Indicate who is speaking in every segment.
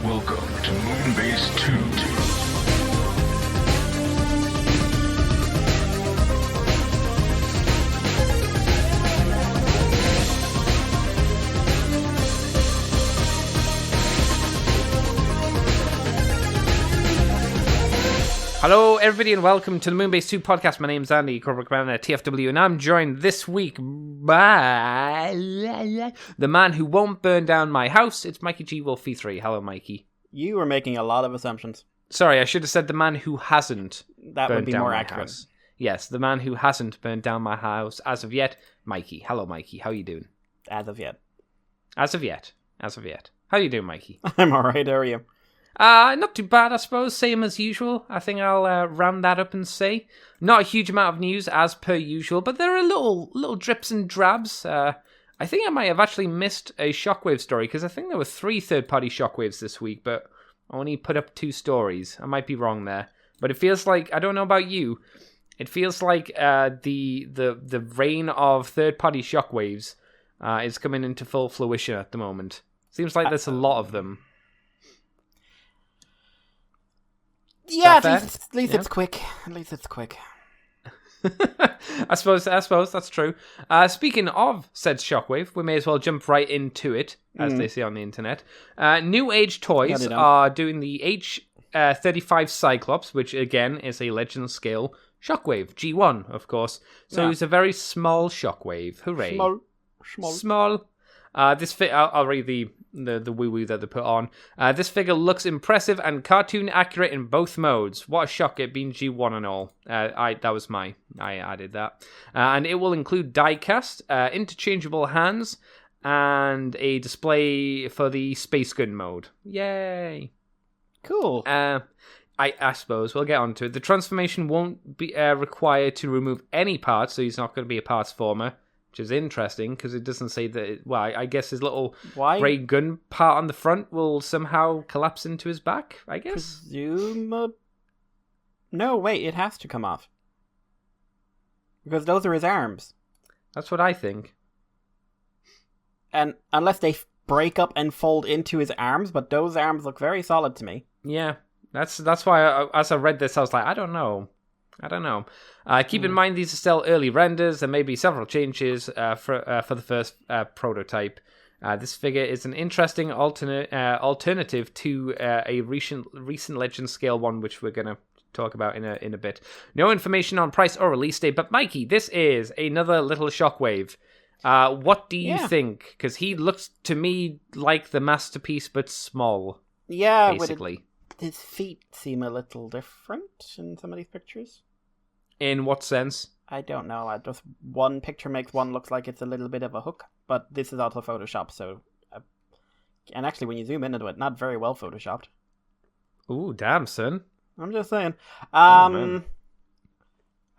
Speaker 1: Welcome to Moonbase 2.
Speaker 2: Hello, everybody, and welcome to the Moonbase 2 podcast. My name's Andy, Corporate Commander TFW, and I'm joined this week by the man who won't burn down my house. It's Mikey G. Wolfie 3. Hello, Mikey.
Speaker 3: You were making a lot of assumptions.
Speaker 2: Sorry, I should have said the man who hasn't
Speaker 3: That would
Speaker 2: burned
Speaker 3: be
Speaker 2: down
Speaker 3: more
Speaker 2: my
Speaker 3: accurate.
Speaker 2: house. Yes, the man who hasn't burned down my house as of yet, Mikey. Hello, Mikey. How you doing?
Speaker 3: As of yet.
Speaker 2: As of yet. How you doing, Mikey?
Speaker 3: I'm alright, how are you?
Speaker 2: Not too bad, I suppose. Same as usual. I think I'll round that up and say not a huge amount of news as per usual, but there are little drips and drabs. I think I might have actually missed a Shockwave story because I think there were 3 third-party Shockwaves this week, but I only put up 2 stories. I might be wrong there, but it feels like, I don't know about you, it feels like the reign of third-party Shockwaves is coming into full fruition at the moment. Seems like there's a lot of them.
Speaker 3: Yeah, at least it's quick. At least it's quick.
Speaker 2: I suppose that's true. Speaking of said Shockwave, we may as well jump right into it, as they say on the internet. New Age Toys are doing the H35 Cyclops, which again is a Legend scale Shockwave, G1, of course. So it's a very small Shockwave. Hooray! Small. I'll read the woo-woo that they put on. This figure looks impressive and cartoon accurate in both modes. What a shock, it being G1 and all. I added that. And it will include die-cast, interchangeable hands, and a display for the Space Gun mode. Yay!
Speaker 3: Cool.
Speaker 2: I suppose we'll get on to it. The transformation won't be required to remove any parts, so he's not going to be a parts former. Which is interesting, because it doesn't say that... I guess his little grey gun part on the front will somehow collapse into his back, I guess?
Speaker 3: No, wait, it has to come off. Because those are his arms.
Speaker 2: That's what I think.
Speaker 3: And unless they break up and fold into his arms, but those arms look very solid to me.
Speaker 2: Yeah, that's why, as I read this, I was like, I don't know. Keep in mind these are still early renders. There may be several changes for the first prototype. This figure is an interesting alternative to a recent Legend Scale one, which we're going to talk about in a bit. No information on price or release date, but Mikey, this is another little Shockwave. What do you think? Because he looks to me like the masterpiece, but small.
Speaker 3: Yeah,
Speaker 2: basically.
Speaker 3: His feet seem a little different in some of these pictures.
Speaker 2: In what sense?
Speaker 3: I don't know. Just one picture makes one look like it's a little bit of a hook, but this is also Photoshop, so... and actually, when you zoom into it, not very well Photoshopped.
Speaker 2: Ooh, damn, son.
Speaker 3: I'm just saying. I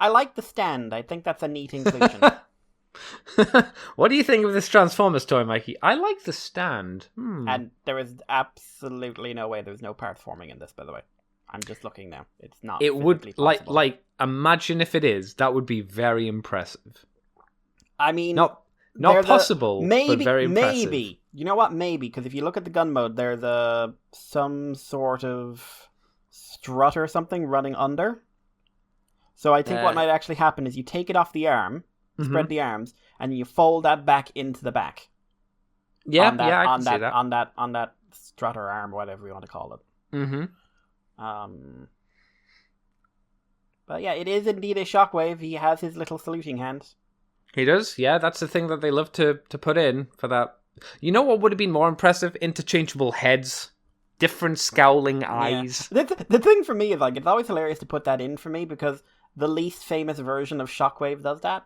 Speaker 3: like the stand. I think that's a neat inclusion.
Speaker 2: What do you think of this Transformers toy, Mikey? I like the stand.
Speaker 3: And there is absolutely no way there's no parts forming in this, by the way. I'm just looking now. It's not.
Speaker 2: It would
Speaker 3: possible.
Speaker 2: like imagine if it is. That would be very impressive.
Speaker 3: I mean,
Speaker 2: not possible, but very impressive.
Speaker 3: Maybe. You know what? Maybe, because if you look at the gun mode, there's some sort of strut or something running under. So I think what might actually happen is you take it off the arm, spread the arms, and you fold that back into the back.
Speaker 2: Yeah, I can see that.
Speaker 3: On that strut or arm, whatever you want to call it.
Speaker 2: Mm-hmm.
Speaker 3: But yeah, it is indeed a Shockwave. He has his little saluting hands.
Speaker 2: He does, yeah. That's the thing that they love to put in for that. You know what would have been more impressive? Interchangeable heads. Different scowling eyes.
Speaker 3: Yeah. The thing for me is, like, it's always hilarious to put that in for me, because the least famous version of Shockwave does that.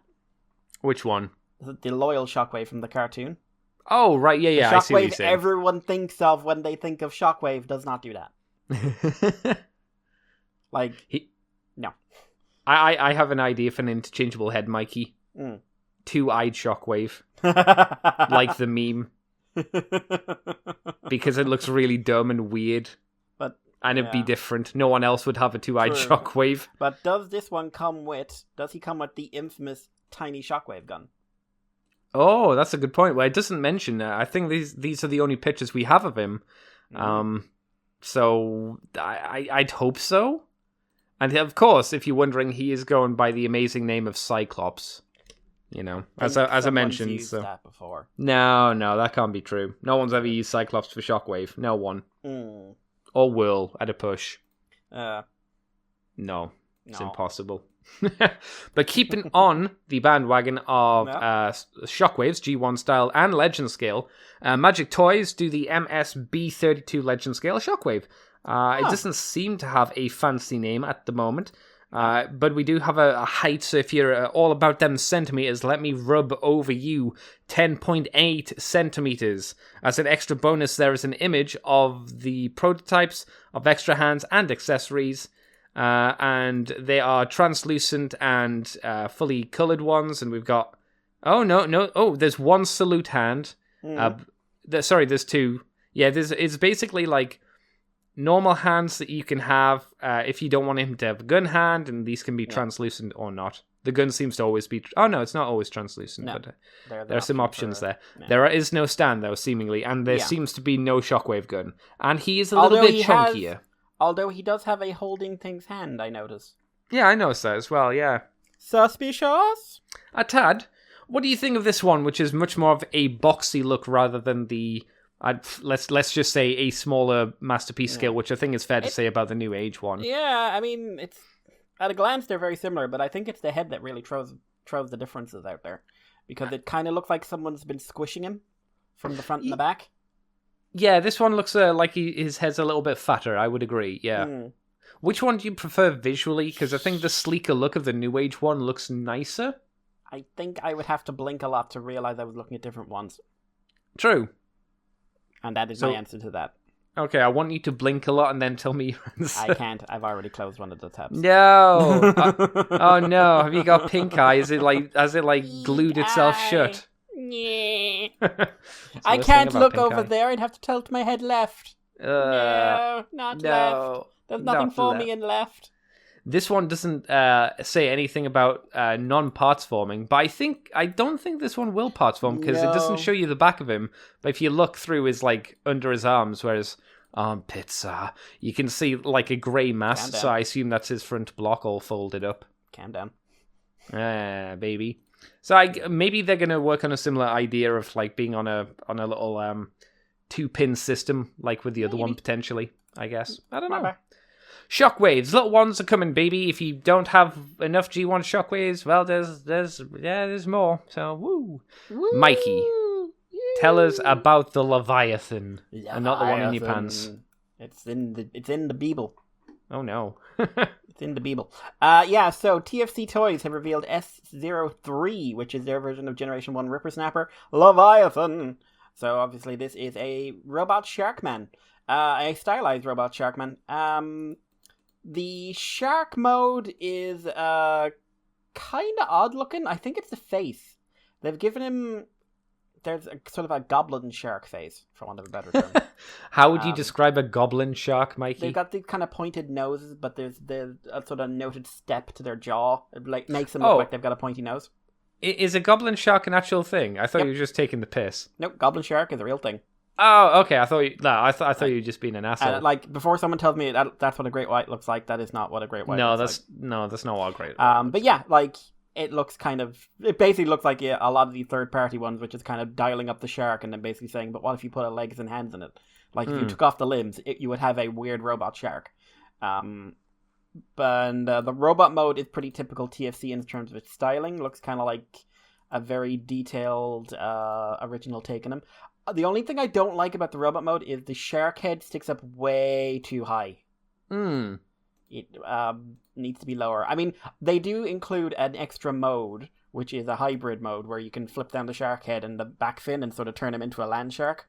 Speaker 2: Which one?
Speaker 3: The loyal Shockwave from the cartoon.
Speaker 2: Oh, right, yeah, I see what you're
Speaker 3: Shockwave
Speaker 2: saying.
Speaker 3: everyone thinks of when they think of Shockwave does not do that. No.
Speaker 2: I have an idea for an interchangeable head, Mikey. 2-eyed Shockwave. Like the meme. Because it looks really dumb and weird. And it'd be different. No one else would have a 2-eyed Shockwave.
Speaker 3: But does he come with the infamous tiny Shockwave gun?
Speaker 2: Oh, that's a good point. Well, it doesn't mention that. I think these are the only pictures we have of him. So I'd hope so. And of course, if you're wondering, he is going by the amazing name of Cyclops. You know, as I mentioned.
Speaker 3: Used that before.
Speaker 2: No, that can't be true. No one's ever used Cyclops for Shockwave. No one. Or will at a push. No, it's impossible. But keeping on the bandwagon of Shockwaves, G1 style and Legend scale, Magic Toys do the MSB32 Legend scale Shockwave. It doesn't seem to have a fancy name at the moment, but we do have a height, so if you're all about them centimeters, let me rub over you 10.8 centimeters. As an extra bonus, there is an image of the prototypes of extra hands and accessories, and they are translucent and fully colored ones, and we've got... there's one salute hand. There's two. Yeah, it's basically like normal hands that you can have if you don't want him to have a gun hand, and these can be translucent or not. The gun seems to always be... Oh, no, it's not always translucent, but there are some options there. Yeah. There is no stand, though, seemingly, and there seems to be no Shockwave gun. And he is a little bit chunkier.
Speaker 3: Although he does have a holding things hand, I notice. Yeah,
Speaker 2: I noticed that as well, yeah.
Speaker 3: Suspicious?
Speaker 2: A tad. What do you think of this one, which is much more of a boxy look rather than the... let's just say a smaller masterpiece scale, which I think is fair to say about the New Age one.
Speaker 3: Yeah, I mean, it's at a glance they're very similar, but I think it's the head that really throws the differences out there, because it kind of looks like someone's been squishing him from the front and the back.
Speaker 2: Yeah, this one looks like his head's a little bit fatter. I would agree. Yeah. Which one do you prefer visually? Because I think the sleeker look of the New Age one looks nicer.
Speaker 3: I think I would have to blink a lot to realize I was looking at different ones.
Speaker 2: True.
Speaker 3: And that is my answer to that.
Speaker 2: Okay, I want you to blink a lot and then tell me your answer.
Speaker 3: I can't. I've already closed one of the tabs.
Speaker 2: No! Oh no, have you got pink eye? Has it glued itself shut?
Speaker 3: Yeah. I can't look over there. I'd have to tilt my head left. No, not left. There's nothing forming in left.
Speaker 2: This one doesn't say anything about non-parts forming, but I don't think this one will parts form, because it doesn't show you the back of him. But if you look through his under his arms, whereas armpits you can see like a grey mass. So I assume that's his front block all folded up.
Speaker 3: Calm down,
Speaker 2: baby. So maybe they're gonna work on a similar idea of being on a little 2-pin system, like with the other one potentially. I guess I don't know. Shockwaves, little ones are coming, baby. If you don't have enough G1 Shockwaves, well, there's more. So, woo. Mikey, tell us about the Leviathan, and not the one in your pants.
Speaker 3: It's in the Beeble.
Speaker 2: Oh no.
Speaker 3: It's in the Beeble. So TFC Toys have revealed S03, which is their version of Generation 1 Rippersnapper Leviathan. So obviously this is a robot Sharkman. A stylized robot Sharkman. The shark mode is kind of odd looking. I think it's the face. They've given him... There's sort of a goblin shark face, for want of a better term.
Speaker 2: How would you describe a goblin shark, Mikey?
Speaker 3: They've got these kind of pointed noses, but there's a sort of noted step to their jaw. It makes them look like they've got a pointy nose.
Speaker 2: Is a goblin shark an actual thing? I thought you were just taking the piss.
Speaker 3: Nope, goblin shark is a real thing.
Speaker 2: Oh, okay. I thought you were just being an asshole.
Speaker 3: Before someone tells me that's what a great white looks like, that is not what a great white looks like.
Speaker 2: No, that's not what a great white looks
Speaker 3: but yeah, it looks it basically looks like a lot of the third-party ones, which is kind of dialing up the shark and then basically saying, but what if you put legs and hands in it? If you took off the limbs, you would have a weird robot shark. But the robot mode is pretty typical TFC in terms of its styling. Looks kind of like a very detailed original take on him. The only thing I don't like about the robot mode is the shark head sticks up way too high. It needs to be lower. I mean, they do include an extra mode, which is a hybrid mode, where you can flip down the shark head and the back fin and sort of turn him into a land shark.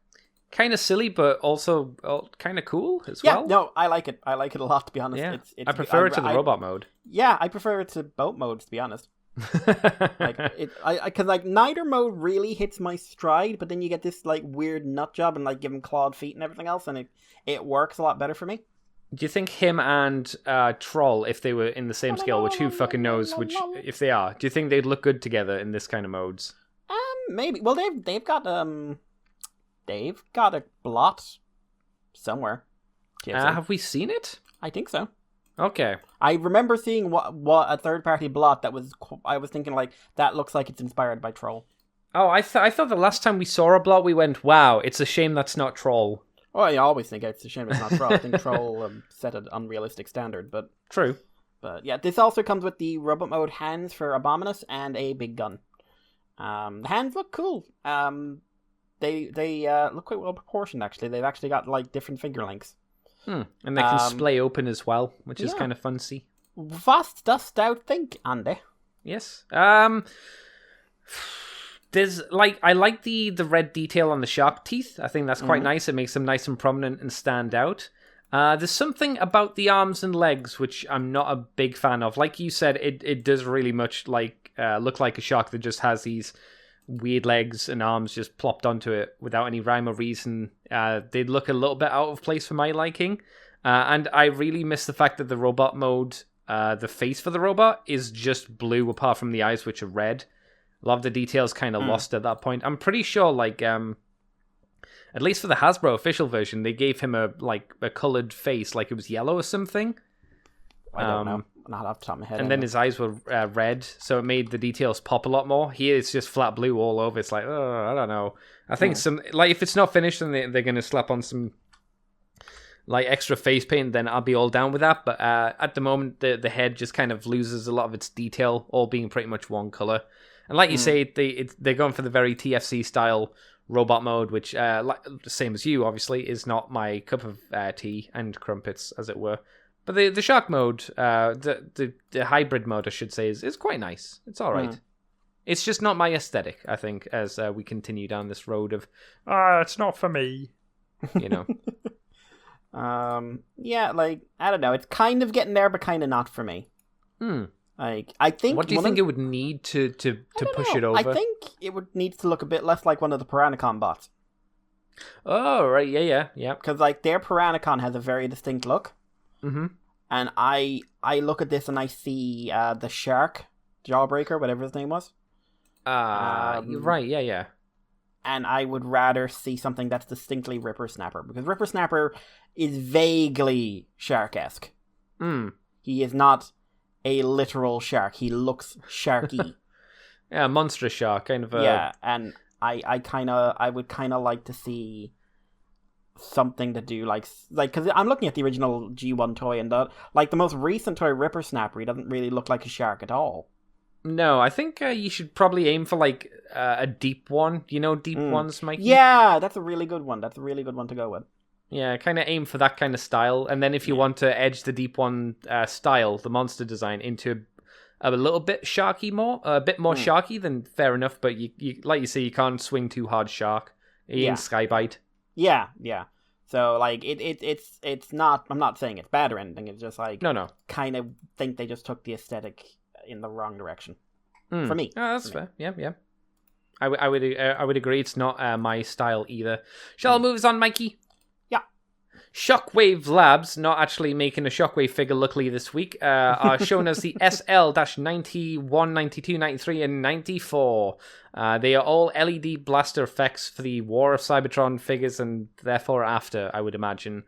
Speaker 2: Kind of silly, but also kind of cool as well.
Speaker 3: Yeah, no, I like it. I like it a lot, to be honest.
Speaker 2: Yeah. I prefer it to the robot mode.
Speaker 3: Yeah, I prefer it to both modes, to be honest. Because neither mode really hits my stride, but then you get this weird nut job and give him clawed feet and everything else, and it works a lot better for me.
Speaker 2: Do you think him and Troll, if they were in the same scale, which who fucking knows, which if they are, do you think they'd look good together in this kind of modes?
Speaker 3: Maybe. Well, they've got a blot somewhere. TFC.
Speaker 2: Have we seen it?
Speaker 3: I think so.
Speaker 2: Okay.
Speaker 3: I remember seeing what a third-party blot that was... I was thinking, like, that looks like it's inspired by Troll.
Speaker 2: Oh, I thought the last time we saw a blot, we went, wow, it's a shame that's not Troll.
Speaker 3: Oh, I always think it's a shame it's not Troll. I think Troll set an unrealistic standard, but...
Speaker 2: True.
Speaker 3: But yeah, this also comes with the robot mode hands for Abominus and a big gun. The hands look cool. They look quite well proportioned, actually. They've actually got, like, different finger lengths.
Speaker 2: And they can splay open as well, which is kind of fun to see.
Speaker 3: What dost thou think, Andy?
Speaker 2: Yes. There's I like the red detail on the shark teeth. I think that's quite nice. It makes them nice and prominent and stand out. There's something about the arms and legs which I'm not a big fan of. Like you said, it does really much look like a shark that just has these weird legs and arms just plopped onto it without any rhyme or reason. They look a little bit out of place for my liking. And I really miss the fact that the robot mode, the face for the robot is just blue apart from the eyes, which are red. A lot of the details kind of lost at that point. I'm pretty sure, at least for the Hasbro official version, they gave him a colored face, like it was yellow or something.
Speaker 3: I don't know. Not off the top of my head.
Speaker 2: And then his eyes were red, so it made the details pop a lot more. Here it's just flat blue all over. It's like, oh, I don't know. I think if it's not finished and they're going to slap on some extra face paint, then I'll be all down with that. But at the moment, the head just kind of loses a lot of its detail, all being pretty much one color. And like you say, they're going for the very TFC style robot mode, which, same as you, obviously, is not my cup of tea and crumpets, as it were. But the shark mode, the hybrid mode, I should say, is quite nice. It's all right. It's just not my aesthetic, I think, as we continue down this road of, it's not for me, you know.
Speaker 3: Yeah, I don't know. It's kind of getting there, but kind of not for me. I think.
Speaker 2: What do you think it would need to push it over?
Speaker 3: I think it would need to look a bit less like one of the Piranacon bots.
Speaker 2: Oh, right, yeah.
Speaker 3: Because their Piranacon has a very distinct look.
Speaker 2: Mm-hmm.
Speaker 3: And I look at this and I see the shark, Jawbreaker, whatever his name was.
Speaker 2: Right, yeah.
Speaker 3: And I would rather see something that's distinctly Ripper Snapper, because Ripper Snapper is vaguely shark-esque. He is not a literal shark. He looks sharky.
Speaker 2: Yeah, monstrous shark, kind of.
Speaker 3: Yeah, and I would kind of like to see something to do because I'm looking at the original G1 toy, and the most recent toy, Ripper Snapper, he doesn't really look like a shark at all.
Speaker 2: No, I think you should probably aim for a deep one. You know, deep ones, Mikey?
Speaker 3: Yeah, that's a really good one. That's a really good one to go with. Yeah,
Speaker 2: kind of aim for that kind of style. And then if you want to edge the deep one style, the monster design, into a little bit sharky more, a bit more sharky, then fair enough. But you like you say, you can't swing too hard shark. He ain't Skybite.
Speaker 3: Yeah. So it's not. I'm not saying it's bad or anything. It's just
Speaker 2: no.
Speaker 3: Kind of think they just took the aesthetic in the wrong direction. For me.
Speaker 2: Oh, that's fair. Yeah. I would agree. It's not my style either. Shall I move us on, Mikey?
Speaker 3: Yeah.
Speaker 2: Shockwave Labs, not actually making a Shockwave figure luckily this week, are showing us the SL-91, 92, 93, and 94. They are all LED blaster effects for the War of Cybertron figures, and therefore after, I would imagine.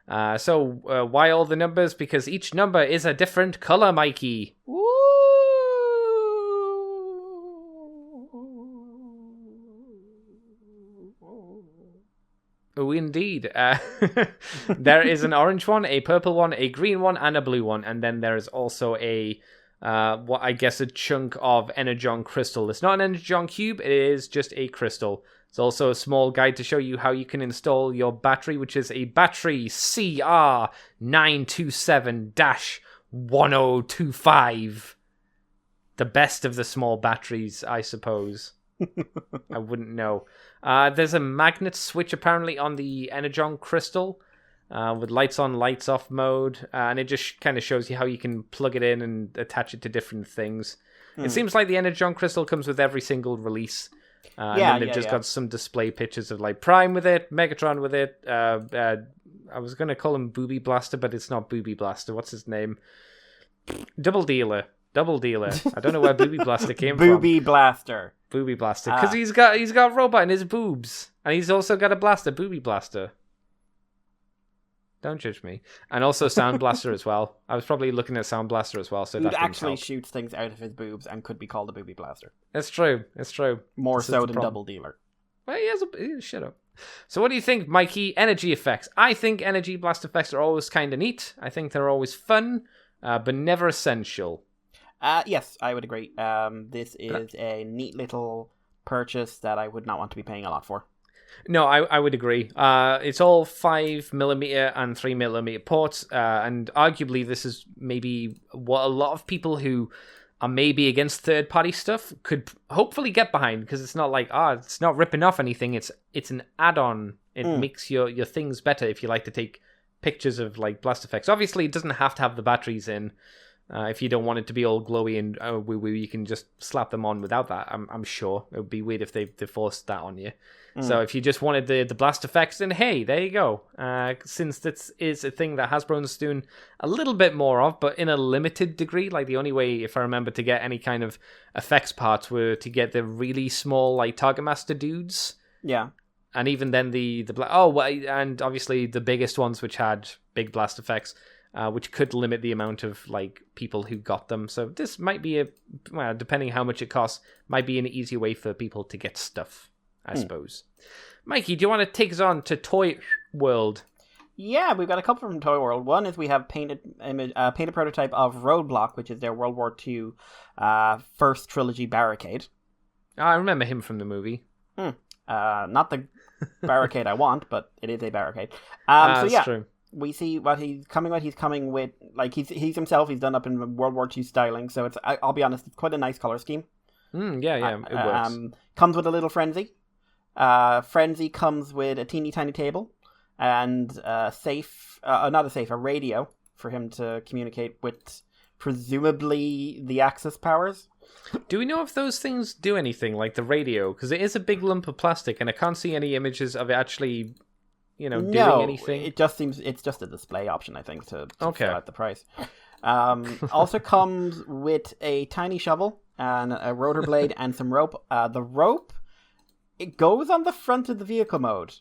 Speaker 2: So why all the numbers? Because each number is a different color, Mikey.
Speaker 3: Woo!
Speaker 2: Oh, indeed. There is an orange one, a purple one, a green one, and a blue one. And then there is also a chunk of Energon crystal. It's not an Energon cube, it is just a crystal. It's also a small guide to show you how you can install your battery, which is a battery CR927-1025. The best of the small batteries, I suppose. I wouldn't know. There's a magnet switch apparently on the Energon crystal with lights on, lights off mode, and it just kind of shows you how you can plug it in and attach it to different things. It seems like the Energon crystal comes with every single release. And then they've just got some display pictures of Prime with it, Megatron with it. I was going to call him Booby Blaster, but it's not Booby Blaster. What's his name? Double Dealer. I don't know where Booby Blaster came from.
Speaker 3: Booby Blaster.
Speaker 2: Because he's got a robot in his boobs, and he's also got a blaster, Booby Blaster. Don't judge me. And also Sound Blaster as well. I was probably looking at Sound Blaster as well, so
Speaker 3: Who
Speaker 2: that
Speaker 3: actually
Speaker 2: help.
Speaker 3: shoots things out of his boobs and could be called a booby blaster.
Speaker 2: It's true.
Speaker 3: More
Speaker 2: This is
Speaker 3: so
Speaker 2: the
Speaker 3: than
Speaker 2: problem.
Speaker 3: Double Dealer.
Speaker 2: Well, shut up. So what do you think, Mikey? Energy effects. I think energy blast effects are always kind of neat. I think they're always fun, but never essential.
Speaker 3: Yes, I would agree. This is a neat little purchase that I would not want to be paying a lot for.
Speaker 2: No, I would agree. It's all 5mm and 3mm ports, and arguably this is maybe what a lot of people who are maybe against third-party stuff could hopefully get behind, because it's not like, it's not ripping off anything. It's an add-on. It makes your things better if you like to take pictures of like blast effects. Obviously, it doesn't have to have the batteries in. If you don't want it to be all glowy and you can just slap them on without that. I'm sure it would be weird if they forced that on you. So if you just wanted the blast effects, then hey, there you go. Since this is a thing that Hasbro's doing a little bit more of, but in a limited degree, like the only way, if I remember, to get any kind of effects parts were to get the really small like Target Master dudes.
Speaker 3: Yeah.
Speaker 2: And even then and obviously the biggest ones which had big blast effects, which could limit the amount of like people who got them. So this might be depending how much it costs, might be an easy way for people to get stuff, I suppose. Mikey, do you want to take us on to Toy World?
Speaker 3: Yeah, we've got a couple from Toy World. One is we have painted prototype of Roadblock, which is their World War II first trilogy barricade.
Speaker 2: I remember him from the movie.
Speaker 3: Not the barricade I want, but it is a barricade.
Speaker 2: That's true.
Speaker 3: We see what he's coming with. Like he's himself. He's done up in World War II styling. So I'll be honest, it's quite a nice color scheme.
Speaker 2: Yeah, it works.
Speaker 3: Comes with a little Frenzy. Frenzy comes with a teeny tiny table and a radio for him to communicate with, presumably the Axis powers.
Speaker 2: Do we know if those things do anything, like the radio? Because it is a big lump of plastic, and I can't see any images of it actually, doing anything.
Speaker 3: It just seems it's just a display option, I think, to
Speaker 2: okay.
Speaker 3: fill out the price. Also comes with a tiny shovel and a rotor blade and some rope. The rope, it goes on the front of the vehicle mode.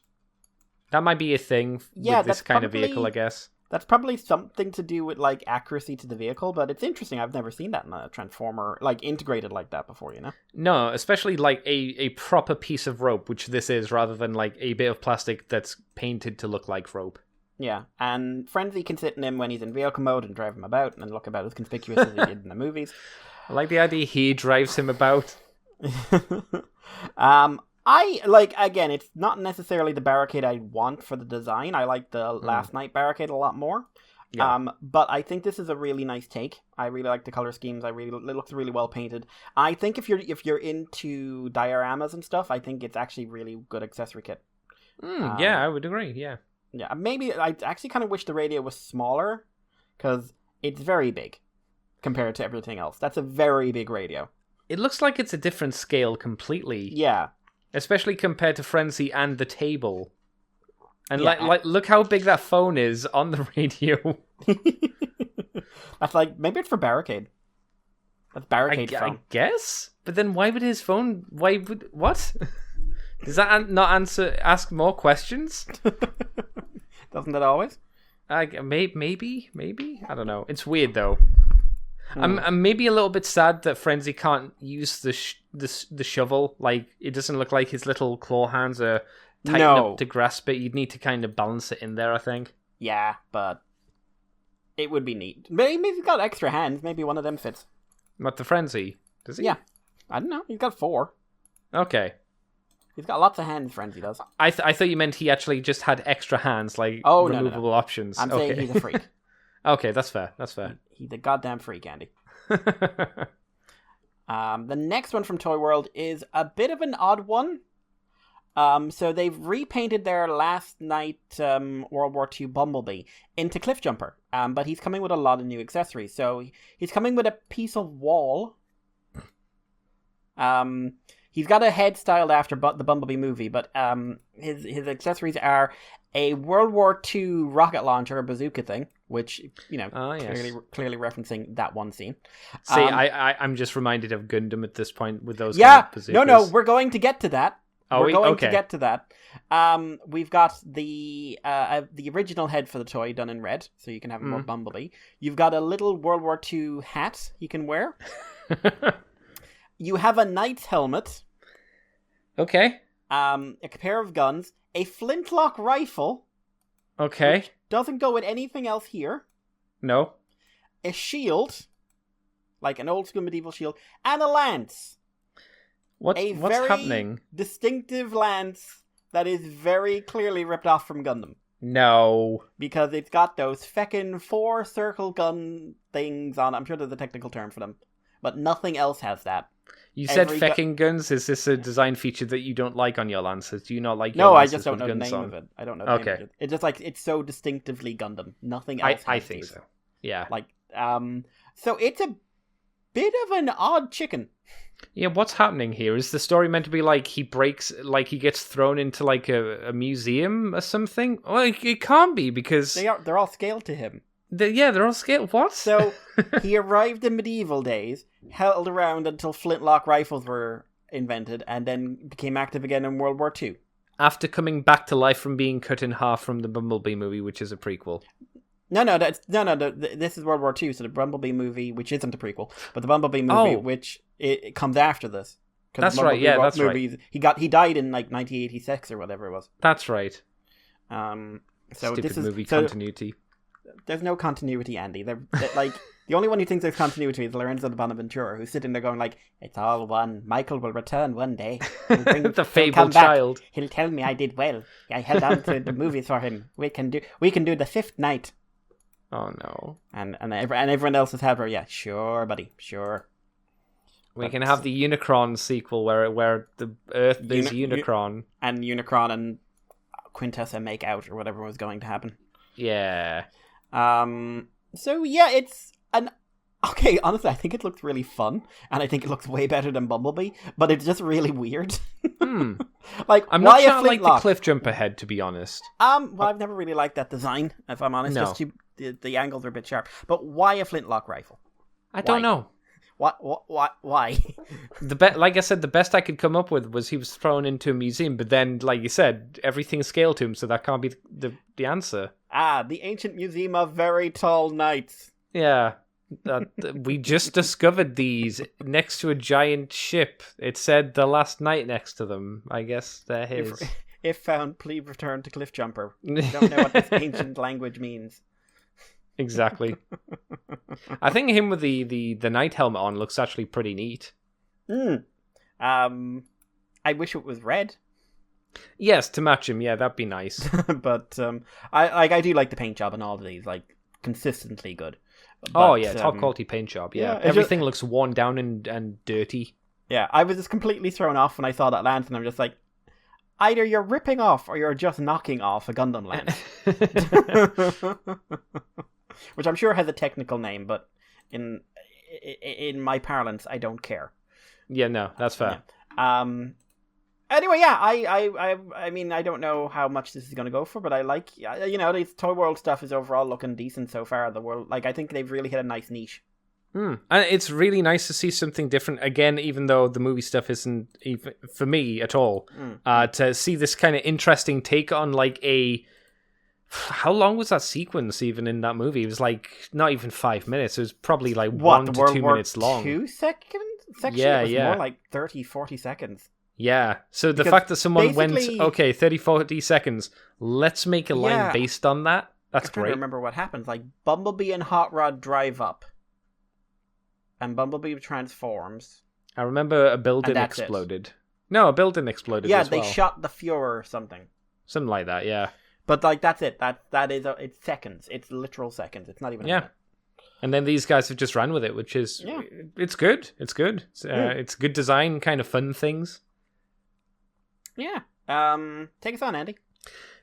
Speaker 2: That might be a thing with this kind of vehicle, I guess.
Speaker 3: That's probably something to do with like accuracy to the vehicle, but it's interesting. I've never seen that in a Transformer, like integrated like that before,
Speaker 2: No, especially like a proper piece of rope, which this is, rather than like a bit of plastic that's painted to look like rope.
Speaker 3: Yeah, and Frenzy can sit in him when he's in vehicle mode and drive him about and look about as conspicuous as he did in the movies.
Speaker 2: I like the idea he drives him about.
Speaker 3: Again, it's not necessarily the barricade I want for the design. I like the Last Night barricade a lot more. Yeah. But I think this is a really nice take. I really like the color schemes. It looks really well painted. I think if you're into dioramas and stuff, I think it's actually really good accessory kit.
Speaker 2: Yeah, I would agree. Yeah.
Speaker 3: Yeah, maybe I actually kind of wish the radio was smaller, because it's very big compared to everything else. That's a very big radio.
Speaker 2: It looks like it's a different scale completely.
Speaker 3: Yeah.
Speaker 2: Especially compared to Frenzy and the table. And look how big that phone is on the radio.
Speaker 3: That's like, maybe it's for Barricade. That's Barricade phone.
Speaker 2: I guess? But then what? Does that not ask more questions?
Speaker 3: Doesn't it always?
Speaker 2: Maybe? I don't know. It's weird though. I'm maybe a little bit sad that Frenzy can't use the shovel. Like, it doesn't look like his little claw hands are tight enough to grasp it. You'd need to kind of balance it in there, I think.
Speaker 3: Yeah, but it would be neat. Maybe he's got extra hands. Maybe one of them fits.
Speaker 2: What, the Frenzy? Does he?
Speaker 3: Yeah. I don't know. He's got 4.
Speaker 2: Okay.
Speaker 3: He's got lots of hands, Frenzy does.
Speaker 2: I thought you meant he actually just had extra hands, like removable options.
Speaker 3: I'm saying he's a freak.
Speaker 2: Okay, that's fair.
Speaker 3: He's a goddamn freak, Andy. The next one from Toy World is a bit of an odd one. So they've repainted their Last Night World War II Bumblebee into Cliffjumper. But he's coming with a lot of new accessories. So he's coming with a piece of wall. He's got a head styled after the Bumblebee movie, but his accessories are a World War II rocket launcher, a bazooka thing, which, clearly referencing that one scene.
Speaker 2: See, I'm just reminded of Gundam at this point with those
Speaker 3: yeah,
Speaker 2: kind of bazookas.
Speaker 3: No, we're going to get to that. We're going to
Speaker 2: okay.
Speaker 3: get to that. We've got the original head for the toy done in red, so you can have a more Bumblebee. You've got a little World War II hat you can wear. You have a knight's helmet.
Speaker 2: Okay.
Speaker 3: A pair of guns, a flintlock rifle.
Speaker 2: Okay.
Speaker 3: Which doesn't go with anything else here.
Speaker 2: No.
Speaker 3: A shield, like an old school medieval shield, and a lance.
Speaker 2: What's happening?
Speaker 3: Distinctive lance that is very clearly ripped off from Gundam.
Speaker 2: No.
Speaker 3: Because it's got those feckin' 4 circle gun things on it. I'm sure there's a technical term for them. But nothing else has that.
Speaker 2: You said fecking guns? Is this a design feature that you don't like on your Lancers? Do you not like your
Speaker 3: No, I
Speaker 2: Lancers
Speaker 3: just don't know the
Speaker 2: guns
Speaker 3: name
Speaker 2: on?
Speaker 3: of it. I don't know the name of it. It's just like, it's so distinctively Gundam. Nothing else
Speaker 2: I
Speaker 3: has
Speaker 2: think
Speaker 3: these.
Speaker 2: so. Yeah.
Speaker 3: Like, so it's a bit of an odd chicken.
Speaker 2: Yeah, what's happening here? Is the story meant to be like he gets thrown into like a museum or something? Well, it can't be because...
Speaker 3: They're all scaled to him.
Speaker 2: They're all scaled. What?
Speaker 3: So, he arrived in medieval days, held around until flintlock rifles were invented, and then became active again in World War II.
Speaker 2: After coming back to life from being cut in half from the Bumblebee movie, which is a prequel.
Speaker 3: No, this is World War II, so the Bumblebee movie, which isn't a prequel, but the Bumblebee movie, which it comes after this.
Speaker 2: That's right, yeah, that's
Speaker 3: right. He died in like 1986 or whatever it was.
Speaker 2: That's right.
Speaker 3: So
Speaker 2: Stupid
Speaker 3: this is
Speaker 2: movie continuity.
Speaker 3: There's no continuity, Andy. They're like the only one who thinks there's continuity is Lorenzo de Bonaventura, who's sitting there going like, "It's all one. Michael will return one day.
Speaker 2: The fabled child.
Speaker 3: He'll tell me I did well. I held on to the movies for him. We can do the fifth night."
Speaker 2: Oh no!
Speaker 3: And everyone else is happy. Yeah, sure, buddy, sure.
Speaker 2: We can have the Unicron sequel where the Earth is Unicron
Speaker 3: and Unicron and Quintessa make out or whatever was going to happen.
Speaker 2: Yeah.
Speaker 3: So yeah, it's an okay. Honestly, I think it looks really fun, and I think it looks way better than Bumblebee. But it's just really weird. Like,
Speaker 2: I'm
Speaker 3: why
Speaker 2: not sure I like
Speaker 3: flintlock?
Speaker 2: the cliff jumper head, to be honest.
Speaker 3: Well, I've never really liked that design, if I'm honest.
Speaker 2: No.
Speaker 3: Just the angles are a bit sharp. But why a flintlock rifle?
Speaker 2: I don't know.
Speaker 3: Why? Why?
Speaker 2: Like I said, the best I could come up with was he was thrown into a museum, but then, like you said, everything's scaled to him, so that can't be the answer.
Speaker 3: The Ancient Museum of Very Tall Knights.
Speaker 2: Yeah. We just discovered these next to a giant ship. It said the last night next to them. I guess they're his.
Speaker 3: If found, please return to Cliffjumper. We don't know what this ancient language means.
Speaker 2: Exactly. I think him with the night helmet on looks actually pretty neat.
Speaker 3: I wish it was red.
Speaker 2: Yes, to match him. Yeah, that'd be nice.
Speaker 3: But I do like the paint job on all of these, like consistently good. But,
Speaker 2: top quality paint job. Yeah,
Speaker 3: yeah,
Speaker 2: everything looks worn down and dirty.
Speaker 3: Yeah, I was just completely thrown off when I saw that lance, and I'm just like, either you're ripping off or you're just knocking off a Gundam lance. Which I'm sure has a technical name, but in my parlance, I don't care.
Speaker 2: Yeah, no, that's fair.
Speaker 3: Yeah. Anyway, yeah, I mean, I don't know how much this is going to go for, but I like, this Toy World stuff is overall looking decent so far. The world, like, I think they've really hit a nice niche.
Speaker 2: And it's really nice to see something different again, even though the movie stuff isn't even for me at all. To see this kind of interesting take on like how long was that sequence even in that movie? It was like not even 5 minutes. It was probably like 1 to 2 minutes long.
Speaker 3: 2 seconds?
Speaker 2: Yeah,
Speaker 3: it was
Speaker 2: yeah.
Speaker 3: more like 30, 40 seconds.
Speaker 2: Yeah, so the fact that someone went, okay, 30, 40 seconds, let's make a line based on that. That's
Speaker 3: I'm trying
Speaker 2: great.
Speaker 3: to remember what happens. Like, Bumblebee and Hot Rod drive up, and Bumblebee transforms.
Speaker 2: I remember a building exploded. No, a building exploded as well.
Speaker 3: Yeah, they shot the Fuhrer or something.
Speaker 2: Something like that, yeah.
Speaker 3: But, like, that's it. That is, it's seconds. It's literal seconds. It's not even a minute.
Speaker 2: And then these guys have just ran with it, which is, it's good. It's good. It's good design, kind of fun things.
Speaker 3: Yeah. Take us on, Andy.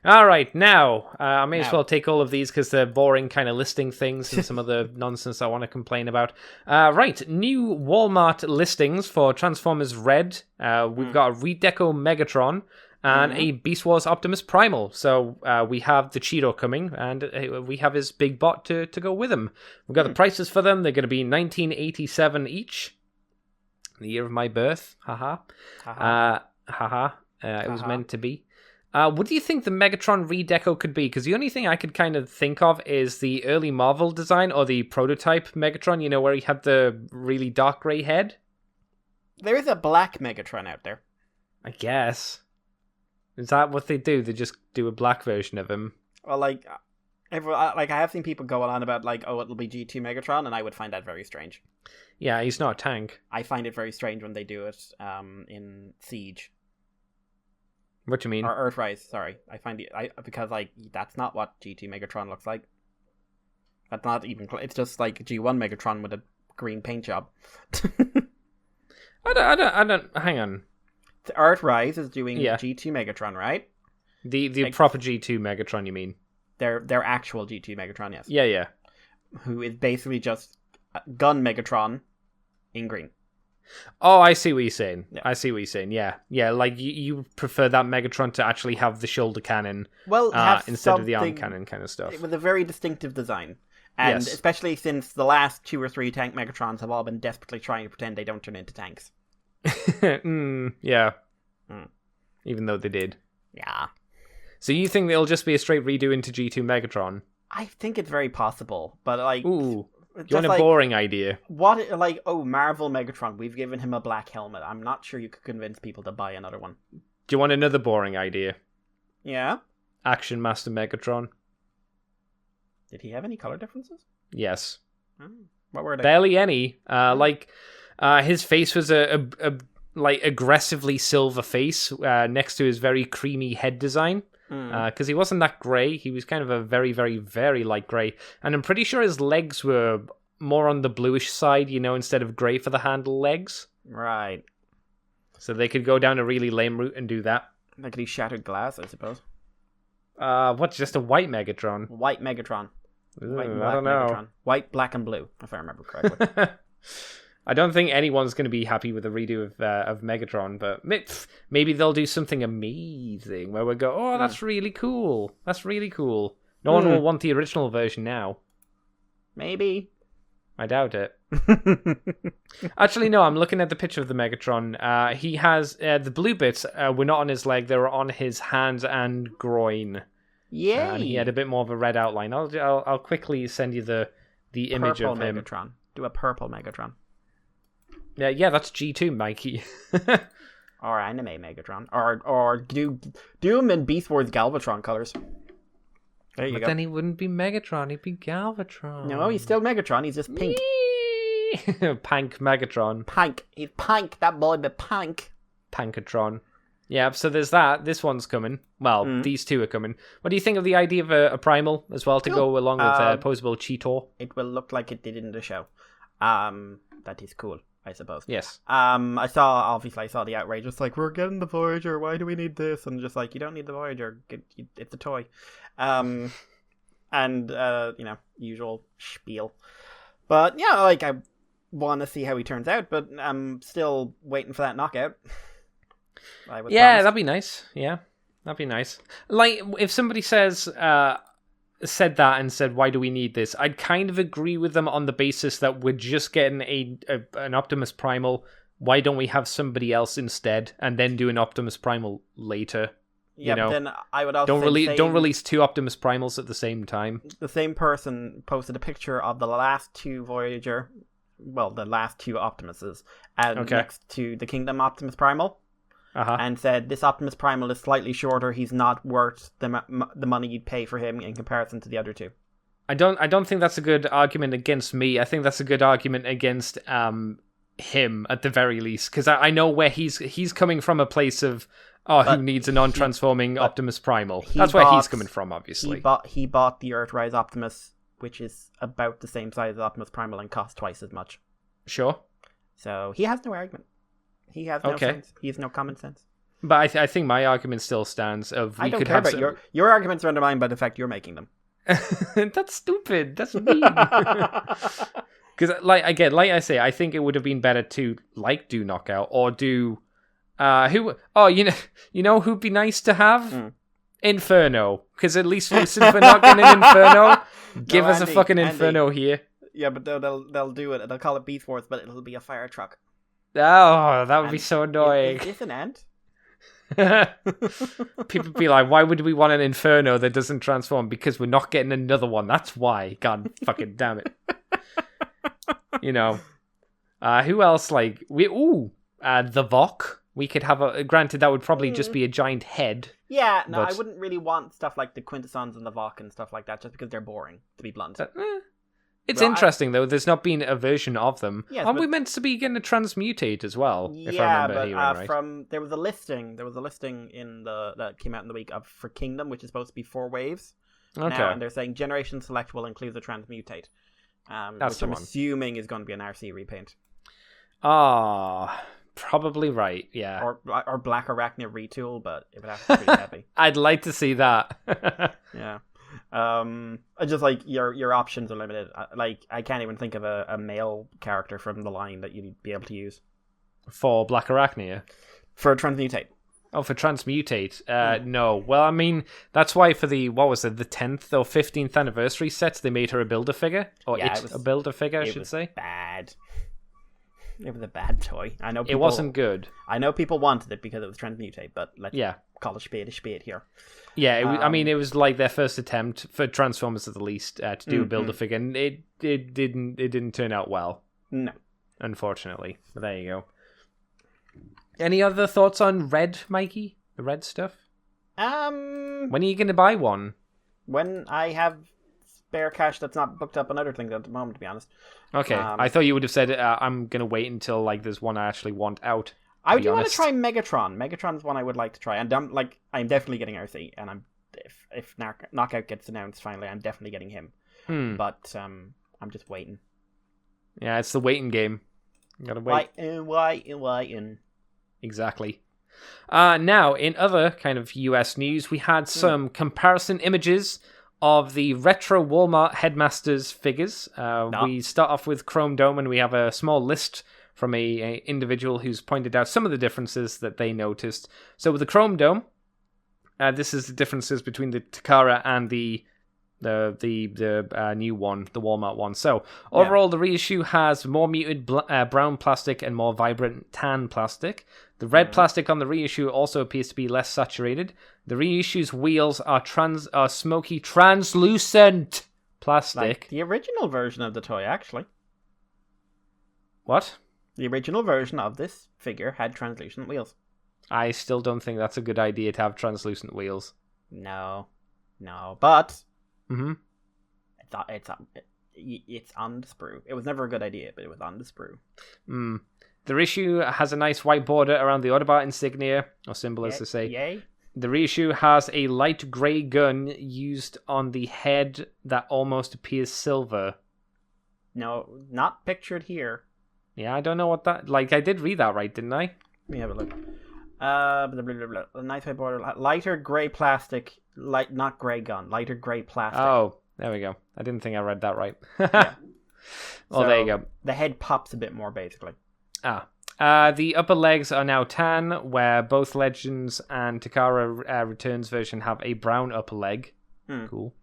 Speaker 2: All right, now, I may as well take all of these because they're boring kind of listing things and some other nonsense I want to complain about. Right, new Walmart listings for Transformers Red. We've got a RED Megatron and a Beast Wars Optimus Primal. So we have the Cheeto coming, and we have his big bot to go with him. We've got the prices for them. They're going to be $19.87 each. The year of my birth. Haha. It was meant to be. What do you think the Megatron redeco could be? Because the only thing I could kind of think of is the early Marvel design or the prototype Megatron, where he had the really dark grey head.
Speaker 3: There is a black Megatron out there.
Speaker 2: I guess. Is that what they do? They just do a black version of him?
Speaker 3: Well, I have seen people going on about, it'll be G2 Megatron, and I would find that very strange.
Speaker 2: Yeah, he's not a tank.
Speaker 3: I find it very strange when they do it in Siege.
Speaker 2: What do you mean?
Speaker 3: Or Earthrise, sorry. I find it, because, that's not what G2 Megatron looks like. That's not even, it's just like G1 Megatron with a green paint job.
Speaker 2: I don't, hang on.
Speaker 3: Earthrise is doing G2 Megatron, right?
Speaker 2: The proper G2 Megatron, you mean?
Speaker 3: Their actual G2 Megatron, yes.
Speaker 2: Yeah.
Speaker 3: Who is basically just Gun Megatron in green.
Speaker 2: Oh, I see what you're saying.
Speaker 3: Yeah.
Speaker 2: Yeah. Like you prefer that Megatron to actually have the shoulder cannon, instead of the arm cannon kind of stuff.
Speaker 3: With a very distinctive design, and especially since the last 2 or 3 tank Megatrons have all been desperately trying to pretend they don't turn into tanks.
Speaker 2: Yeah. Even though they did.
Speaker 3: Yeah.
Speaker 2: So you think they'll just be a straight redo into G2 Megatron?
Speaker 3: I think it's very possible, but
Speaker 2: ooh, you want a boring idea?
Speaker 3: Marvel Megatron, we've given him a black helmet. I'm not sure you could convince people to buy another one.
Speaker 2: Do you want another boring idea?
Speaker 3: Yeah.
Speaker 2: Action Master Megatron.
Speaker 3: Did he have any color differences?
Speaker 2: Yes.
Speaker 3: What were they?
Speaker 2: Barely any. His face was a aggressively silver face next to his very creamy head design. Because he wasn't that grey. He was kind of a very, very, very light grey. And I'm pretty sure his legs were more on the bluish side, instead of grey for the handle legs.
Speaker 3: Right.
Speaker 2: So they could go down a really lame route and do that.
Speaker 3: Like he shattered glass, I suppose.
Speaker 2: What's just a white Megatron?
Speaker 3: White Megatron.
Speaker 2: White and black I don't know.
Speaker 3: Megatron. White, black, and blue, if I remember correctly.
Speaker 2: I don't think anyone's going to be happy with the redo of Megatron, but maybe they'll do something amazing where we go, oh, that's really cool. That's really cool. No one will want the original version now.
Speaker 3: Maybe.
Speaker 2: I doubt it. Actually, no, I'm looking at the picture of the Megatron. He has the blue bits were not on his leg, they were on his hands and groin.
Speaker 3: Yay!
Speaker 2: And he had a bit more of a red outline. I'll quickly send you the image
Speaker 3: purple
Speaker 2: of him.
Speaker 3: Megatron. Do a purple Megatron.
Speaker 2: Yeah, that's G2, Mikey.
Speaker 3: Or anime Megatron. Or do him in Beast Wars Galvatron colors. There you go.
Speaker 2: But then he wouldn't be Megatron, he'd be Galvatron.
Speaker 3: No, he's still Megatron, he's just pink.
Speaker 2: Pank Megatron.
Speaker 3: Pank. He's Pank, that boy, but Pank.
Speaker 2: Pankatron. Yeah, so there's that. This one's coming. Well, these two are coming. What do you think of the idea of a Primal as well to go along with Posable Cheetor?
Speaker 3: It will look like it did in the show. That is cool, I suppose.
Speaker 2: Yes.
Speaker 3: I saw the outrage. It's like, we're getting the Voyager. Why do we need this? And just like, you don't need the Voyager. It's a toy. Usual spiel. But yeah, I want to see how he turns out. But I'm still waiting for that knockout.
Speaker 2: That'd be nice. Yeah, that'd be nice. Like, if somebody said that and said, why do we need this? I'd kind of agree with them on the basis that we're just getting an Optimus Primal. Why don't we have somebody else instead and then do an Optimus Primal later?
Speaker 3: Yeah, but then I would also
Speaker 2: don't release 2 Optimus Primals at the same time.
Speaker 3: The same person posted a picture of the last 2 Voyager, the last 2 Optimuses, next to the Kingdom Optimus Primal. And said, this Optimus Primal is slightly shorter. He's not worth the money you'd pay for him in comparison to the other 2.
Speaker 2: I don't think that's a good argument against me. I think that's a good argument against him at the very least, because I know where he's coming from, a place of who needs a non-transforming Optimus Primal. That's where he's coming from, obviously.
Speaker 3: He bought the Earthrise Optimus, which is about the same size as Optimus Primal and costs twice as much.
Speaker 2: Sure.
Speaker 3: So he has no argument. He has no sense. He has no common sense.
Speaker 2: But I think my argument still stands.
Speaker 3: I don't care about your arguments are undermined by the fact you're making them.
Speaker 2: That's stupid. That's mean. Because, like I say, I think it would have been better to do Knockout or do who? Oh, you know who'd be nice to have? Inferno. Because at least since we're not getting an Inferno, give us a fucking Inferno here.
Speaker 3: Yeah, but they'll do it. They'll call it Beast Wars, but it'll be a fire truck.
Speaker 2: Oh, that would be so annoying.
Speaker 3: Is this an ant?
Speaker 2: People be like, why would we want an Inferno that doesn't transform? Because we're not getting another one. That's why. God fucking damn it. You know. Who else? Like, the Vok. We could have granted, that would probably just be a giant head.
Speaker 3: Yeah, no, I wouldn't really want stuff like the Quintessons and the Vok and stuff like that, just because they're boring, to be blunt.
Speaker 2: It's interesting, though. There's not been a version of them.
Speaker 3: Yes,
Speaker 2: Aren't we meant to be getting a Transmutate as well?
Speaker 3: Yeah,
Speaker 2: if I remember right.
Speaker 3: There was a listing in that came out in the week for Kingdom, which is supposed to be 4 waves.
Speaker 2: Okay.
Speaker 3: Now, and they're saying Generation Select will include the Transmutate. Which I'm assuming is going to be an RC repaint.
Speaker 2: Probably right, yeah.
Speaker 3: Or Black Arachnia retool, but it would have to be pretty heavy.
Speaker 2: I'd like to see that.
Speaker 3: Yeah. Just like your options are limited. Like, I can't even think of a male character from the line that you'd be able to use.
Speaker 2: For Black Arachnia?
Speaker 3: For Transmutate.
Speaker 2: Oh, for Transmutate? No. Well, I mean, that's why for the 10th or 15th anniversary sets, they made her a Build-A-Figure? Or a Build-A-Figure, I should say?
Speaker 3: Bad. It was a bad toy. I know
Speaker 2: it wasn't good.
Speaker 3: I know people wanted it because it was Transmutate, but let's call a spade here.
Speaker 2: Yeah, it was like their first attempt for Transformers at the least to do a Build-A-Figure, and it didn't turn out well.
Speaker 3: No,
Speaker 2: unfortunately. But there you go. Any other thoughts on Red, Mikey? The Red stuff? When are you going to buy one?
Speaker 3: When I have spare cash that's not booked up on other things at the moment, to be honest.
Speaker 2: Okay, I thought you would have said I'm going to wait until like there's one I actually want out.
Speaker 3: I do want to try Megatron. Megatron's one I would like to try, and I'm definitely getting RC, and if Knockout gets announced finally, I'm definitely getting him. But I'm just waiting.
Speaker 2: Yeah, it's the waiting game. You gotta wait.
Speaker 3: Waiting.
Speaker 2: Exactly. Now, in other kind of US news, we had some comparison images of the retro Walmart Headmasters figures. We start off with Chrome Dome, and we have a small list from a individual who's pointed out some of the differences that they noticed. So with the Chrome Dome, this is the differences between the Takara and the new one, the Walmart one. So overall, the reissue has more muted brown plastic and more vibrant tan plastic. The red plastic on the reissue also appears to be less saturated. The reissue's wheels are smoky, translucent plastic.
Speaker 3: Like the original version of the toy, actually.
Speaker 2: What?
Speaker 3: The original version of this figure had translucent wheels.
Speaker 2: I still don't think that's a good idea to have translucent wheels.
Speaker 3: No, but it's on the sprue. It was never a good idea, but it was on the sprue.
Speaker 2: The reissue has a nice white border around the Autobot insignia, or symbol as they say.
Speaker 3: Yay.
Speaker 2: The reissue has a light grey gun used on the head that almost appears silver.
Speaker 3: No, not pictured here.
Speaker 2: Yeah, I don't know what that... Like, I did read that right, didn't I?
Speaker 3: Let me have a look. A nice white border. Lighter grey plastic. Not grey gun. Lighter grey plastic.
Speaker 2: Oh, there we go. I didn't think I read that right. Yeah. Well, there you go.
Speaker 3: The head pops a bit more, basically.
Speaker 2: The upper legs are now tan, where both Legends and Takara Returns version have a brown upper leg. Cool.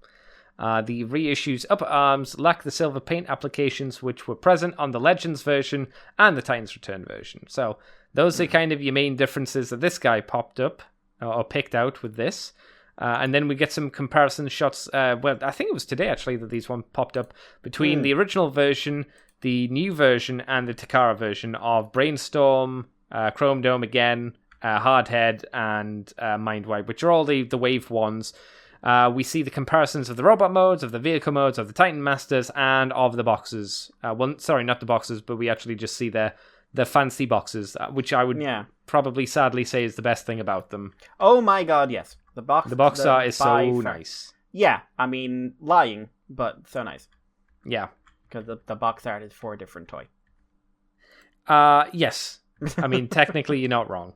Speaker 2: The reissue's upper arms lack the silver paint applications which were present on the Legends version and the Titans Return version. So those are kind of your main differences that this guy popped up or picked out with this. And then we get some comparison shots. Well, I think it was today actually that these one popped up between the original version, the new version, and the Takara version of Brainstorm, Chrome Dome again, Hardhead, and Mindwipe, which are all the wave ones. We see the comparisons of the robot modes, of the vehicle modes, of the Titan Masters, and of the boxes. Sorry, not the boxes, but we actually just see the fancy boxes, which I would probably sadly say is the best thing about them.
Speaker 3: Oh my god, yes. The box
Speaker 2: art is so nice.
Speaker 3: Yeah, I mean, lying, but so nice.
Speaker 2: Yeah.
Speaker 3: Because the box art is for a different toy.
Speaker 2: Yes. I mean, technically you're not wrong.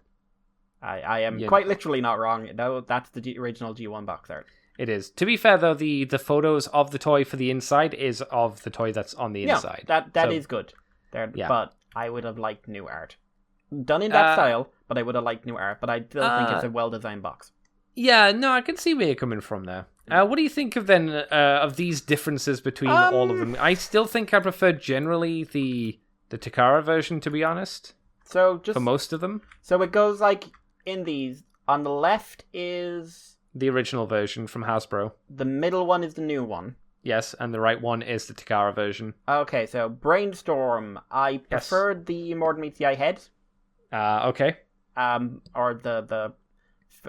Speaker 3: I am quite literally not wrong. No, that's the original G1 box art.
Speaker 2: It is. To be fair, though, the photos of the toy for the inside is of the toy that's on the inside.
Speaker 3: That is good. But I would have liked new art. Done in that style, but I would have liked new art. But I still think it's a well-designed box. Yeah, no, I can see where you're coming from there. What do you think of then of these differences between all of them? I still think I prefer generally the Takara version, to be honest. So just
Speaker 2: for most of them.
Speaker 3: So it goes like in these On the left is
Speaker 2: the original version from Hasbro.
Speaker 3: the middle one is the new one.
Speaker 2: Yes, and the right one is the Takara version.
Speaker 3: Okay, so Brainstorm. I preferred the More Than Meets the Eye head.
Speaker 2: Okay.
Speaker 3: Or the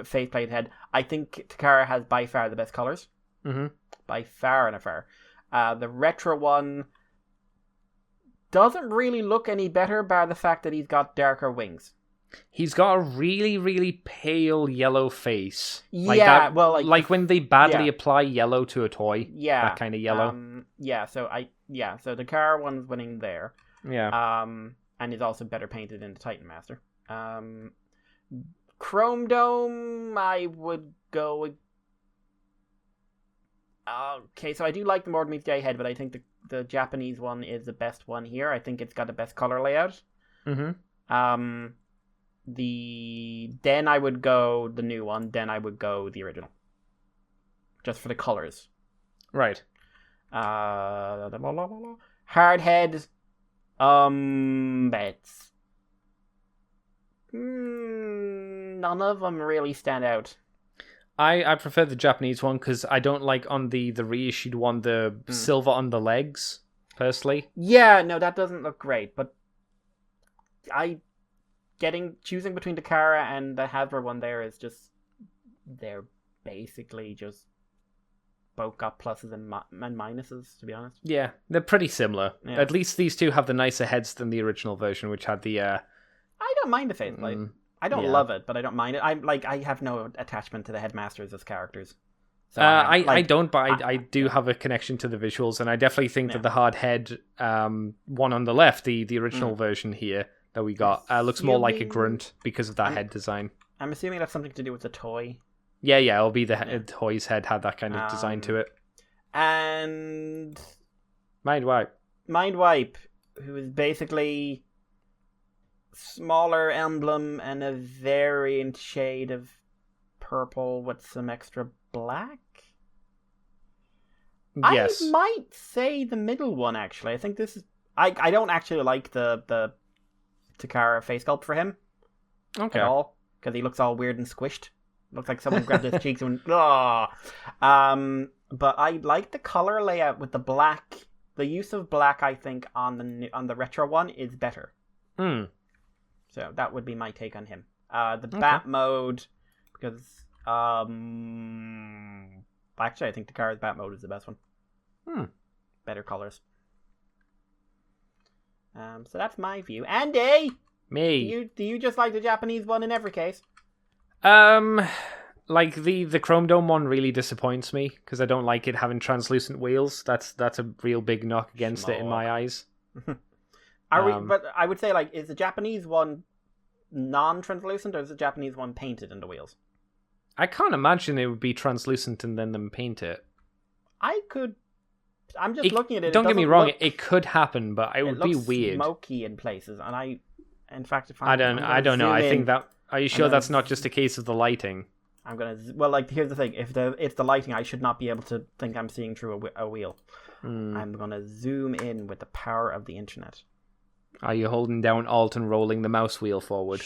Speaker 3: faceplate head. I think Takara has by far the best colors.
Speaker 2: Mm-hmm.
Speaker 3: By far and afar. The retro one doesn't really look any better, bar the fact that he's got darker wings.
Speaker 2: He's got a really, really pale yellow face.
Speaker 3: Yeah,
Speaker 2: like when they badly apply yellow to a toy.
Speaker 3: Yeah,
Speaker 2: that kind of yellow.
Speaker 3: So the car one's winning there.
Speaker 2: Yeah.
Speaker 3: And is also better painted in the Titan Master. Chrome Dome, I would go with. Okay, so I do like the More Than Meets the Eye head, but I think the Japanese one is the best one here. I think it's got the best color layout.
Speaker 2: Mm-hmm.
Speaker 3: Then I would go the new one. Then I would go the original, just for the colors.
Speaker 2: Right.
Speaker 3: Hardhead. Bets. None of them really stand out.
Speaker 2: I prefer the Japanese one because I don't like on the reissued one the silver on the legs, personally.
Speaker 3: Yeah, no, that doesn't look great, but choosing between the Takara and the Hasbro one there is just, they're basically just both got pluses and minuses, to be honest.
Speaker 2: Yeah, they're pretty similar.
Speaker 3: Yeah.
Speaker 2: At least these two have the nicer heads than the original version, which had the...
Speaker 3: I don't mind the faceplate. I don't love it, but I don't mind it. I have no attachment to the headmasters as characters. So
Speaker 2: I don't, but I do have a connection to the visuals, and I definitely think that the hard head one on the left, the original version here that we got, looks more like a grunt because of that head design.
Speaker 3: I'm assuming that's something to do with the toy.
Speaker 2: Yeah, it'll be the toy's head had that kind of design to it.
Speaker 3: And
Speaker 2: Mind
Speaker 3: Wipe, who is basically smaller emblem and a variant shade of purple with some extra black.
Speaker 2: Yes.
Speaker 3: I might say the middle one, actually. I think this is... I don't actually like the Takara face sculpt for him.
Speaker 2: Okay.
Speaker 3: At all. Because he looks all weird and squished. Looks like someone grabbed his cheeks and went, "Ah." But I like the color layout with the black. The use of black, I think, on the retro one is better. So that would be my take on him. The bat mode, because actually I think Takara's bat mode is the best one. Better colors. So that's my view. Andy,
Speaker 2: me.
Speaker 3: Do you just like the Japanese one in every case?
Speaker 2: Like the Chrome Dome one really disappoints me because I don't like it having translucent wheels. That's a real big knock against it in my eyes.
Speaker 3: But I would say, like, is the Japanese one non-translucent or is the Japanese one painted in the wheels?
Speaker 2: I can't imagine it would be translucent and then them paint it.
Speaker 3: I'm just looking at it.
Speaker 2: Don't get me wrong, it could happen, but it would be weird.
Speaker 3: Smoky in places, and I don't
Speaker 2: know. I think that. Are you sure that's not just a case of the lighting?
Speaker 3: I'm gonna. Well, like, here's the thing: if it's the lighting, I should not be able to think I'm seeing through a wheel. I'm gonna zoom in with the power of the internet.
Speaker 2: Are you holding down Alt and rolling the mouse wheel forward?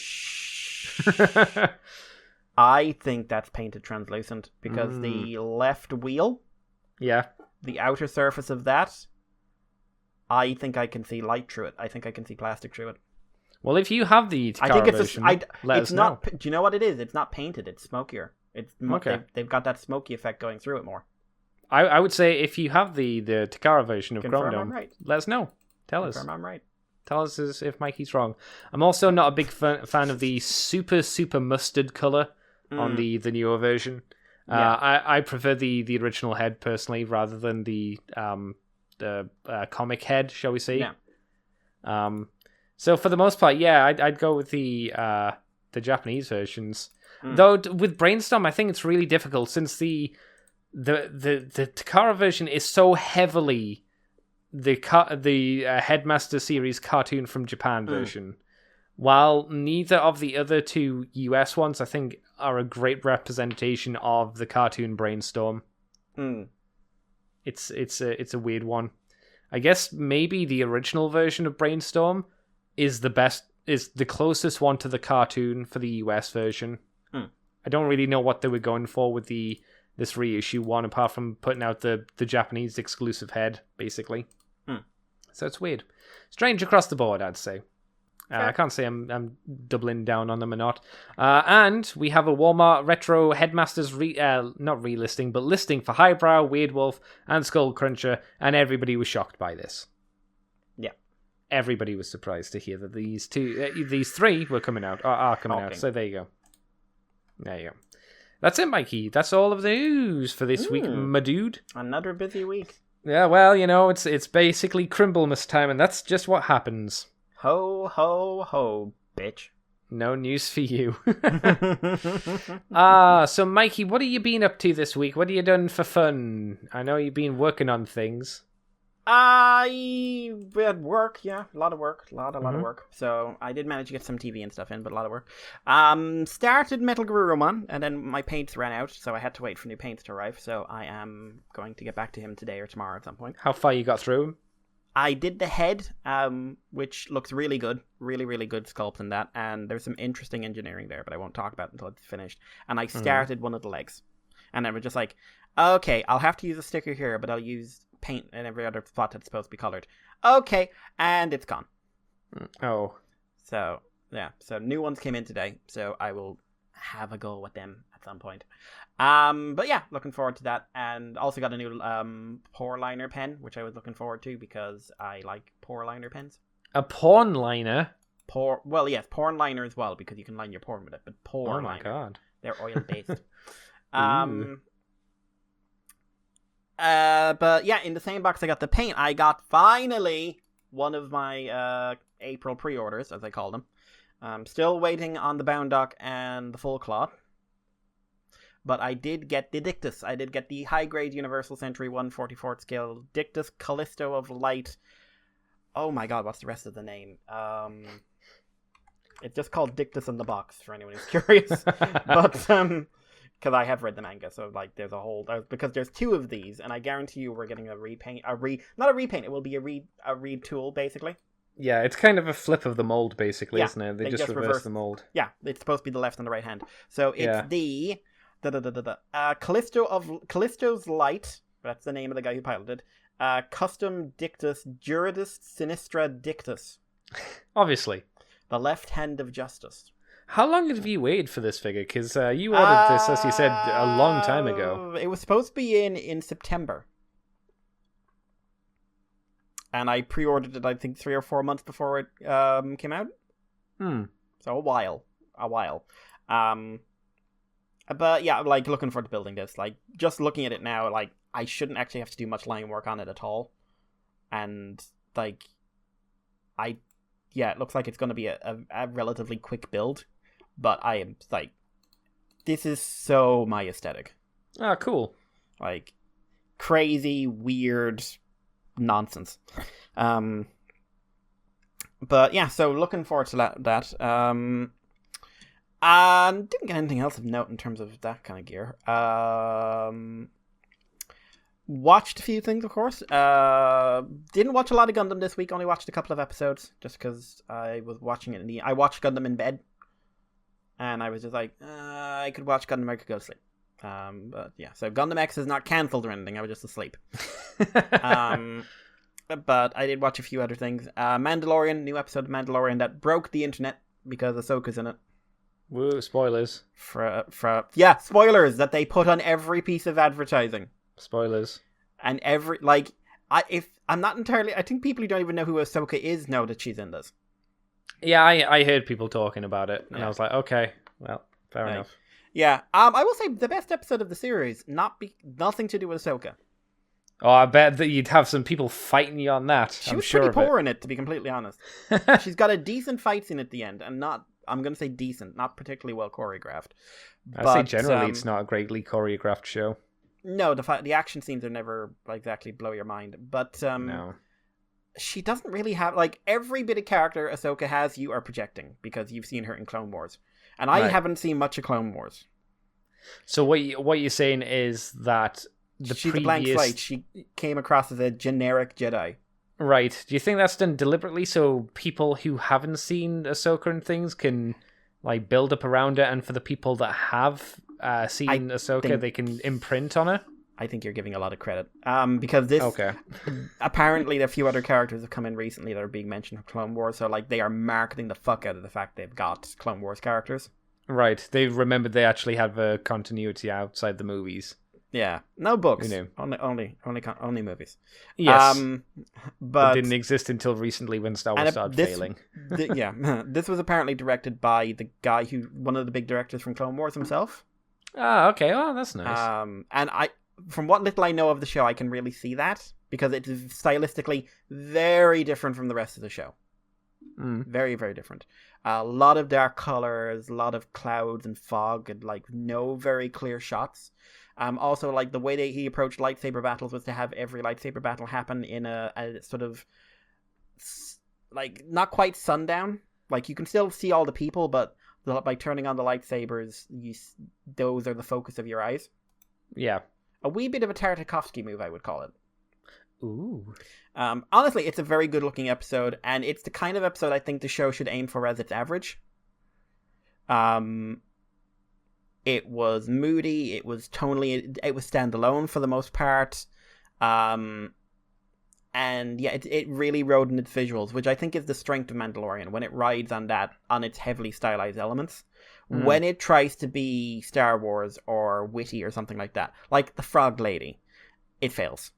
Speaker 3: I think that's painted translucent because the left wheel, the outer surface of that, I think I can see light through it. I think I can see plastic through it.
Speaker 2: Well, if you have the Takara version, let us know.
Speaker 3: Do you know what it is? It's not painted. It's smokier.
Speaker 2: Okay.
Speaker 3: They've got that smoky effect going through it more.
Speaker 2: I would say if you have the Takara version of Chrome Dome, let us know. Tell us.
Speaker 3: I'm right.
Speaker 2: Tell us if Mikey's wrong. I'm also not a big fan of the super mustard color on the newer version. I prefer the original head personally rather than the comic head, shall we say?
Speaker 3: Yeah.
Speaker 2: So for the most part, I'd go with the Japanese versions. Though with Brainstorm, I think it's really difficult since the Takara version is so heavily the Headmaster series cartoon from Japan version, while neither of the other two US ones, I think, are a great representation of the cartoon Brainstorm. It's a weird one. I guess maybe the original version of Brainstorm is the closest one to the cartoon for the US version. I don't really know what they were going for with this reissue one, apart from putting out the Japanese exclusive head, basically. So it's weird. Strange across the board, I'd say. I can't say I'm doubling down on them or not. And we have a Walmart Retro Headmasters not relisting, but listing for Highbrow, Weird Wolf, and Skull Cruncher, and everybody was shocked by this.
Speaker 3: Yeah.
Speaker 2: Everybody was surprised to hear that these three were coming out, or are coming out. So there you go. There you go. That's it, Mikey. That's all of the news for this week, my dude.
Speaker 3: Another busy week.
Speaker 2: Yeah, well, it's basically Crimblemas time, and that's just what happens.
Speaker 3: Ho, ho, ho, bitch.
Speaker 2: No news for you. So Mikey, what have you been up to this week? What have you done for fun? I know you've been working on things.
Speaker 3: I had work, a lot of work, a lot of work. So I did manage to get some TV and stuff in, but a lot of work. Started Metal Gear Roman, and then my paints ran out, so I had to wait for new paints to arrive. So I am going to get back to him today or tomorrow at some point.
Speaker 2: How far you got through him?
Speaker 3: I did the head, which looks really good. Really, really good sculpt in that. And there's some interesting engineering there, but I won't talk about it until it's finished. And I started one of the legs. And I was just like, okay, I'll have to use a sticker here, but I'll use paint in every other spot that's supposed to be colored. Okay, and it's gone.
Speaker 2: Oh.
Speaker 3: So, yeah. So new ones came in today, so I will have a go with them at some point. But yeah, looking forward to that. And also got a new pore liner pen, which I was looking forward to because I like pore liner pens.
Speaker 2: A porn liner?
Speaker 3: Well, yes, porn liner as well, because you can line your porn with it, but pore liner.
Speaker 2: Oh my god.
Speaker 3: They're oil-based. But yeah, in the same box I got the paint. I got finally one of my April pre-orders, as I call them. I'm still waiting on the bound dock and the full cloth. But I did get the Dictus. I did get the high-grade Universal Century 1/44th scale Dictus Callisto of Light. Oh my god, what's the rest of the name? It's just called Dictus in the box, for anyone who's curious. But, because I have read the manga, so, like, there's a whole... because there's two of these, and I guarantee you we're getting a repaint... not a repaint, it will be a read tool, basically.
Speaker 2: Yeah, it's kind of a flip of the mold, basically, isn't it? They just reverse the mold.
Speaker 3: Yeah, it's supposed to be the left and the right hand. So it's the... Callisto's Light, that's the name of the guy who piloted, Custom Dictus Juridus Sinistra Dictus.
Speaker 2: Obviously.
Speaker 3: The Left Hand of Justice.
Speaker 2: How long have you waited for this figure? Because you ordered this, as you said, a long time ago.
Speaker 3: It was supposed to be in September. And I pre-ordered it, I think, 3 or 4 months before it came out. So a while. But yeah, like, looking forward to building this. Like, just looking at it now, like, I shouldn't actually have to do much line work on it at all. And, like, it looks like it's going to be a relatively quick build. But I am, like, this is so my aesthetic.
Speaker 2: Ah, cool.
Speaker 3: Like, crazy, weird nonsense. But yeah, so looking forward to that. Didn't get anything else of note in terms of that kind of gear. Watched a few things, of course. Didn't watch a lot of Gundam this week. Only watched a couple of episodes, just because I was watching it I watched Gundam in bed, and I was just like, I could watch Gundam, I could go to sleep. But yeah, so Gundam X is not cancelled or anything. I was just asleep. But I did watch a few other things. Mandalorian, new episode of Mandalorian that broke the internet because Ahsoka's in it.
Speaker 2: Woo, spoilers.
Speaker 3: Yeah, spoilers that they put on every piece of advertising.
Speaker 2: Spoilers.
Speaker 3: And I think people who don't even know who Ahsoka is know that she's in this.
Speaker 2: Yeah, I heard people talking about it, and I was like, okay, well, fair enough.
Speaker 3: Yeah, I will say the best episode of the series, nothing to do with Ahsoka.
Speaker 2: Oh, I bet that you'd have some people fighting you on that.
Speaker 3: She was pretty poor in it, to be completely honest. She's got a decent fight scene at the end, and I'm going to say decent, not particularly well choreographed.
Speaker 2: I'd say generally it's not a greatly choreographed show.
Speaker 3: No, the action scenes are never exactly blow your mind. But
Speaker 2: no.
Speaker 3: She doesn't really have... Like, every bit of character Ahsoka has, you are projecting, because you've seen her in Clone Wars. And I haven't seen much of Clone Wars. So
Speaker 2: what you're saying is that...
Speaker 3: She's a blank slate. She came across as a generic Jedi. Right.
Speaker 2: Do you think that's done deliberately so people who haven't seen Ahsoka and things can like build up around it, and for the people that have seen Ahsoka, they can imprint on it.
Speaker 3: I think you're giving a lot of credit. Because this apparently a few other characters have come in recently that are being mentioned from Clone Wars, so like they are marketing the fuck out of the fact they've got Clone Wars characters. Right.
Speaker 2: They remembered they actually have a continuity outside the movies.
Speaker 3: Yeah. No books. Only movies.
Speaker 2: Yes. But it didn't exist until recently when Star Wars started failing.
Speaker 3: This was apparently directed by the guy one of the big directors from Clone Wars himself.
Speaker 2: Ah, okay. Oh, that's nice.
Speaker 3: And from what little I know of the show, I can really see that because it is stylistically very different from the rest of the show. Very, very different. A lot of dark colors, a lot of clouds and fog, and like no very clear shots. Also, like the way that he approached lightsaber battles was to have every lightsaber battle happen in a sort of like not quite sundown. Like you can still see all the people, but by turning on the lightsabers, those are the focus of your eyes.
Speaker 2: Yeah.
Speaker 3: A wee bit of a Tartakovsky move, I would call it.
Speaker 2: Ooh.
Speaker 3: Honestly, it's a very good-looking episode, and it's the kind of episode I think the show should aim for as its average. It was moody, it was tonally, it was standalone for the most part. And yeah, it really rode in its visuals, which I think is the strength of Mandalorian, when it rides on its heavily stylized elements. When it tries to be Star Wars or witty or something like that, like the Frog Lady, it fails.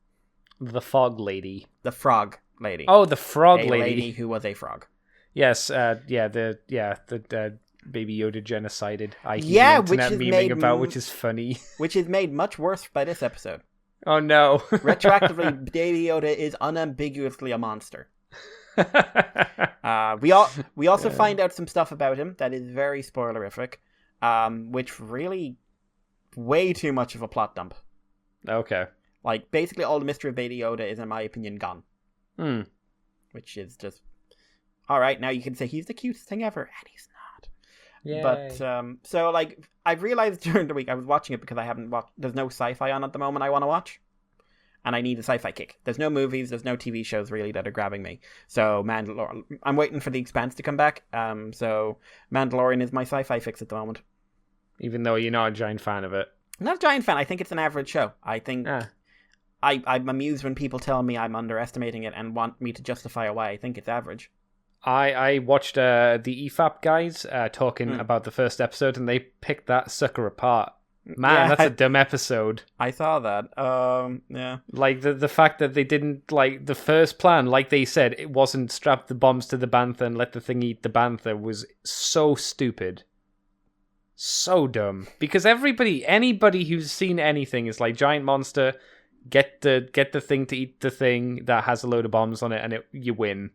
Speaker 2: The Fog Lady.
Speaker 3: The Frog Lady.
Speaker 2: Oh, the Frog
Speaker 3: Lady.
Speaker 2: A
Speaker 3: lady who was a frog.
Speaker 2: Yes, the Baby Yoda genocided. I hear the internet memeing about, which is funny. Which is made
Speaker 3: much worse by this episode.
Speaker 2: Oh no.
Speaker 3: Retroactively, Baby Yoda is unambiguously a monster. We also find out some stuff about him that is very spoilerific, which really way too much of a plot dump.
Speaker 2: Okay.
Speaker 3: Like, basically all the mystery of Baby Yoda is, in my opinion, gone. Which is just... Alright, now you can say he's the cutest thing ever, and he's not. Yay. But, so, like, I've realized during the week, I was watching it because I haven't watched... There's no sci-fi on at the moment I want to watch. And I need a sci-fi kick. There's no movies, there's no TV shows, really, that are grabbing me. So, I'm waiting for The Expanse to come back. So, Mandalorian is my sci-fi fix at the moment.
Speaker 2: Even though you're not a giant fan of it?
Speaker 3: Not a giant fan. I think it's an average show. I think... I'm amused when people tell me I'm underestimating it and want me to justify why I think it's average.
Speaker 2: I watched the EFAP guys talking about the first episode, and they picked that sucker apart. Man, that's a dumb episode.
Speaker 3: I saw that. Yeah.
Speaker 2: Like, the fact that they didn't, like, the first plan, like they said, it wasn't strap the bombs to the bantha and let the thing eat the bantha, was so stupid. So dumb. Because anybody who's seen anything is like, giant monster... Get the thing to eat the thing that has a load of bombs on it, and you win.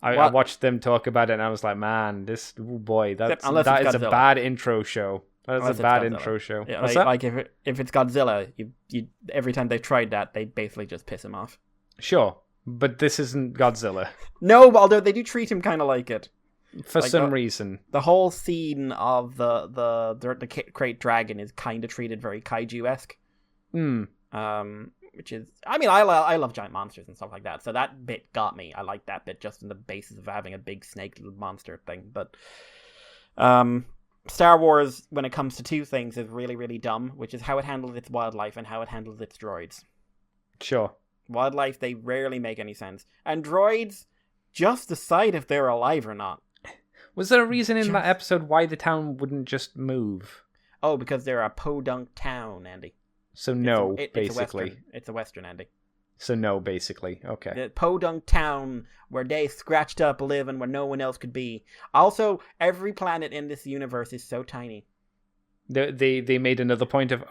Speaker 2: I watched them talk about it, and I was like, man, that is a bad intro show. That is a bad intro show.
Speaker 3: Yeah, like if it's Godzilla, you every time they've tried that, they basically just piss him off.
Speaker 2: Sure, but this isn't Godzilla.
Speaker 3: No, although they do treat him kind of like it.
Speaker 2: For some reason.
Speaker 3: The whole scene of the crate dragon is kind of treated very kaiju-esque. Which is, I mean, I love giant monsters and stuff like that, so that bit got me. I like that bit just on the basis of having a big snake little monster thing. But Star Wars, when it comes to two things, is really, really dumb, which is how it handles its wildlife and how it handles its droids.
Speaker 2: Sure.
Speaker 3: Wildlife, they rarely make any sense. And droids just decide if they're alive or not.
Speaker 2: Was there a reason in that episode why the town wouldn't just move?
Speaker 3: Oh, because they're a podunk town, Andy.
Speaker 2: So no, basically.
Speaker 3: It's a Western, Andy.
Speaker 2: So no, basically. Okay.
Speaker 3: The podunk town where they scratched up living where no one else could be. Also, every planet in this universe is so tiny.
Speaker 2: They made another point of,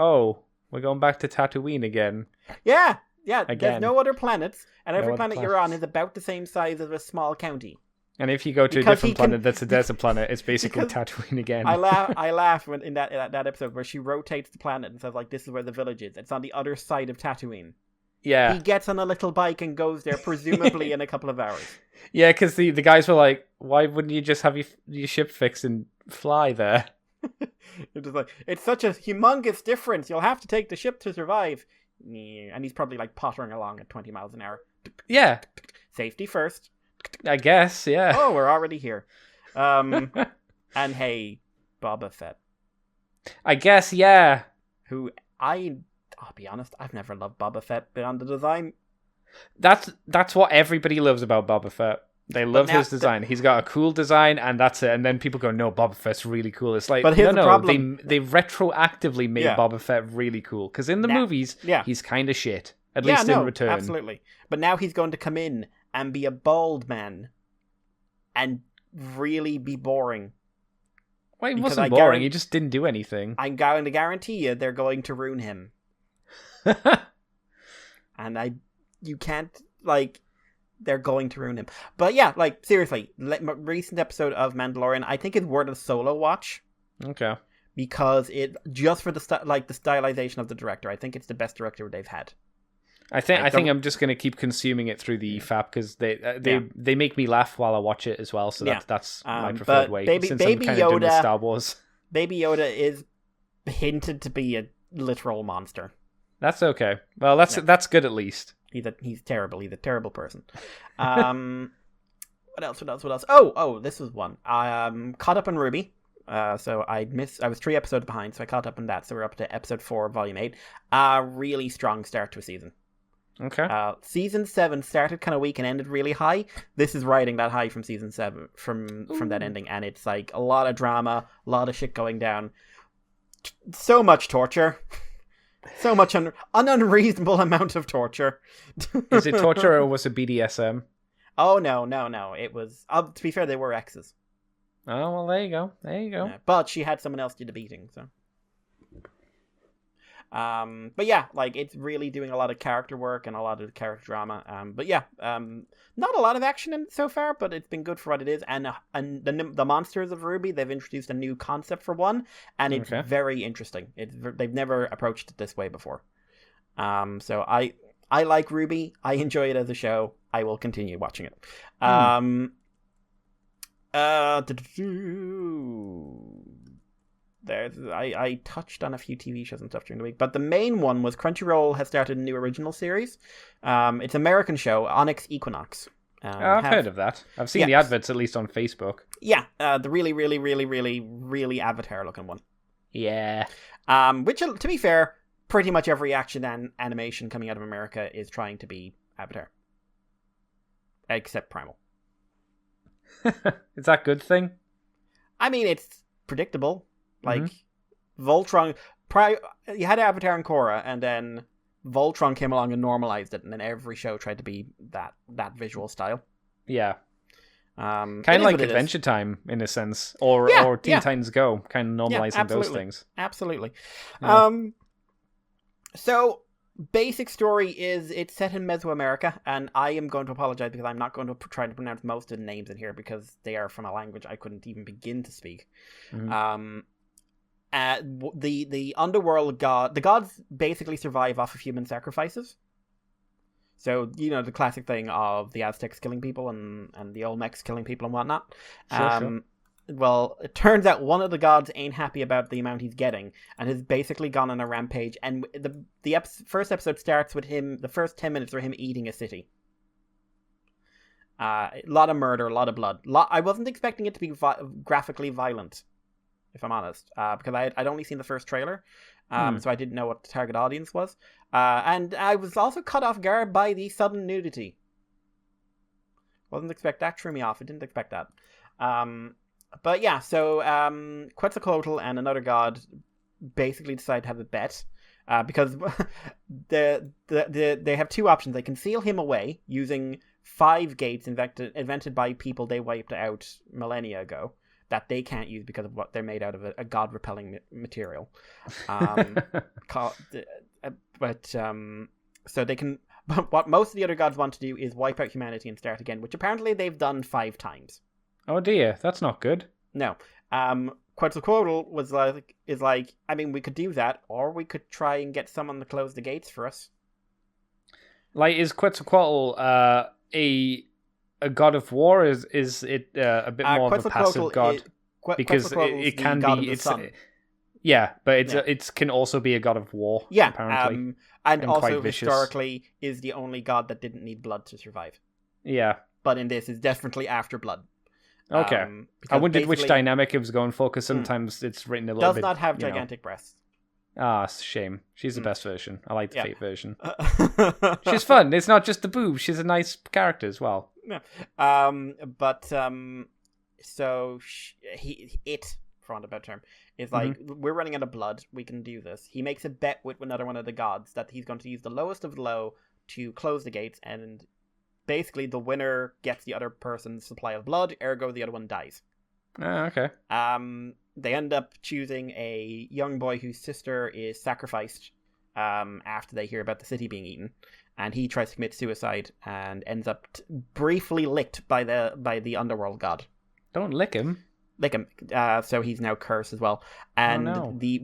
Speaker 2: we're going back to Tatooine again.
Speaker 3: Yeah. Again. There's no other planets, and every planet you're on is about the same size as a small county.
Speaker 2: And if you go to a different planet that's a desert planet, it's basically Tatooine again.
Speaker 3: I laugh when in that episode where she rotates the planet and says, like, this is where the village is. It's on the other side of Tatooine.
Speaker 2: Yeah.
Speaker 3: He gets on a little bike and goes there, presumably in a couple of hours.
Speaker 2: Yeah, because the guys were like, why wouldn't you just have your ship fixed and fly there?
Speaker 3: It's just like, it's such a humongous difference. You'll have to take the ship to survive. And he's probably, like, pottering along at 20 miles an hour.
Speaker 2: Yeah.
Speaker 3: Safety first.
Speaker 2: I guess, yeah.
Speaker 3: Oh, we're already here. And hey, Boba Fett.
Speaker 2: I guess, yeah.
Speaker 3: Who I'll be honest, I've never loved Boba Fett beyond the design.
Speaker 2: That's what everybody loves about Boba Fett. They love his design. He's got a cool design, and that's it. And then people go, "No, Boba Fett's really cool." It's like,
Speaker 3: but here's the problem.
Speaker 2: They retroactively made Boba Fett really cool because in the movies, he's kind of shit. At least in Return,
Speaker 3: absolutely. But now he's going to come in and be a bald man, and really be boring.
Speaker 2: Well, he wasn't boring. He just didn't do anything.
Speaker 3: I'm going to guarantee you, they're going to ruin him. And you can't they're going to ruin him. But yeah, seriously, recent episode of Mandalorian, I think is worth a solo watch.
Speaker 2: Okay.
Speaker 3: Because it just for the stylization of the director, I think it's the best director they've had.
Speaker 2: I think I'm just gonna keep consuming it through the EFAP because they make me laugh while I watch it as well. So that's my preferred way. Since I'm kind of doing with Star Wars. Baby Yoda is
Speaker 3: hinted to be a literal monster.
Speaker 2: That's okay. Well, that's good at least.
Speaker 3: He's terrible. He's a terrible person. What else? Oh, this was one. I caught up on Ruby. So I was 3 episodes behind, so I caught up on that. So we're up to episode 4, volume 8. Really strong start to a season.
Speaker 2: Okay.
Speaker 3: Season 7 started kind of weak and ended really high. This is riding that high from season 7, from that ending, and it's a lot of drama, a lot of shit going down. So much torture. So much an unreasonable amount of torture.
Speaker 2: Is it torture or was it BDSM?
Speaker 3: Oh, no. It was, to be fair, they were exes.
Speaker 2: Oh, well, there you go.
Speaker 3: Yeah, but she had someone else do the beating, so. But yeah, it's really doing a lot of character work and a lot of character drama. But yeah, not a lot of action in it so far, but it's been good for what it is. And the monsters of Ruby, they've introduced a new concept for one, and it's very interesting. They've never approached it this way before. So I like Ruby. I enjoy it as a show. I will continue watching it. I touched on a few TV shows and stuff during the week, but the main one was Crunchyroll has started a new original series. It's an American show, Onyx Equinox.
Speaker 2: I've heard of that. I've seen the adverts, at least on Facebook.
Speaker 3: Yeah, the really, really, really, really, really Avatar-looking one.
Speaker 2: Yeah.
Speaker 3: Which, to be fair, pretty much every action and animation coming out of America is trying to be Avatar. Except Primal.
Speaker 2: Is that a good thing?
Speaker 3: I mean, it's predictable. Voltron, you had Avatar and Korra, and then Voltron came along and normalized it, and then every show tried to be that visual style.
Speaker 2: Yeah. Kind of like Adventure Time, in a sense, or Teen Titans Go, kind of normalizing those things.
Speaker 3: Absolutely. Yeah. So, basic story is it's set in Mesoamerica, and I am going to apologize because I'm not going to try to pronounce most of the names in here because they are from a language I couldn't even begin to speak. The underworld the gods basically survive off of human sacrifices. So, the classic thing of the Aztecs killing people and the Olmecs killing people and whatnot. Sure. Well, it turns out one of the gods ain't happy about the amount he's getting and has basically gone on a rampage. And the first episode starts with him, the first 10 minutes are him eating a city. A lot of murder, a lot of blood. I wasn't expecting it to be graphically violent, if I'm honest, because I'd only seen the first trailer, so I didn't know what the target audience was. And I was also caught off guard by the sudden nudity. Wasn't expect that, threw me off. I didn't expect that. But yeah, so Quetzalcoatl and another god basically decide to have a bet, because they have 2 options. They can seal him away using 5 gates invented by people they wiped out millennia ago that they can't use because of what they're made out of a god-repelling material. So they can. What most of the other gods want to do is wipe out humanity and start again, which apparently they've done 5 times.
Speaker 2: Oh dear, that's not good.
Speaker 3: No. Quetzalcoatl is like, I mean, we could do that, or we could try and get someone to close the gates for us.
Speaker 2: Is Quetzalcoatl a god of war? Is it a bit more of a passive god? Because it can be. Yeah, but it can also be a god of war. Yeah, apparently,
Speaker 3: and also historically is the only god that didn't need blood to survive.
Speaker 2: Yeah,
Speaker 3: but in this is definitely after blood.
Speaker 2: Okay. I wondered which dynamic it was going for, because sometimes it's written a little bit...
Speaker 3: Does not have gigantic breasts.
Speaker 2: Ah, it's a shame. She's the best version. I like the Fate version. She's fun. It's not just the boobs. She's a nice character as well.
Speaker 3: Yeah. So it, for want of a better term, is like, we're running out of blood. We can do this. He makes a bet with another one of the gods that he's going to use the lowest of the low to close the gates, and basically the winner gets the other person's supply of blood, ergo the other one dies.
Speaker 2: Okay.
Speaker 3: They end up choosing a young boy whose sister is sacrificed after they hear about the city being eaten, and he tries to commit suicide and ends up briefly licked by the underworld god.
Speaker 2: Don't lick him.
Speaker 3: Lick him. So he's now cursed as well. And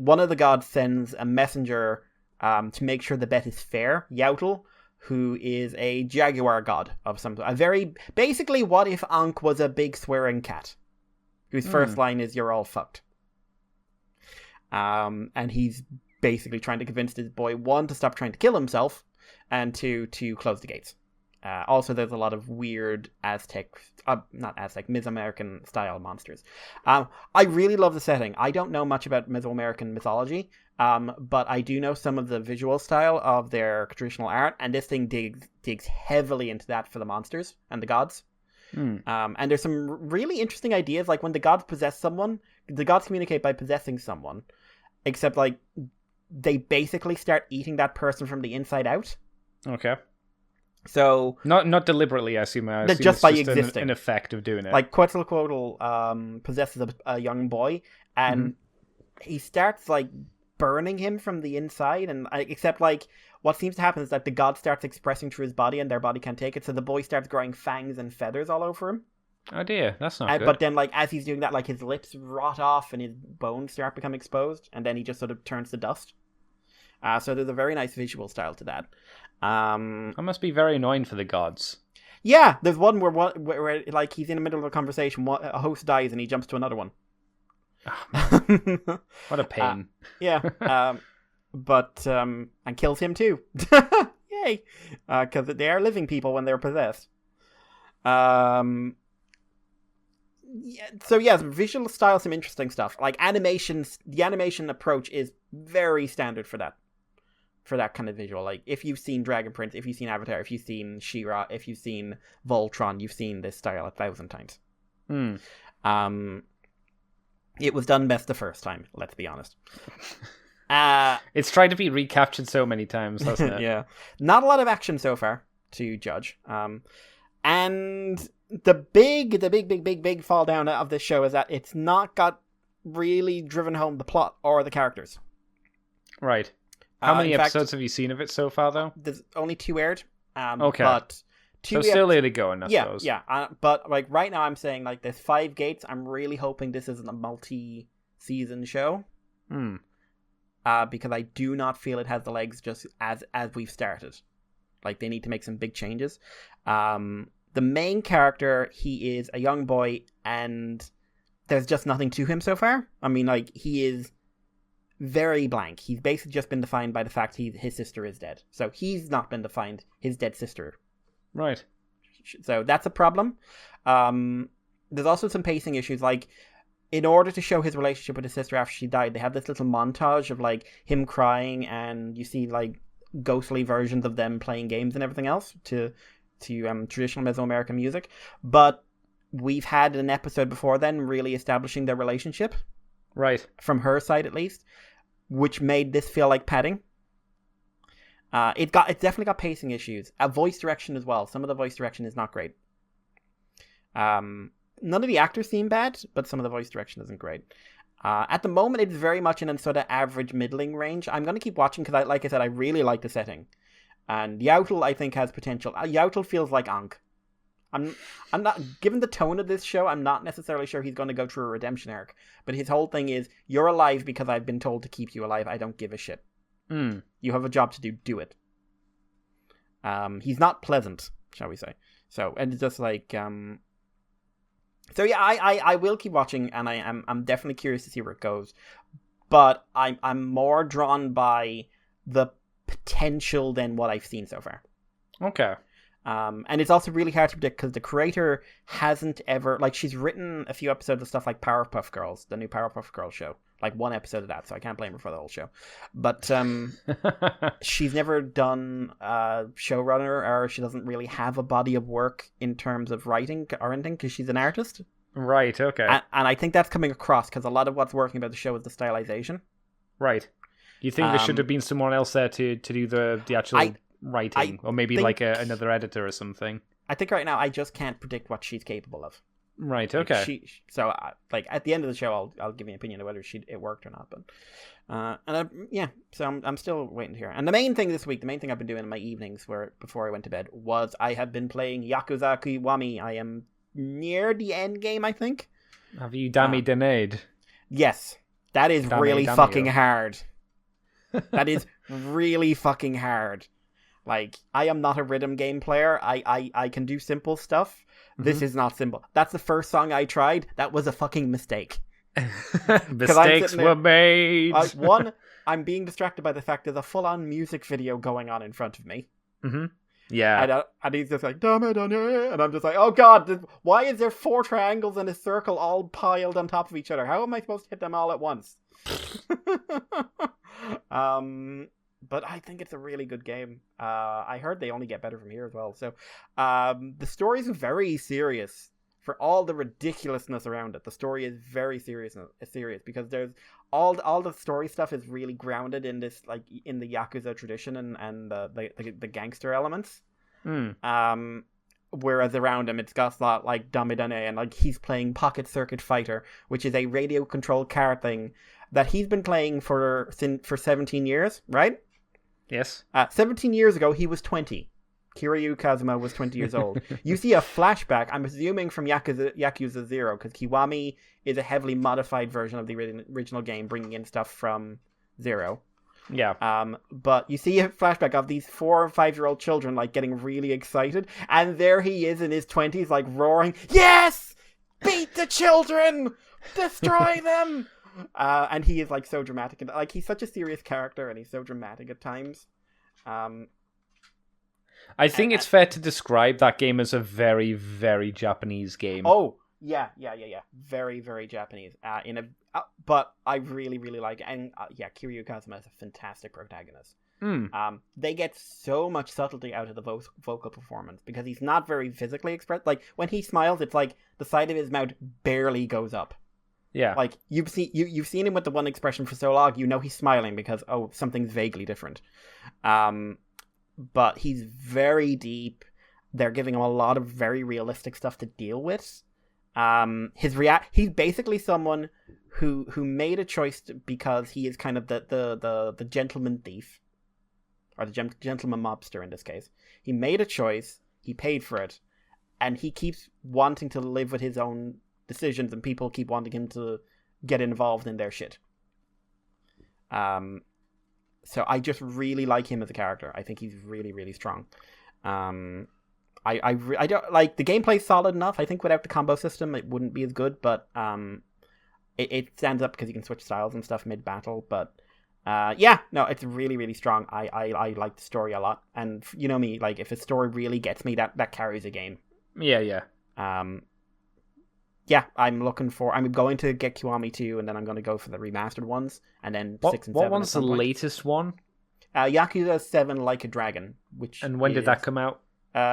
Speaker 3: one of the gods sends a messenger to make sure the bet is fair. Yautl, who is a jaguar god of some sort. Basically, what if Ankh was a big swearing cat, whose first line is "You're all fucked." And he's basically trying to convince this boy, one, to stop trying to kill himself, and two, to close the gates. Also, there's a lot of weird Mesoamerican style monsters. I really love the setting. I don't know much about Mesoamerican mythology, but I do know some of the visual style of their traditional art, and this thing digs heavily into that for the monsters and the gods. And there's some really interesting ideas, like when the gods possess someone, the gods communicate by possessing someone, except like they basically start eating that person from the inside out. Okay. So
Speaker 2: not deliberately, I assume
Speaker 3: just by existing,
Speaker 2: an effect of doing it.
Speaker 3: Like Quetzalcoatl possesses a young boy, and he starts like burning him from the inside, and except like what seems to happen is that the god starts expressing through his body, and their body can't take it, so the boy starts growing fangs and feathers all over him.
Speaker 2: Oh dear, that's not good.
Speaker 3: But then, like, as he's doing that, like, his lips rot off and his bones start becoming exposed, and then he just sort of turns to dust. So there's a very nice visual style to that.
Speaker 2: That must be very annoying for the gods.
Speaker 3: Yeah, there's one where like, he's in the middle of a conversation, a host dies, and he jumps to another one.
Speaker 2: Oh, what a pain.
Speaker 3: And kills him too. Yay! Because they are living people when they're possessed. Visual style, some interesting stuff. Like animations, the animation approach is very standard for that kind of visual. Like, if you've seen Dragon Prince, if you've seen Avatar, if you've seen She-Ra, if you've seen Voltron, you've seen this style 1,000 times. It was done best the first time, let's be honest.
Speaker 2: It's tried to be recaptured so many times, hasn't it?
Speaker 3: Yeah. Not a lot of action so far to judge. And the big fall down of this show is that it's not got really driven home the plot or the characters.
Speaker 2: Right. How many episodes have you seen of it so far, though?
Speaker 3: There's only 2 aired.
Speaker 2: Okay.
Speaker 3: But
Speaker 2: so still early going, I suppose.
Speaker 3: Yeah. But like right now, I'm saying like there's 5 gates. I'm really hoping this isn't a multi-season show. Because I do not feel it has the legs just as we've started. Like, they need to make some big changes. The main character, he is a young boy, and there's just nothing to him so far. I mean, like, he is very blank. He's basically just been defined by the fact his sister is dead. So he's not been defined his dead sister.
Speaker 2: Right.
Speaker 3: So that's a problem. There's also some pacing issues. Like, in order to show his relationship with his sister after she died, they have this little montage of like him crying, and you see like ghostly versions of them playing games and everything else to traditional Mesoamerican music. But we've had an episode before then really establishing their relationship.
Speaker 2: Right. From
Speaker 3: her side, at least, which made this feel like padding. It definitely got pacing issues. Voice direction as well. Some of the voice direction is not great. None of the actors seem bad, but some of the voice direction isn't great. At the moment, it's very much in a sort of average middling range. I'm going to keep watching because, like I said, I really like the setting. And Yautl, I think, has potential. Yautl feels like Ankh. I'm not, given the tone of this show, I'm not necessarily sure he's going to go through a redemption arc. But his whole thing is, you're alive because I've been told to keep you alive. I don't give a shit. You have a job to do it. He's not pleasant, shall we say. So, and it's just like... So yeah, I will keep watching, and I'm definitely curious to see where it goes. But I'm more drawn by the potential than what I've seen so far.
Speaker 2: Okay.
Speaker 3: And it's also really hard to predict because the creator hasn't ever, like, she's written a few episodes of stuff like Powerpuff Girls, the new Powerpuff Girls show, like one episode of that, so I can't blame her for the whole show. But she's never done showrunner, or she doesn't really have a body of work in terms of writing or anything because she's an artist.
Speaker 2: Right, okay.
Speaker 3: And I think that's coming across because a lot of what's working about the show is the stylization.
Speaker 2: Right. You think there should have been someone else there to do the actual writing, or maybe like another editor or something?
Speaker 3: I think right now I just can't predict what she's capable of.
Speaker 2: Right. Okay.
Speaker 3: So at the end of the show, I'll give you an opinion of whether it worked or not. But so I'm still waiting to hear. And the main thing this week, the main thing I've been doing in my evenings before I went to bed was I have been playing Yakuza Kiwami. I am near the end game, I think.
Speaker 2: Have you denied?
Speaker 3: Yes, that is really fucking hard. That is really fucking hard. Like, I am not a rhythm game player. I can do simple stuff. This is not simple. That's the first song I tried. That was a fucking mistake.
Speaker 2: Mistakes were made.
Speaker 3: One, I'm being distracted by the fact there's a full-on music video going on in front of me.
Speaker 2: Mm-hmm. Yeah.
Speaker 3: And he's just like, and I'm just like, oh god, why is there 4 triangles in a circle all piled on top of each other? How am I supposed to hit them all at once? But I think it's a really good game. I heard they only get better from here as well. So the story's very serious for all the ridiculousness around it. The story is very serious because there's all the story stuff is really grounded in this, like, in the Yakuza tradition and the gangster elements. Whereas around him, it's got a lot like Damidane, and like he's playing Pocket Circuit Fighter, which is a radio controlled card thing that he's been playing for 17 years, right?
Speaker 2: Yes.
Speaker 3: 17 years ago, he was 20. Kiryu Kazuma was 20 years old. You see a flashback, I'm assuming from Yakuza 0, because Kiwami is a heavily modified version of the original game, bringing in stuff from 0.
Speaker 2: Yeah.
Speaker 3: But you see a flashback of these 4 or 5-year-old children, like, getting really excited, and there he is in his 20s, like, roaring, "Yes! Beat the children! Destroy them!" And he is, like, so dramatic. And, like, he's such a serious character, and he's so dramatic at times.
Speaker 2: I think it's fair to describe that game as a very, very Japanese game.
Speaker 3: Oh, yeah. Very, very Japanese. But I really, really like it. And, Kiryu Kazuma is a fantastic protagonist. They get so much subtlety out of the vocal performance because he's not very physically expressed. Like, when he smiles, it's like the side of his mouth barely goes up.
Speaker 2: Yeah.
Speaker 3: Like, you've seen him with the one expression for so long, you know he's smiling because, something's vaguely different. But he's very deep. They're giving him a lot of very realistic stuff to deal with. He's basically someone who made a choice because he is kind of the gentleman thief. Or the gentleman mobster in this case. He made a choice, he paid for it, and he keeps wanting to live with his own decisions, and people keep wanting him to get involved in their shit. So I just really like him as a character. I think he's really, really strong. I don't like the gameplay's solid enough. I think without the combo system, it wouldn't be as good. But it stands up because you can switch styles and stuff mid battle. But it's really, really strong. I like the story a lot, and you know me, like if a story really gets me, that carries a game.
Speaker 2: Yeah.
Speaker 3: I'm going to get Kiwami 2, and then I'm going to go for the remastered ones, and then 6 and 7.
Speaker 2: What one's the latest one?
Speaker 3: Yakuza 7 Like a Dragon.
Speaker 2: And when did that come out?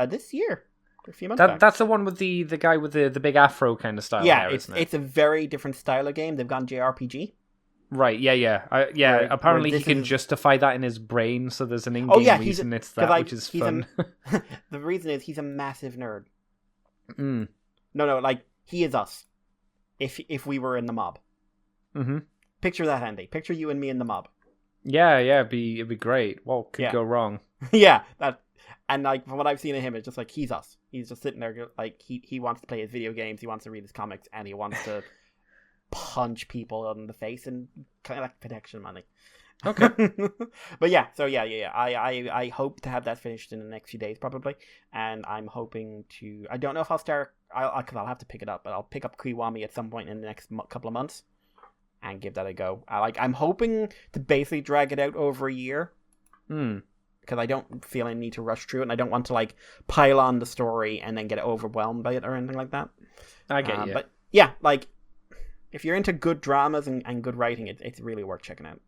Speaker 3: This year. A few months back.
Speaker 2: That's the one with the guy with the big afro kind of style.
Speaker 3: Yeah,
Speaker 2: isn't it?
Speaker 3: It's a very different style of game. They've gone JRPG.
Speaker 2: Right, yeah. Apparently he can justify that in his brain, so there's an in-game reason which is fun.
Speaker 3: The reason is he's a massive nerd.
Speaker 2: No,
Speaker 3: like, he is us. If we were in the mob.
Speaker 2: Mm-hmm.
Speaker 3: Picture that, Andy. Picture you and me in the mob.
Speaker 2: Yeah, it'd be great. What could go wrong?
Speaker 3: Yeah, and like from what I've seen of him, it's just like he's us. He's just sitting there, like he wants to play his video games, he wants to read his comics, and he wants to punch people in the face and kind of like protection money.
Speaker 2: Okay.
Speaker 3: But yeah, so yeah. I hope to have that finished in the next few days probably, and I'm hoping to. I don't know if I'll start. I'll have to pick it up, but I'll pick up Kiwami at some point in the next couple of months and give that a go. I'm hoping to basically drag it out over a year. because I don't feel I need to rush through it, and I don't want to like pile on the story and then get overwhelmed by it or anything like that.
Speaker 2: I get you.
Speaker 3: But yeah, like if you're into good dramas and good writing, it's really worth checking out.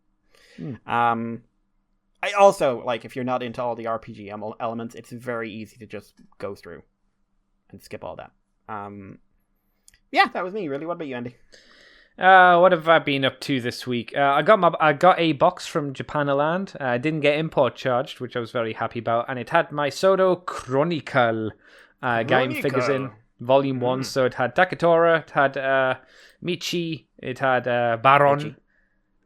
Speaker 3: I also like if you're not into all the RPG elements, it's very easy to just go through and skip all that. Yeah, that was me. Really, what about you, Andy?
Speaker 2: What have I been up to this week? I got a box from Japanland. I didn't get import charged, which I was very happy about, and it had my Sodo Chronicle game figures in Volume 1. So it had Takatora, it had Michi, it had Baron, Michi.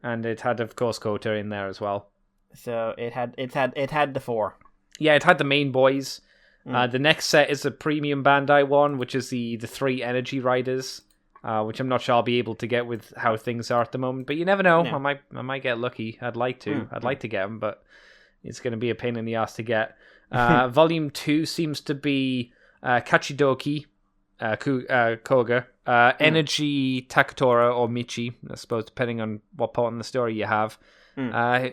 Speaker 2: And it had, of course, Kota in there as well.
Speaker 3: So it had the 4.
Speaker 2: Yeah, it had the main boys. The next set is a premium Bandai one, which is the 3 Energy Riders. Which I'm not sure I'll be able to get with how things are at the moment, but you never know. No. I might get lucky. I'd like to. I'd like to get them, but it's going to be a pain in the ass to get. Volume 2 seems to be Kachidoki, Koga, Energy Takatora or Michi, I suppose, depending on what part in the story you have. I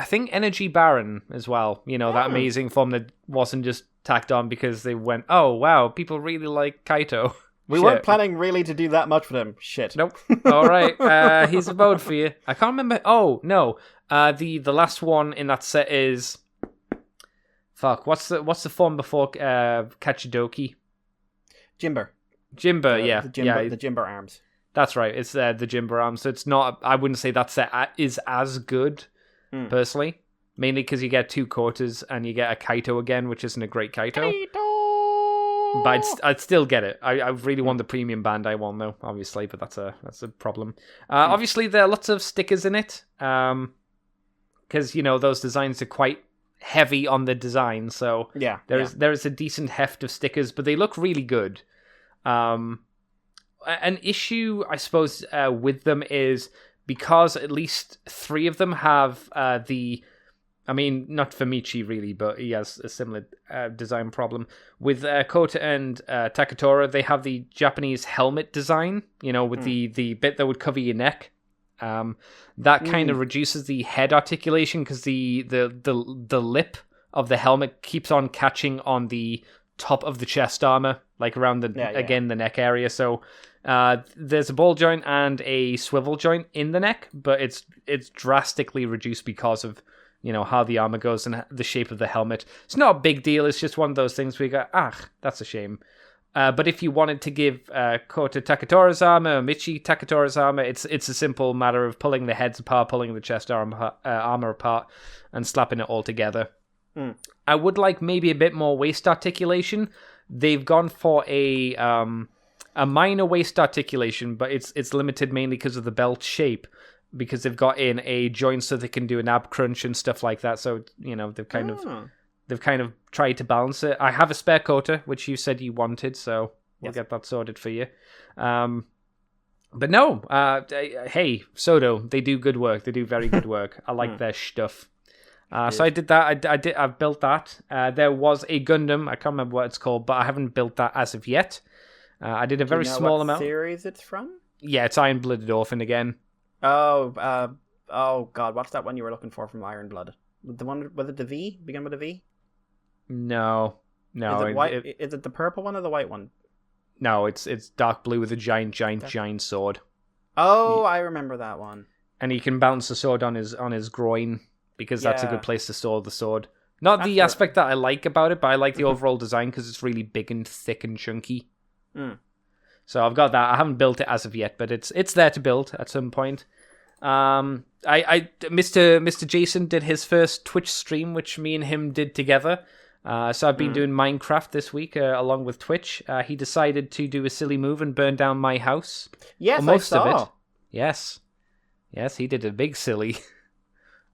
Speaker 2: think Energy Baron as well. You know, that amazing form that wasn't just tacked on because they went, oh wow, people really like Kaito.
Speaker 3: We weren't planning really to do that much with him. Shit.
Speaker 2: Nope. All right. Here's a vote for you. I can't remember. Oh no. The last one in that set is. Fuck. What's the form before Kachidoki?
Speaker 3: Jimber.
Speaker 2: Yeah.
Speaker 3: The Jimber arms.
Speaker 2: That's right. It's the Jimber arms. So it's not. I wouldn't say that set is as good, personally. Mainly because you get 2 quarters and you get a Kaito again, which isn't a great Kaito. But I'd still get it. I really want the premium Bandai one though, obviously, but that's a problem. Obviously, there are lots of stickers in it, because you know those designs are quite heavy on the design. So
Speaker 3: yeah,
Speaker 2: there is a decent heft of stickers, but they look really good. An issue, I suppose, with them is because at least 3 of them have I mean, not for Michi really, but he has a similar design problem. With Kota and Takatora, they have the Japanese helmet design, you know, with the bit that would cover your neck. That kind of reduces the head articulation because the lip of the helmet keeps on catching on the top of the chest armor, like around the neck area. So there's a ball joint and a swivel joint in the neck, but it's drastically reduced because of, you know, how the armor goes and the shape of the helmet. It's not a big deal. It's just one of those things where you go, that's a shame. But if you wanted to give Kota Takatora's armor or Michi Takatora's armor, it's a simple matter of pulling the heads apart, pulling the chest armor apart, and slapping it all together. I would like maybe a bit more waist articulation. They've gone for a minor waist articulation, but it's limited mainly because of the belt shape. Because they've got in a joint so they can do an ab crunch and stuff like that. So, you know, they've kind of tried to balance it. I have a spare Kota, which you said you wanted, so we'll get that sorted for you. But no, hey, Sodo, they do good work. They do very good work. I like their stuff. So I did that. I've built that. There was a Gundam. I can't remember what it's called, but I haven't built that as of yet. I did a very small amount.
Speaker 3: What series it's from?
Speaker 2: Yeah, it's Iron Blooded Orphan again.
Speaker 3: Oh God! What's that one you were looking for from Iron Blood? The one with it the V? Begin with a V?
Speaker 2: No.
Speaker 3: Is it white? Is it the purple one or the white one?
Speaker 2: No, it's dark blue with a giant sword.
Speaker 3: Oh, I remember that one.
Speaker 2: And he can bounce the sword on his groin because that's a good place to store the sword. Not the aspect that I like about it, but I like the overall design because it's really big and thick and chunky. So I've got that. I haven't built it as of yet, but it's there to build at some point. Mr. Jason did his first Twitch stream, which me and him did together. So I've been doing Minecraft this week along with Twitch. He decided to do a silly move and burn down my house.
Speaker 3: Yes,
Speaker 2: most
Speaker 3: I saw.
Speaker 2: of it. Yes, he did a big silly.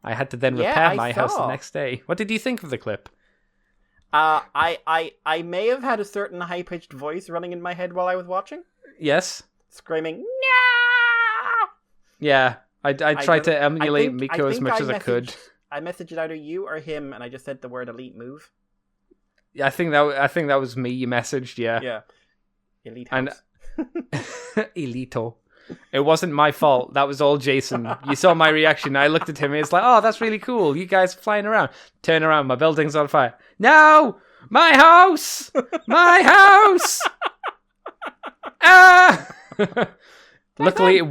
Speaker 2: I had to then repair my house the next day. What did you think of the clip?
Speaker 3: I may have had a certain high-pitched voice running in my head while I was watching.
Speaker 2: Yes.
Speaker 3: Screaming, no!
Speaker 2: Yeah, I tried to emulate Miko as much as I could.
Speaker 3: I messaged either you or him, and I just said the word elite move.
Speaker 2: Yeah, I think that was me you messaged, yeah.
Speaker 3: Yeah. Elite house.
Speaker 2: And Elito. It wasn't my fault. That was all Jason. You saw my reaction. I looked at him. It's like, oh, that's really cool. You guys flying around. Turn around. My building's on fire. No! My house! My house! Ah! Luckily,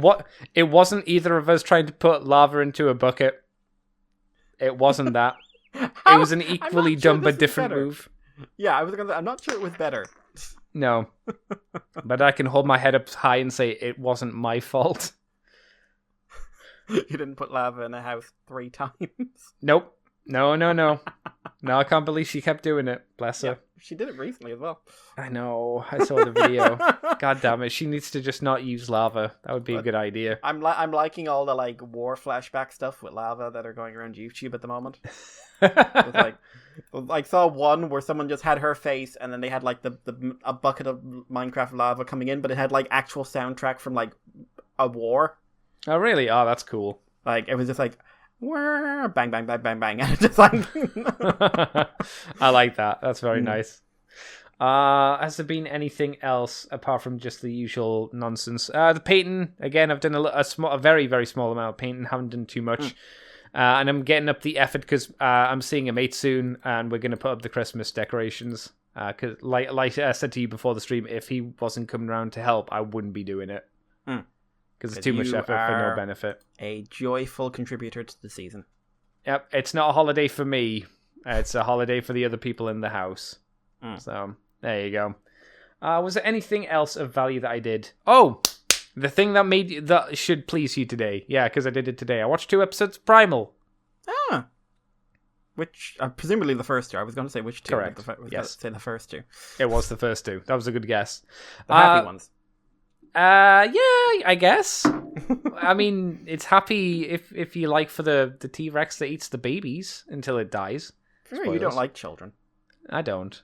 Speaker 2: it wasn't either of us trying to put lava into a bucket. It wasn't that. It was an equally dumb but different move.
Speaker 3: Yeah, I was gonna say, I'm not sure it was better.
Speaker 2: No. But I can hold my head up high and say it wasn't my fault.
Speaker 3: You didn't put lava in a house 3 times.
Speaker 2: Nope. No. No, I can't believe she kept doing it. Bless her.
Speaker 3: She did it recently as well.
Speaker 2: I know. I saw the video. God damn it. She needs to just not use lava. That would be a good idea.
Speaker 3: I'm liking all the like war flashback stuff with lava that are going around YouTube at the moment. I saw one where someone just had her face and then they had like a bucket of Minecraft lava coming in, but it had like actual soundtrack from like a war.
Speaker 2: Oh really? Oh, that's cool.
Speaker 3: Like it was just like bang bang bang bang bang, and just like
Speaker 2: I like that. That's very nice. Has there been anything else apart from just the usual nonsense? The painting again. I've done a very very small amount of painting. Haven't done too much. And I'm getting up the effort because I'm seeing a mate soon, and we're going to put up the Christmas decorations. Because, like I said to you before the stream, if he wasn't coming around to help, I wouldn't be doing it. Because it's too much effort for no benefit.
Speaker 3: A joyful contributor to the season.
Speaker 2: Yep, it's not a holiday for me. It's a holiday for the other people in the house. So, there you go. Was there anything else of value that I did? Oh! The thing that should please you today. Yeah, because I did it today. I watched 2 episodes of Primal.
Speaker 3: Which, presumably the first 2. I was going to say which 2.
Speaker 2: Correct.
Speaker 3: Yes. Say the first 2.
Speaker 2: It was the first 2. That was a good guess.
Speaker 3: The happy ones.
Speaker 2: Yeah, I guess. I mean, it's happy if you like for the T-Rex that eats the babies until it dies.
Speaker 3: Sure, you don't like children.
Speaker 2: I don't.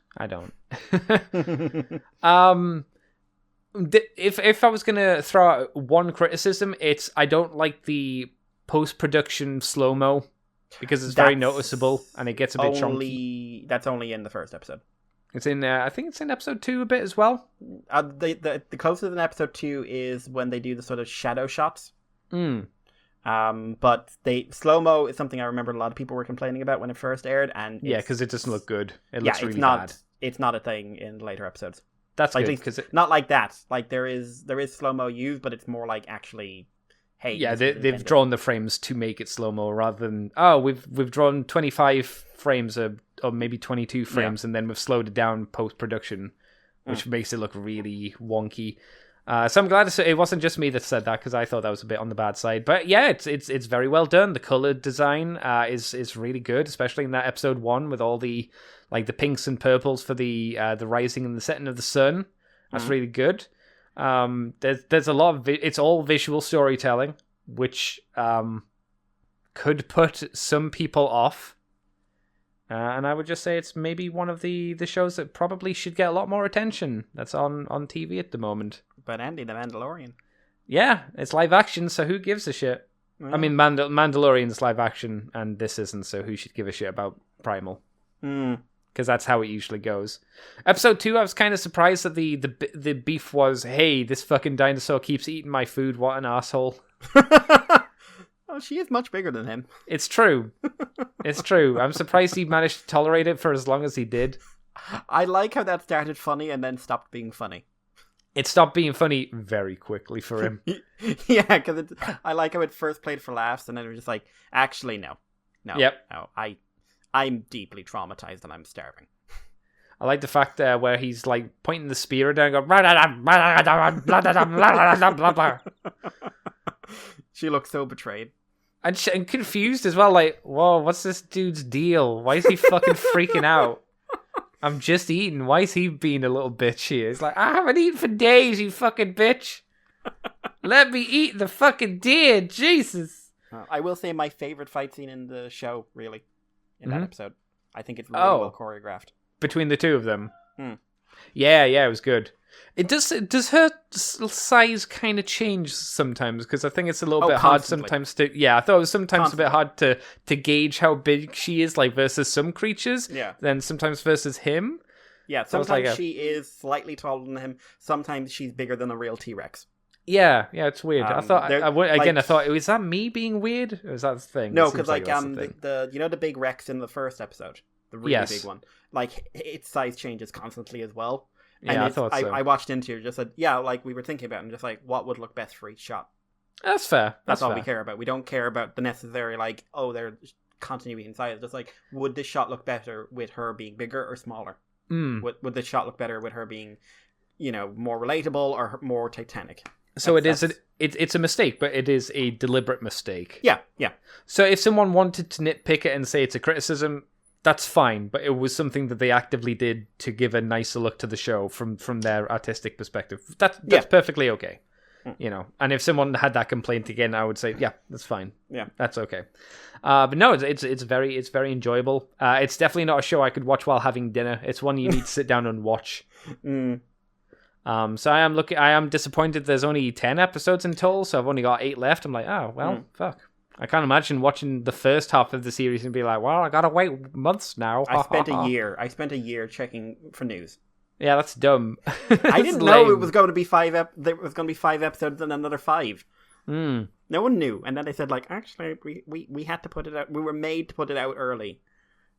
Speaker 2: If I was going to throw out one criticism, it's I don't like the post-production slow-mo because it's very noticeable and it gets a bit chunky.
Speaker 3: That's only in the first episode.
Speaker 2: It's in, I think it's in episode 2 a bit as well.
Speaker 3: The closest in episode 2 is when they do the sort of shadow shots. But slow-mo is something I remember a lot of people were complaining about when it first aired. And
Speaker 2: yeah, because it doesn't look good. It looks really
Speaker 3: bad.
Speaker 2: bad.
Speaker 3: It's not a thing in later episodes.
Speaker 2: That's
Speaker 3: like,
Speaker 2: good because
Speaker 3: not like that. Like there is slow-mo used, but it's more like actually, hey.
Speaker 2: Yeah, they've drawn the frames to make it slow-mo rather than we've drawn 25 frames or maybe 22 frames and then we've slowed it down post-production, which makes it look really wonky. So I'm glad it wasn't just me that said that because I thought that was a bit on the bad side. But yeah, it's very well done. The color design is really good, especially in that episode 1 with all the like the pinks and purples for the rising and the setting of the sun. That's really good. There's a lot of it's all visual storytelling, which could put some people off. And I would just say it's maybe one of the shows that probably should get a lot more attention that's on TV at the moment.
Speaker 3: But Andy, the Mandalorian.
Speaker 2: Yeah, it's live action, so who gives a shit? I mean, Mandalorian's live action, and this isn't, so who should give a shit about Primal? Because that's how it usually goes. Episode 2, I was kind of surprised that the beef was, hey, this fucking dinosaur keeps eating my food, what an asshole.
Speaker 3: Oh, she is much bigger than him.
Speaker 2: It's true. It's true. I'm surprised he managed to tolerate it for as long as he did.
Speaker 3: I like how that started funny and then stopped being funny.
Speaker 2: It stopped being funny very quickly for him.
Speaker 3: Yeah, because I like how it first played for laughs and then it was just like, actually, no. No. I'm deeply traumatized and I'm starving.
Speaker 2: I like the fact where he's like pointing the spear down and going...
Speaker 3: She looks so betrayed.
Speaker 2: And confused as well, like, whoa, what's this dude's deal? Why is he fucking freaking out? I'm just eating. Why is he being a little bitch here? It's like, I haven't eaten for days, you fucking bitch. Let me eat the fucking deer, Jesus.
Speaker 3: I will say my favorite fight scene in the show, really, in that episode. I think it's really well choreographed.
Speaker 2: Between the two of them? Yeah, it was good. Does her size kind of change sometimes? Because I think it's a little bit hard sometimes to... Yeah, I thought it was sometimes a bit hard to gauge how big she is, like, versus some creatures.
Speaker 3: Yeah.
Speaker 2: Then sometimes versus him.
Speaker 3: Yeah, sometimes she is slightly taller than him. Sometimes she's bigger than a real T-Rex.
Speaker 2: Yeah, it's weird. I thought
Speaker 3: like,
Speaker 2: I thought, is that me being weird, or is that the thing?
Speaker 3: No, because like the you know the big Rex in the first episode, the really big one, like its size changes constantly as well. And
Speaker 2: I thought so.
Speaker 3: I watched into it, just said, like we were thinking about it, and just like what would look best for each shot.
Speaker 2: That's fair.
Speaker 3: That's all we care about. We don't care about the necessary like they're continuity in size. Just like, would this shot look better with her being bigger or smaller? Would this shot look better with her being, more relatable or more Titanic?
Speaker 2: So it's a mistake, but it is a deliberate mistake.
Speaker 3: Yeah.
Speaker 2: So if someone wanted to nitpick it and say it's a criticism, that's fine. But it was something that they actively did to give a nicer look to the show from their artistic perspective. That's perfectly okay. And if someone had that complaint again, I would say, yeah, that's fine.
Speaker 3: Yeah,
Speaker 2: that's okay. But no, it's very enjoyable. It's definitely not a show I could watch while having dinner. It's one you need to sit down and watch. So I am disappointed there's only 10 episodes in total, so I've only got 8 left. I'm like, oh, well, fuck. I can't imagine watching the first half of the series and be like, well, I gotta wait months now.
Speaker 3: I spent a year checking for news.
Speaker 2: Yeah, that's dumb.
Speaker 3: I didn't know it was going to be 5 episodes and another 5. No one knew. And then they said, like, actually, we had to put it out. We were made to put it out early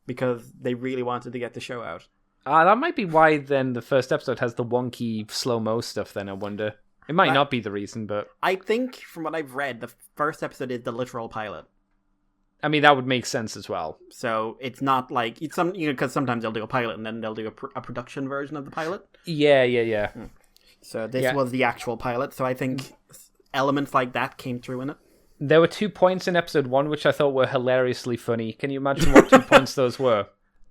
Speaker 3: because they really wanted to get the show out.
Speaker 2: That might be why then the first episode has the wonky slow-mo stuff then, I wonder. It might not be the reason, but...
Speaker 3: I think, from what I've read, the first episode is the literal pilot.
Speaker 2: I mean, that would make sense as well.
Speaker 3: So it's not like... because sometimes they'll do a pilot and then they'll do a production version of the pilot.
Speaker 2: Yeah.
Speaker 3: So this was the actual pilot, so I think elements like that came through in it.
Speaker 2: There were 2 points in episode 1 which I thought were hilariously funny. Can you imagine what 2 points those were?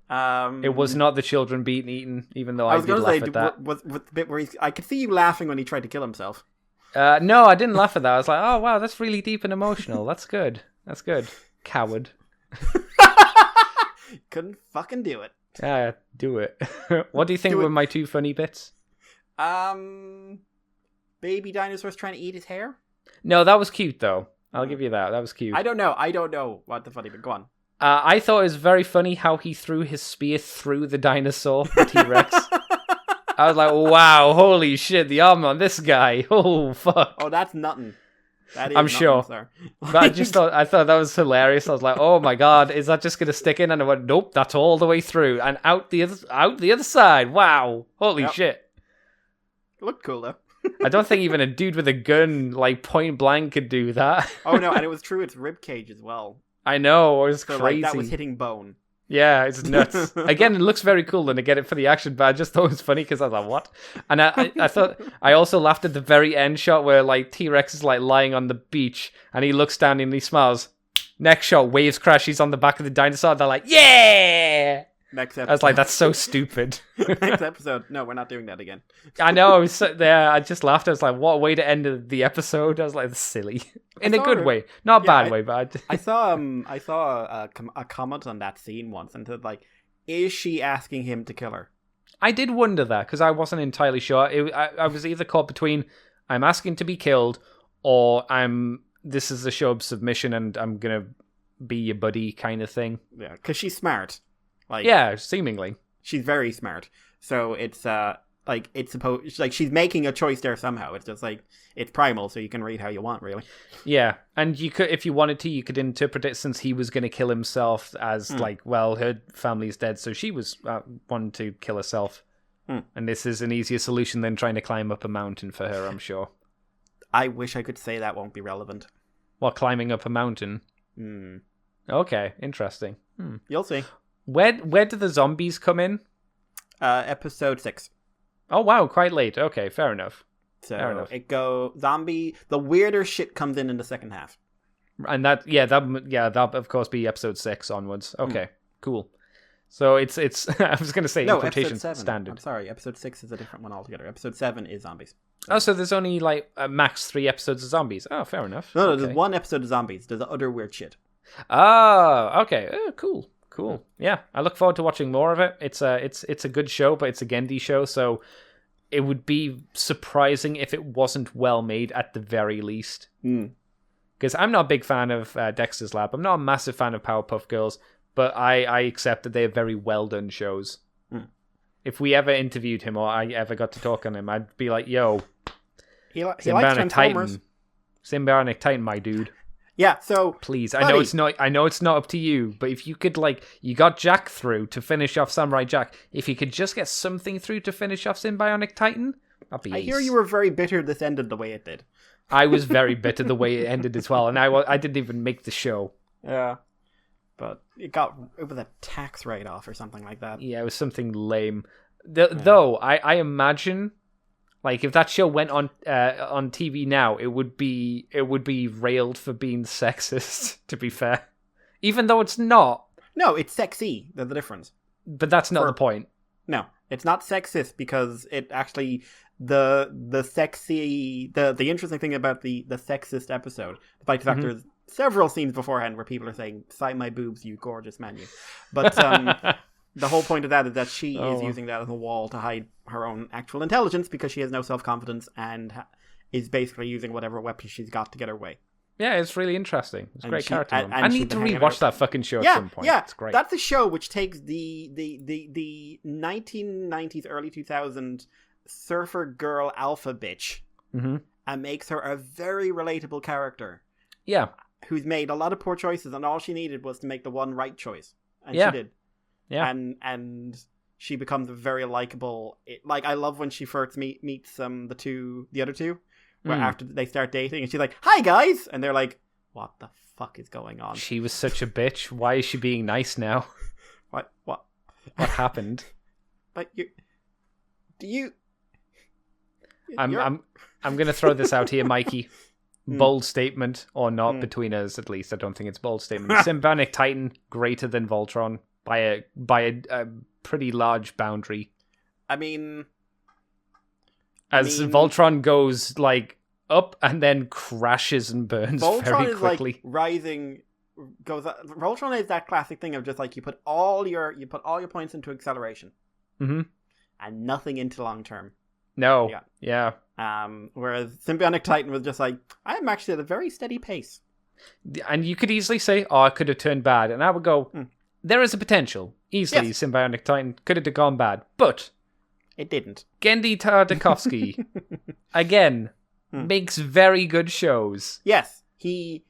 Speaker 2: It was not the children being eaten, even though I did laugh at that.
Speaker 3: Was the bit where I could see you laughing when he tried to kill himself.
Speaker 2: No, I didn't laugh at that. I was like, oh wow, that's really deep and emotional. That's good. Coward.
Speaker 3: Couldn't fucking do it.
Speaker 2: Yeah, do it. What do you think were my 2 funny bits?
Speaker 3: Baby dinosaurs trying to eat his hair?
Speaker 2: No, that was cute though. I'll give you that. That was cute.
Speaker 3: I don't know what the funny, but go on.
Speaker 2: I thought it was very funny how he threw his spear through the dinosaur, the T-Rex. I was like, wow, holy shit, the armor on this guy. Oh, fuck.
Speaker 3: Oh, that's nothing. That is
Speaker 2: I'm sure.
Speaker 3: Sir.
Speaker 2: But I thought that was hilarious. I was like, oh my god, is that just going to stick in? And I went, nope, that's all the way through. And out the other side. Wow. Holy shit.
Speaker 3: It looked cool, though.
Speaker 2: I don't think even a dude with a gun, like, point blank could do that.
Speaker 3: Oh, no, and it was through its ribcage as well.
Speaker 2: I know, it was crazy.
Speaker 3: Like, that was hitting bone.
Speaker 2: Yeah, it's nuts. Again, it looks very cool and I get it for the action, but I just thought it was funny because I was like, what? And I thought, I also laughed at the very end shot where like T-Rex is like lying on the beach and he looks down and he smiles. Next shot, waves crash, he's on the back of the dinosaur. They're like, yeah!
Speaker 3: Next episode.
Speaker 2: I was like, that's so stupid.
Speaker 3: Next episode. No, we're not doing that again.
Speaker 2: I know, I was sitting there, I just laughed. I was like, what a way to end the episode. I was like, that's silly. In a good way. Not a bad way, but...
Speaker 3: I saw a comment on that scene once and said, like, is she asking him to kill her?
Speaker 2: I did wonder that, because I wasn't entirely sure. I was either caught between, I'm asking to be killed, or this is a show of submission and I'm going to be your buddy kind of thing.
Speaker 3: Yeah, because she's smart. Like,
Speaker 2: yeah, seemingly.
Speaker 3: She's very smart. So it's she's making a choice there somehow. It's just like, it's primal, so you can read how you want, really.
Speaker 2: Yeah, and you could, if you wanted to, you could interpret it since he was going to kill himself as like, well, her family's dead, so she was wanting to kill herself. And this is an easier solution than trying to climb up a mountain for her, I'm sure.
Speaker 3: I wish I could say that won't be relevant.
Speaker 2: What, climbing up a mountain? Okay, interesting.
Speaker 3: You'll see.
Speaker 2: Where do the zombies come in?
Speaker 3: Episode 6.
Speaker 2: Oh wow, quite late. Okay, fair enough.
Speaker 3: So
Speaker 2: fair enough.
Speaker 3: It go zombie. The weirder shit comes in the second half.
Speaker 2: And that of course be episode 6 onwards. Okay, cool. So it's I was going to say quotation standard.
Speaker 3: I'm sorry, episode 6 is a different one altogether. Episode 7 is zombies.
Speaker 2: Oh, so there's only like max 3 episodes of zombies. Oh, fair enough.
Speaker 3: No, there's 1 episode of zombies. There's other weird shit.
Speaker 2: Oh, okay. Oh, cool. Yeah, I look forward to watching more of it. It's a good show, but it's a Gendy show, so it would be surprising if it wasn't well made at the very least. Because I'm not a big fan of Dexter's Lab. I'm not a massive fan of Powerpuff Girls, but I accept that they're very well done shows. If we ever interviewed him or I ever got to talk on him, I'd be like, yo,
Speaker 3: He likes
Speaker 2: Symbionic
Speaker 3: Transformers.
Speaker 2: Titan. Symbionic Titan, my dude.
Speaker 3: Yeah, so
Speaker 2: Please,
Speaker 3: buddy,
Speaker 2: I know it's not up to you, but if you could, you got Jack through to finish off Samurai Jack. If you could just get something through to finish off Symbionic Titan, that'd be
Speaker 3: I
Speaker 2: ace.
Speaker 3: hear you were very bitter this ended the way it did.
Speaker 2: I was very bitter the way it ended as well, and I didn't even make the show.
Speaker 3: Yeah, but it was a tax write-off or something like that.
Speaker 2: Yeah, it was something lame. Though I imagine, if that show went on TV now, it would be railed for being sexist. To be fair, even though it's not.
Speaker 3: No, it's sexy. There's the difference.
Speaker 2: But that's not the point.
Speaker 3: No, it's not sexist because it actually the interesting thing about the sexist episode, despite the fact there's several scenes beforehand where people are saying, "Sign my boobs, you gorgeous man, you." But the whole point of that is that she is using that as a wall to hide her own actual intelligence because she has no self-confidence and is basically using whatever weapon she's got to get her way.
Speaker 2: Yeah, it's really interesting. It's a great character.
Speaker 3: And
Speaker 2: I need to rewatch that fucking show at some point.
Speaker 3: Yeah,
Speaker 2: it's great.
Speaker 3: That's a show which takes the 1990s, early 2000s surfer girl alpha bitch and makes her a very relatable character.
Speaker 2: Yeah.
Speaker 3: Who's made a lot of poor choices, and all she needed was to make the one right choice. And she did. Yeah. And she becomes a very likable... I love when she first meets the other two, where after they start dating, and she's like, "Hi, guys!" And they're like, "What the fuck is going on?"
Speaker 2: She was such a bitch. Why is she being nice now?
Speaker 3: What
Speaker 2: happened?
Speaker 3: But
Speaker 2: I'm going to throw this out here, Mikey. Bold statement, or not, between us at least. I don't think it's bold statement. Symbionic Titan greater than Voltron by a pretty large boundary. As Voltron goes up and then crashes and burns very quickly.
Speaker 3: Is rising. Voltron is that classic thing of just you put all your points into acceleration, and nothing into long term.
Speaker 2: No. Yeah.
Speaker 3: Whereas Symbionic Titan was just I'm actually at a very steady pace.
Speaker 2: And you could easily say, "Oh, I could have turned bad," and I would go, "There is a potential. Easily, yes. Symbionic Titan could have gone bad, but
Speaker 3: it didn't."
Speaker 2: Gendy Tartakovsky again makes very good shows.
Speaker 3: Yes, he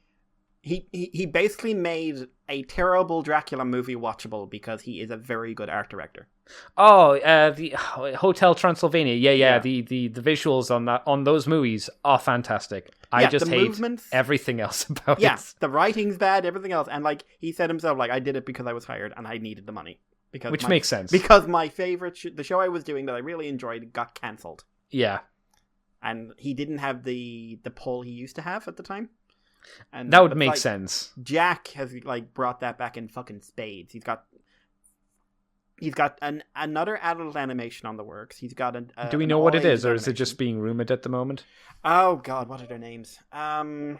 Speaker 3: basically made a terrible Dracula movie watchable because he is a very good art director.
Speaker 2: Oh, the Hotel Transylvania. Yeah. The visuals on those movies are fantastic. I just hate everything else about it.
Speaker 3: Yeah, the writing's bad, everything else, and he said himself, I did it because I was hired and I needed the money.
Speaker 2: Which makes sense.
Speaker 3: Because my favorite the show I was doing that I really enjoyed got cancelled.
Speaker 2: Yeah,
Speaker 3: and he didn't have the pull he used to have at the time. And
Speaker 2: that would make sense.
Speaker 3: Jack has brought that back in fucking spades. He's got another adult animation on the works. He's got
Speaker 2: Do we know what it is, or is it just being rumored at the moment?
Speaker 3: Oh God, what are their names?
Speaker 2: So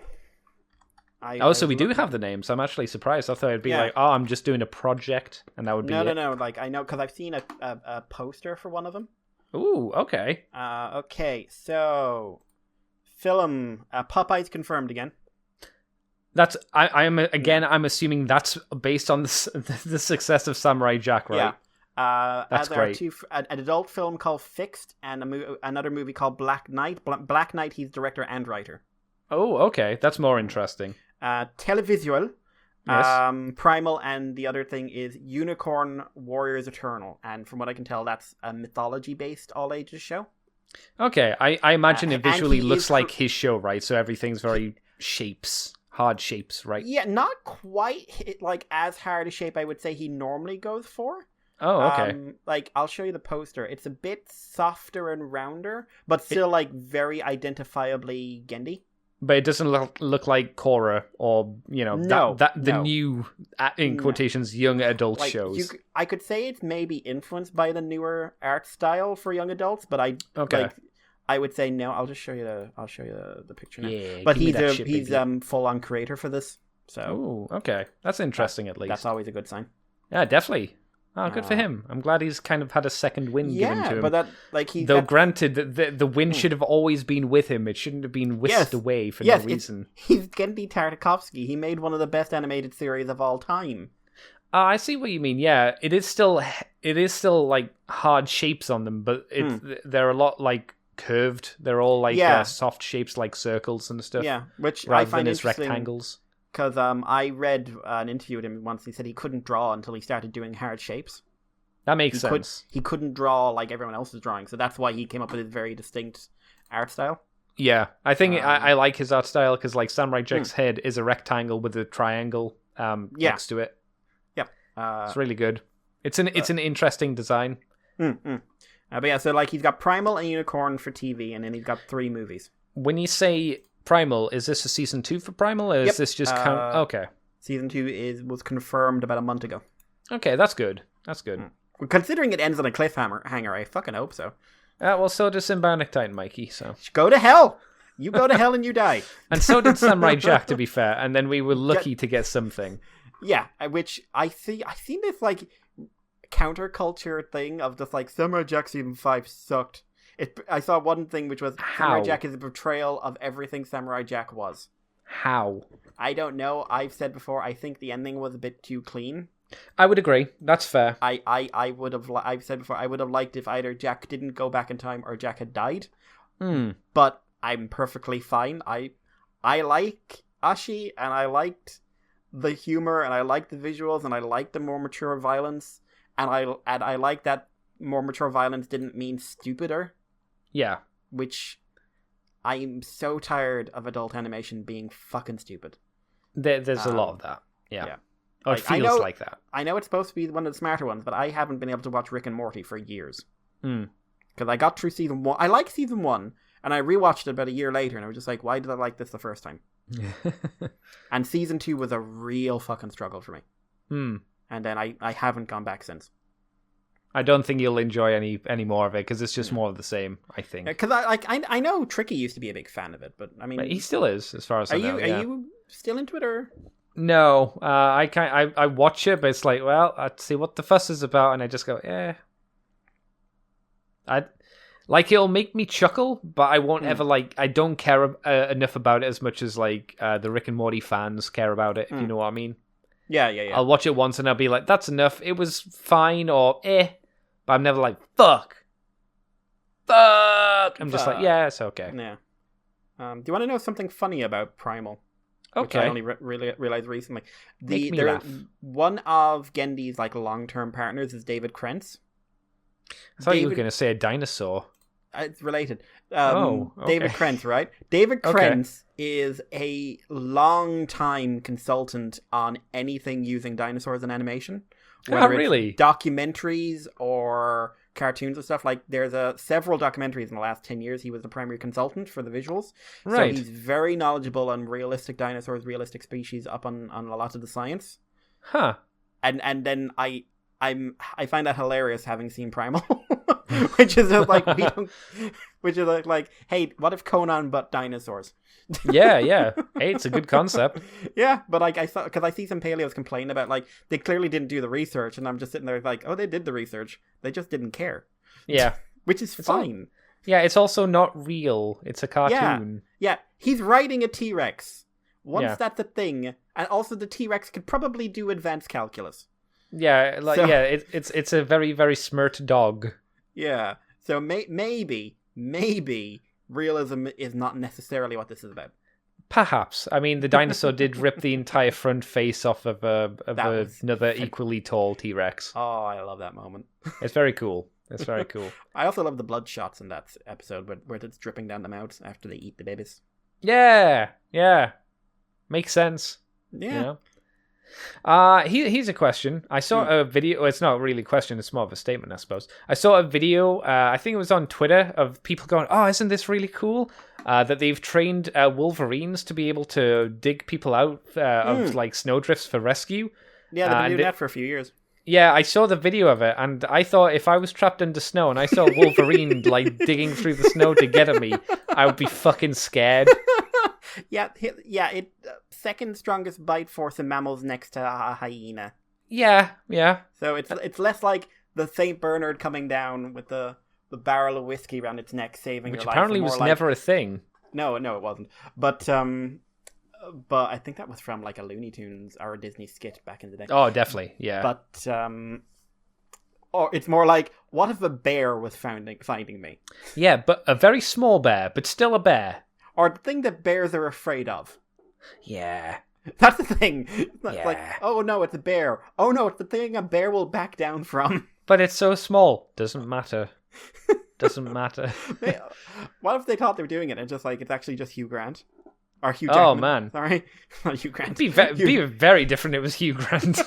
Speaker 2: we do have the names. I'm actually surprised. I thought it'd be I'm just doing a project, and that would be it.
Speaker 3: No. I know because I've seen a poster for one of them.
Speaker 2: Ooh, okay.
Speaker 3: Okay, so film Popeye's confirmed again.
Speaker 2: That's I'm assuming that's based on the success of Samurai Jack, right?
Speaker 3: Yeah.
Speaker 2: That's great.
Speaker 3: An adult film called Fixed and another movie called Black Knight. Black Knight, he's director and writer.
Speaker 2: Oh, okay. That's more interesting.
Speaker 3: Televisual,
Speaker 2: yes.
Speaker 3: Primal, and the other thing is Unicorn Warriors Eternal. And from what I can tell, that's a mythology-based all-ages show.
Speaker 2: Okay, I imagine it visually looks like his show, right? So everything's very hard shapes, right?
Speaker 3: Yeah, not quite as hard a shape I would say he normally goes for.
Speaker 2: Oh, okay.
Speaker 3: I'll show you the poster. It's a bit softer and rounder, but still very identifiably Gendy.
Speaker 2: But it doesn't look like Korra or the new in quotations young adult shows.
Speaker 3: I could say it's maybe influenced by the newer art style for young adults, but I would say no. I'll just show you the picture now. Yeah, but he's full on creator for this. So
Speaker 2: okay, that's interesting. At least
Speaker 3: that's always a good sign.
Speaker 2: Yeah, definitely. Oh, good for him. I'm glad he's kind of had a second wind given to him.
Speaker 3: But
Speaker 2: granted, the wind should have always been with him. It shouldn't have been whisked away for no reason.
Speaker 3: He's Gendy Tartakovsky. He made one of the best animated series of all time.
Speaker 2: I see what you mean. Yeah, it is still hard shapes on them, but they're a lot curved. They're all like soft shapes like circles and stuff.
Speaker 3: Yeah, which I
Speaker 2: rather
Speaker 3: find
Speaker 2: than as
Speaker 3: interesting
Speaker 2: rectangles.
Speaker 3: because I read an interview with him once. He said he couldn't draw until he started doing hard shapes.
Speaker 2: That makes sense.
Speaker 3: He couldn't draw like everyone else's drawing, so that's why he came up with his very distinct art style.
Speaker 2: Yeah, I think I like his art style because like Samurai Jack's head is a rectangle with a triangle next to it.
Speaker 3: Yeah,
Speaker 2: it's really good. It's an interesting design.
Speaker 3: But yeah, so like he's got Primal and Unicorn for TV, and then he's got 3 movies.
Speaker 2: When you say Primal, is this a season 2 for Primal, or is this just okay?
Speaker 3: Season 2 was confirmed about a month ago.
Speaker 2: Okay, that's good. That's good.
Speaker 3: Considering it ends on a cliffhanger, I fucking hope so.
Speaker 2: Well, so does Symbiotic Titan, Mikey. So
Speaker 3: go to hell. You go to hell and you die.
Speaker 2: And so did Samurai Jack, to be fair. And then we were lucky to get something.
Speaker 3: Yeah, which I seen this like counterculture thing of just like Samurai Jack season 5 sucked. I saw one thing which was Samurai Jack is a portrayal of everything Samurai Jack was.
Speaker 2: How?
Speaker 3: I don't know. I've said before, I think the ending was a bit too clean.
Speaker 2: I would agree. That's fair.
Speaker 3: I've said before, I would have liked if either Jack didn't go back in time or Jack had died. But I'm perfectly fine. I like Ashi, and I liked the humor, and I liked the visuals, and I liked the more mature violence, and I like that more mature violence didn't mean stupider. Yeah. Which I'm so tired of adult animation being fucking stupid.
Speaker 2: There's a lot of that. Yeah. Or it feels like that.
Speaker 3: I know it's supposed to be one of the smarter ones, but I haven't been able to watch Rick and Morty for years. Because I got through season 1. I like season 1, and I rewatched it about a year later, and I was just like, why did I like this the first time? And season 2 was a real fucking struggle for me. And then I haven't gone back since.
Speaker 2: I don't think you'll enjoy any more of it, because it's just more of the same, I think.
Speaker 3: Because I know Tricky used to be a big fan of it, but I mean...
Speaker 2: But he still is, as far as I know.
Speaker 3: Are you still into it, or...?
Speaker 2: No, I watch it, but it's like, well, I'd see what the fuss is about, and I just go, it'll make me chuckle, but I won't ever I don't care enough about it as much as the Rick and Morty fans care about it, if you know what I mean.
Speaker 3: Yeah.
Speaker 2: I'll watch it once and I'll be like, that's enough. It was fine, or but I'm never like, fuck. I'm just like, yeah, it's okay.
Speaker 3: Yeah. Do you want to know something funny about Primal?
Speaker 2: Okay.
Speaker 3: Which I only realized recently.
Speaker 2: Make me laugh.
Speaker 3: One of Gendy's long-term partners is David Krentz.
Speaker 2: I thought you were going to say a dinosaur.
Speaker 3: It's related.
Speaker 2: Okay.
Speaker 3: David Krentz, right? David Krentz is a long-time consultant on anything using dinosaurs in animation. Whether
Speaker 2: really?
Speaker 3: It's documentaries or cartoons and stuff. There's several documentaries in the last 10 years. He was the primary consultant for the visuals.
Speaker 2: Right.
Speaker 3: So he's very knowledgeable on realistic dinosaurs, realistic species, up on a lot of the science.
Speaker 2: Huh.
Speaker 3: And then I find that hilarious, having seen Primal. Which is like, hey, what if Conan but dinosaurs?
Speaker 2: Yeah. Hey, it's a good concept.
Speaker 3: Yeah, but because I see some paleos complain about they clearly didn't do the research, and I'm just sitting there like, oh, they did the research, they just didn't care.
Speaker 2: Yeah,
Speaker 3: which is fine.
Speaker 2: It's also not real. It's a cartoon.
Speaker 3: Yeah. He's riding a T-Rex. Once that's a thing, and also the T-Rex could probably do advanced calculus.
Speaker 2: Yeah, it's a very, very smirt dog.
Speaker 3: Yeah, so maybe realism is not necessarily what this is about.
Speaker 2: Perhaps. I mean, the dinosaur did rip the entire front face off of another equally tall T-Rex.
Speaker 3: Oh, I love that moment.
Speaker 2: It's very cool.
Speaker 3: I also love the blood shots in that episode where it's dripping down the mouths after they eat the babies.
Speaker 2: Yeah. Makes sense.
Speaker 3: Yeah.
Speaker 2: Here's a question. I saw a video. It's not really a question. It's more of a statement, I suppose. I saw a video. I think it was on Twitter, of people going, "Oh, isn't this really cool?" That they've trained Wolverines to be able to dig people out of snowdrifts for rescue.
Speaker 3: Yeah, they've been doing that for a few years.
Speaker 2: Yeah, I saw the video of it, and I thought if I was trapped under snow and I saw Wolverine digging through the snow to get at me, I would be fucking scared.
Speaker 3: Yeah. Second strongest bite force in mammals, next to a hyena.
Speaker 2: Yeah.
Speaker 3: So it's less like the Saint Bernard coming down with the barrel of whiskey around its neck, saving your life.
Speaker 2: Which apparently was never a thing.
Speaker 3: No, it wasn't. But I think that was from a Looney Tunes or a Disney skit back in the day.
Speaker 2: Oh, definitely, yeah.
Speaker 3: But Or it's more like, what if a bear was finding me?
Speaker 2: Yeah, but a very small bear, but still a bear.
Speaker 3: Or the thing that bears are afraid of.
Speaker 2: Yeah.
Speaker 3: That's the thing. It's
Speaker 2: Yeah.
Speaker 3: like, oh no, it's a bear. Oh no, it's the thing a bear will back down from.
Speaker 2: But it's so small. Doesn't matter. Doesn't matter.
Speaker 3: What if they thought they were doing it and just like, it's actually just Hugh Grant? Or Hugh Jackman.
Speaker 2: Oh, man.
Speaker 3: Sorry. Not Hugh Grant.
Speaker 2: Be very different if it was Hugh Grant.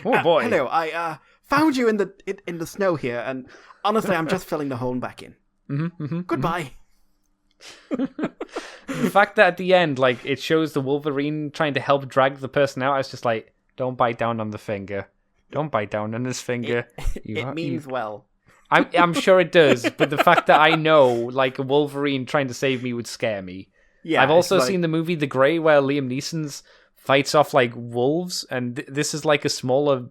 Speaker 2: Oh, boy.
Speaker 3: Hello, I found you in the snow here, and honestly, I'm just filling the hole back in. Goodbye.
Speaker 2: The fact that at the end, like, it shows the Wolverine trying to help drag the person out, I was just like, don't bite down on the finger. Don't bite down on his finger.
Speaker 3: It means well.
Speaker 2: I'm sure it does, but the fact that I know, like, a Wolverine trying to save me would scare me.
Speaker 3: Yeah,
Speaker 2: I've also seen the movie The Grey, where Liam Neeson's fights off, like, wolves, and this is, like, a smaller,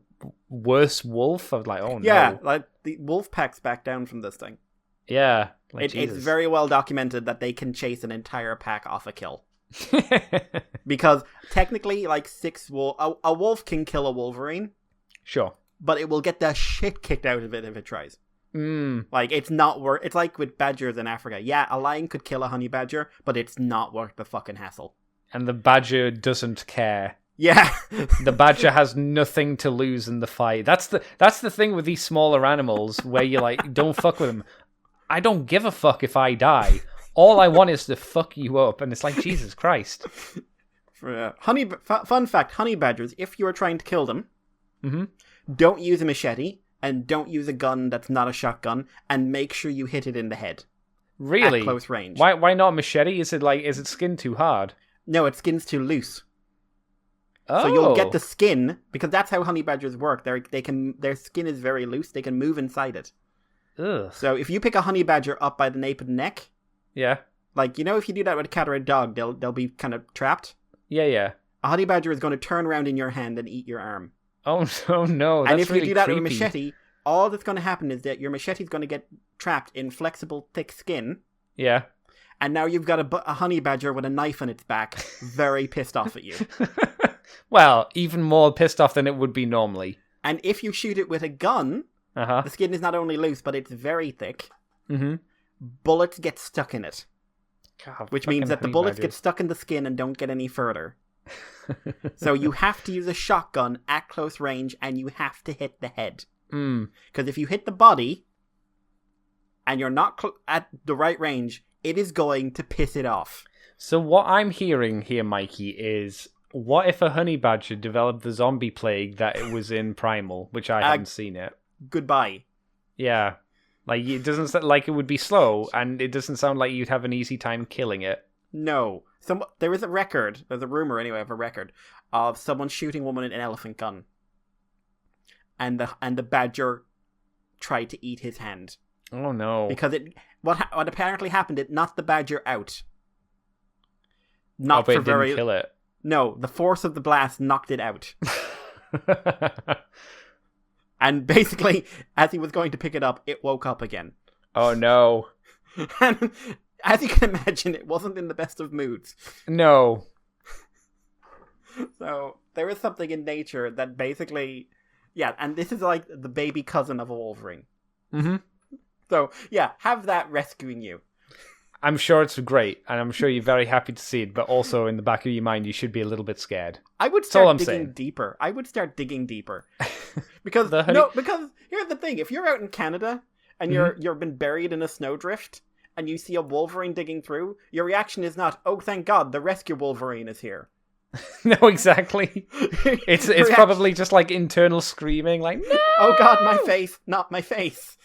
Speaker 2: worse wolf. I was like, oh, no.
Speaker 3: Yeah, like, the wolf packs back down from this thing.
Speaker 2: Yeah. Like,
Speaker 3: It's very well documented that they can chase an entire pack off a kill. Because, technically, like, a wolf can kill a Wolverine.
Speaker 2: Sure.
Speaker 3: But it will get the shit kicked out of it if it tries.
Speaker 2: Mm.
Speaker 3: Like, it's not worth... It's like with badgers in Africa. Yeah, a lion could kill a honey badger, but it's not worth the fucking hassle.
Speaker 2: And the badger doesn't care.
Speaker 3: Yeah.
Speaker 2: The badger has nothing to lose in the fight. That's the thing with these smaller animals, where you're like, don't fuck with them. I don't give a fuck if I die. All I want is to fuck you up. And it's like, Jesus Christ.
Speaker 3: Fun fact, honey badgers, if you are trying to kill them, don't use a machete, and don't use a gun that's not a shotgun, and make sure you hit it in the head.
Speaker 2: Really?
Speaker 3: At close range.
Speaker 2: Why not machete? Is it skin too hard?
Speaker 3: No, its skin's too loose.
Speaker 2: Oh.
Speaker 3: So you'll get the skin, because that's how honey badgers work. Their skin is very loose. They can move inside it.
Speaker 2: Ugh.
Speaker 3: So if you pick a honey badger up by the nape of the neck,
Speaker 2: yeah,
Speaker 3: like, you know, if you do that with a cat or a dog, they'll be kind of trapped.
Speaker 2: Yeah.
Speaker 3: A honey badger is going to turn around in your hand and eat your arm.
Speaker 2: Oh no! That's
Speaker 3: and if
Speaker 2: really
Speaker 3: you do that
Speaker 2: creepy.
Speaker 3: with a machete, all that's going to happen is that your machete is going to get trapped in flexible, thick skin.
Speaker 2: Yeah.
Speaker 3: And now you've got a honey badger with a knife on its back, very pissed off at you.
Speaker 2: Well, even more pissed off than it would be normally.
Speaker 3: And if you shoot it with a gun, the skin is not only loose, but it's very thick.
Speaker 2: Mm-hmm.
Speaker 3: Bullets get stuck in it.
Speaker 2: God,
Speaker 3: which means that the bullets get stuck in the skin and don't get any further. So you have to use a shotgun at close range, and you have to hit the head. Because if you hit the body, and you're not at the right range, it is going to piss it off.
Speaker 2: So what I'm hearing here, Mikey, is what if a honey badger developed the zombie plague that it was in Primal, which I haven't seen yet?
Speaker 3: Goodbye.
Speaker 2: Yeah. Like, it doesn't sound like it would be slow, and it doesn't sound like you'd have an easy time killing it.
Speaker 3: No. There is a record, there's a rumor anyway of a record, of someone shooting a woman with an elephant gun. And the badger tried to eat his hand.
Speaker 2: Oh no.
Speaker 3: Because what apparently happened, it knocked the badger out. Not
Speaker 2: but
Speaker 3: for
Speaker 2: it didn't kill it.
Speaker 3: No, the force of the blast knocked it out. And basically, as he was going to pick it up, it woke up again.
Speaker 2: Oh no.
Speaker 3: And as you can imagine, it wasn't in the best of moods.
Speaker 2: No.
Speaker 3: So, there is something in nature that basically... Yeah, and this is like the baby cousin of a Wolverine.
Speaker 2: Mm-hmm.
Speaker 3: So, yeah, have that rescuing you.
Speaker 2: I'm sure it's great, and I'm sure you're very happy to see it, but also in the back of your mind, you should be a little bit scared.
Speaker 3: I would start digging deeper. Because, because here's the thing. If you're out in Canada, and you've been buried in a snowdrift, and you see a Wolverine digging through, your reaction is not, oh, thank God, the rescue Wolverine is here.
Speaker 2: No, exactly. It's probably just like internal screaming, like, no!
Speaker 3: Oh God, my face, not my face.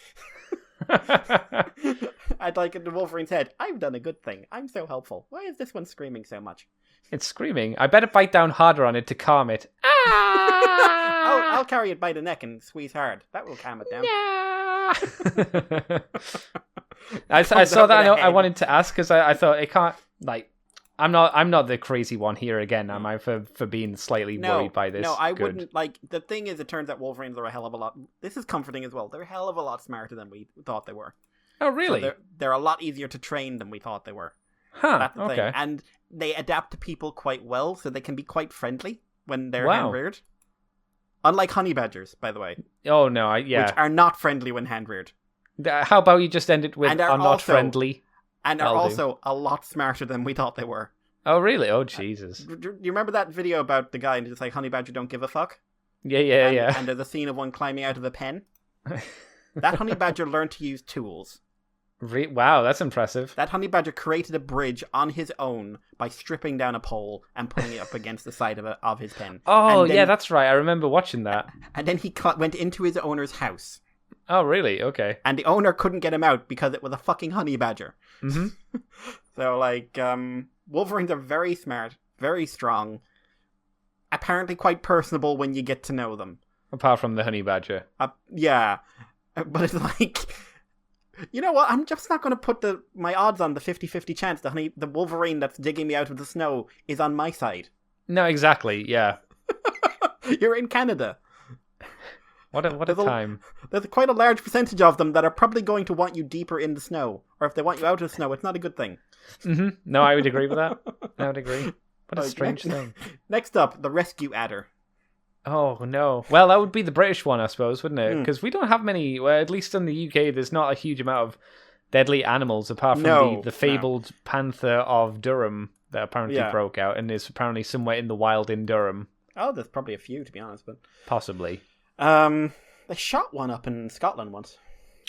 Speaker 3: I'd like in the Wolverine's head, I've done a good thing. I'm so helpful. Why is this one screaming so much?
Speaker 2: It's screaming. I better bite down harder on it to calm it.
Speaker 3: I'll carry it by the neck and squeeze hard. That will calm it down.
Speaker 2: I saw that. I wanted to ask because I thought it can't. Like, I'm not the crazy one here again, am I? For being slightly worried by this.
Speaker 3: No, I wouldn't. Like, the thing is, it turns out Wolverines are a hell of a lot. This is comforting as well. They're a hell of a lot smarter than we thought they were.
Speaker 2: Oh, really?
Speaker 3: So they're a lot easier to train than we thought they were.
Speaker 2: Huh.
Speaker 3: That's the thing. And they adapt to people quite well, so they can be quite friendly when they're hand-reared. Unlike honey badgers, by the way.
Speaker 2: Oh, no,
Speaker 3: Which are not friendly when hand-reared.
Speaker 2: How about you just end it with,
Speaker 3: And
Speaker 2: are not friendly?
Speaker 3: And are also a lot smarter than we thought they were.
Speaker 2: Oh, really? Oh, Jesus.
Speaker 3: Do you remember that video about the guy and just like, honey badger don't give a fuck?
Speaker 2: Yeah.
Speaker 3: And there's a scene of one climbing out of a pen. That honey badger learned to use tools.
Speaker 2: Wow, that's impressive.
Speaker 3: That honey badger created a bridge on his own by stripping down a pole and putting it up against the side of his pen.
Speaker 2: Oh, yeah, that's right. I remember watching that.
Speaker 3: And then he went into his owner's house.
Speaker 2: Oh, really? Okay.
Speaker 3: And the owner couldn't get him out because it was a fucking honey badger.
Speaker 2: Mm-hmm.
Speaker 3: So, like, Wolverines are very smart, very strong, apparently quite personable when you get to know them.
Speaker 2: Apart from the honey badger.
Speaker 3: Yeah. But it's like... You know what? I'm just not going to put my odds on the 50-50 chance the Wolverine that's digging me out of the snow is on my side.
Speaker 2: No, exactly, yeah.
Speaker 3: You're in Canada.
Speaker 2: What a time.
Speaker 3: There's quite a large percentage of them that are probably going to want you deeper in the snow. Or if they want you out of the snow, it's not a good thing.
Speaker 2: Mm-hmm. No, I would agree with that. I would agree. What a strange thing.
Speaker 3: Next up, the Rescue Adder.
Speaker 2: Oh, no. Well, that would be the British one, I suppose, wouldn't it? Because we don't have many, well, at least in the UK, there's not a huge amount of deadly animals, apart from the fabled panther of Durham that apparently broke out and is apparently somewhere in the wild in Durham.
Speaker 3: Oh, there's probably a few, to be honest. But
Speaker 2: possibly.
Speaker 3: They shot one up in Scotland once.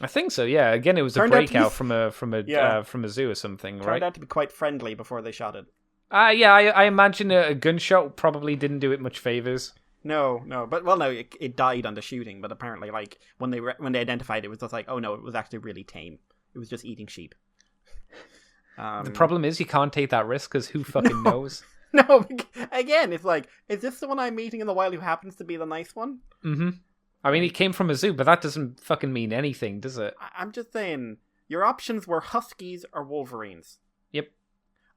Speaker 2: I think so, yeah. Again, it was a breakout from a zoo or something, right?
Speaker 3: Turned out to be quite friendly before they shot it.
Speaker 2: Yeah, I imagine a gunshot probably didn't do it much favors.
Speaker 3: No, but it died on the shooting. But apparently, like when they identified it, was just like, oh no, it was actually really tame. It was just eating sheep.
Speaker 2: The problem is you can't take that risk because who fucking knows?
Speaker 3: No, again, it's like, is this the one I'm meeting in the wild who happens to be the nice one?
Speaker 2: Mm-hmm. I mean, he came from a zoo, but that doesn't fucking mean anything, does it?
Speaker 3: I'm just saying, your options were huskies or wolverines.
Speaker 2: Yep.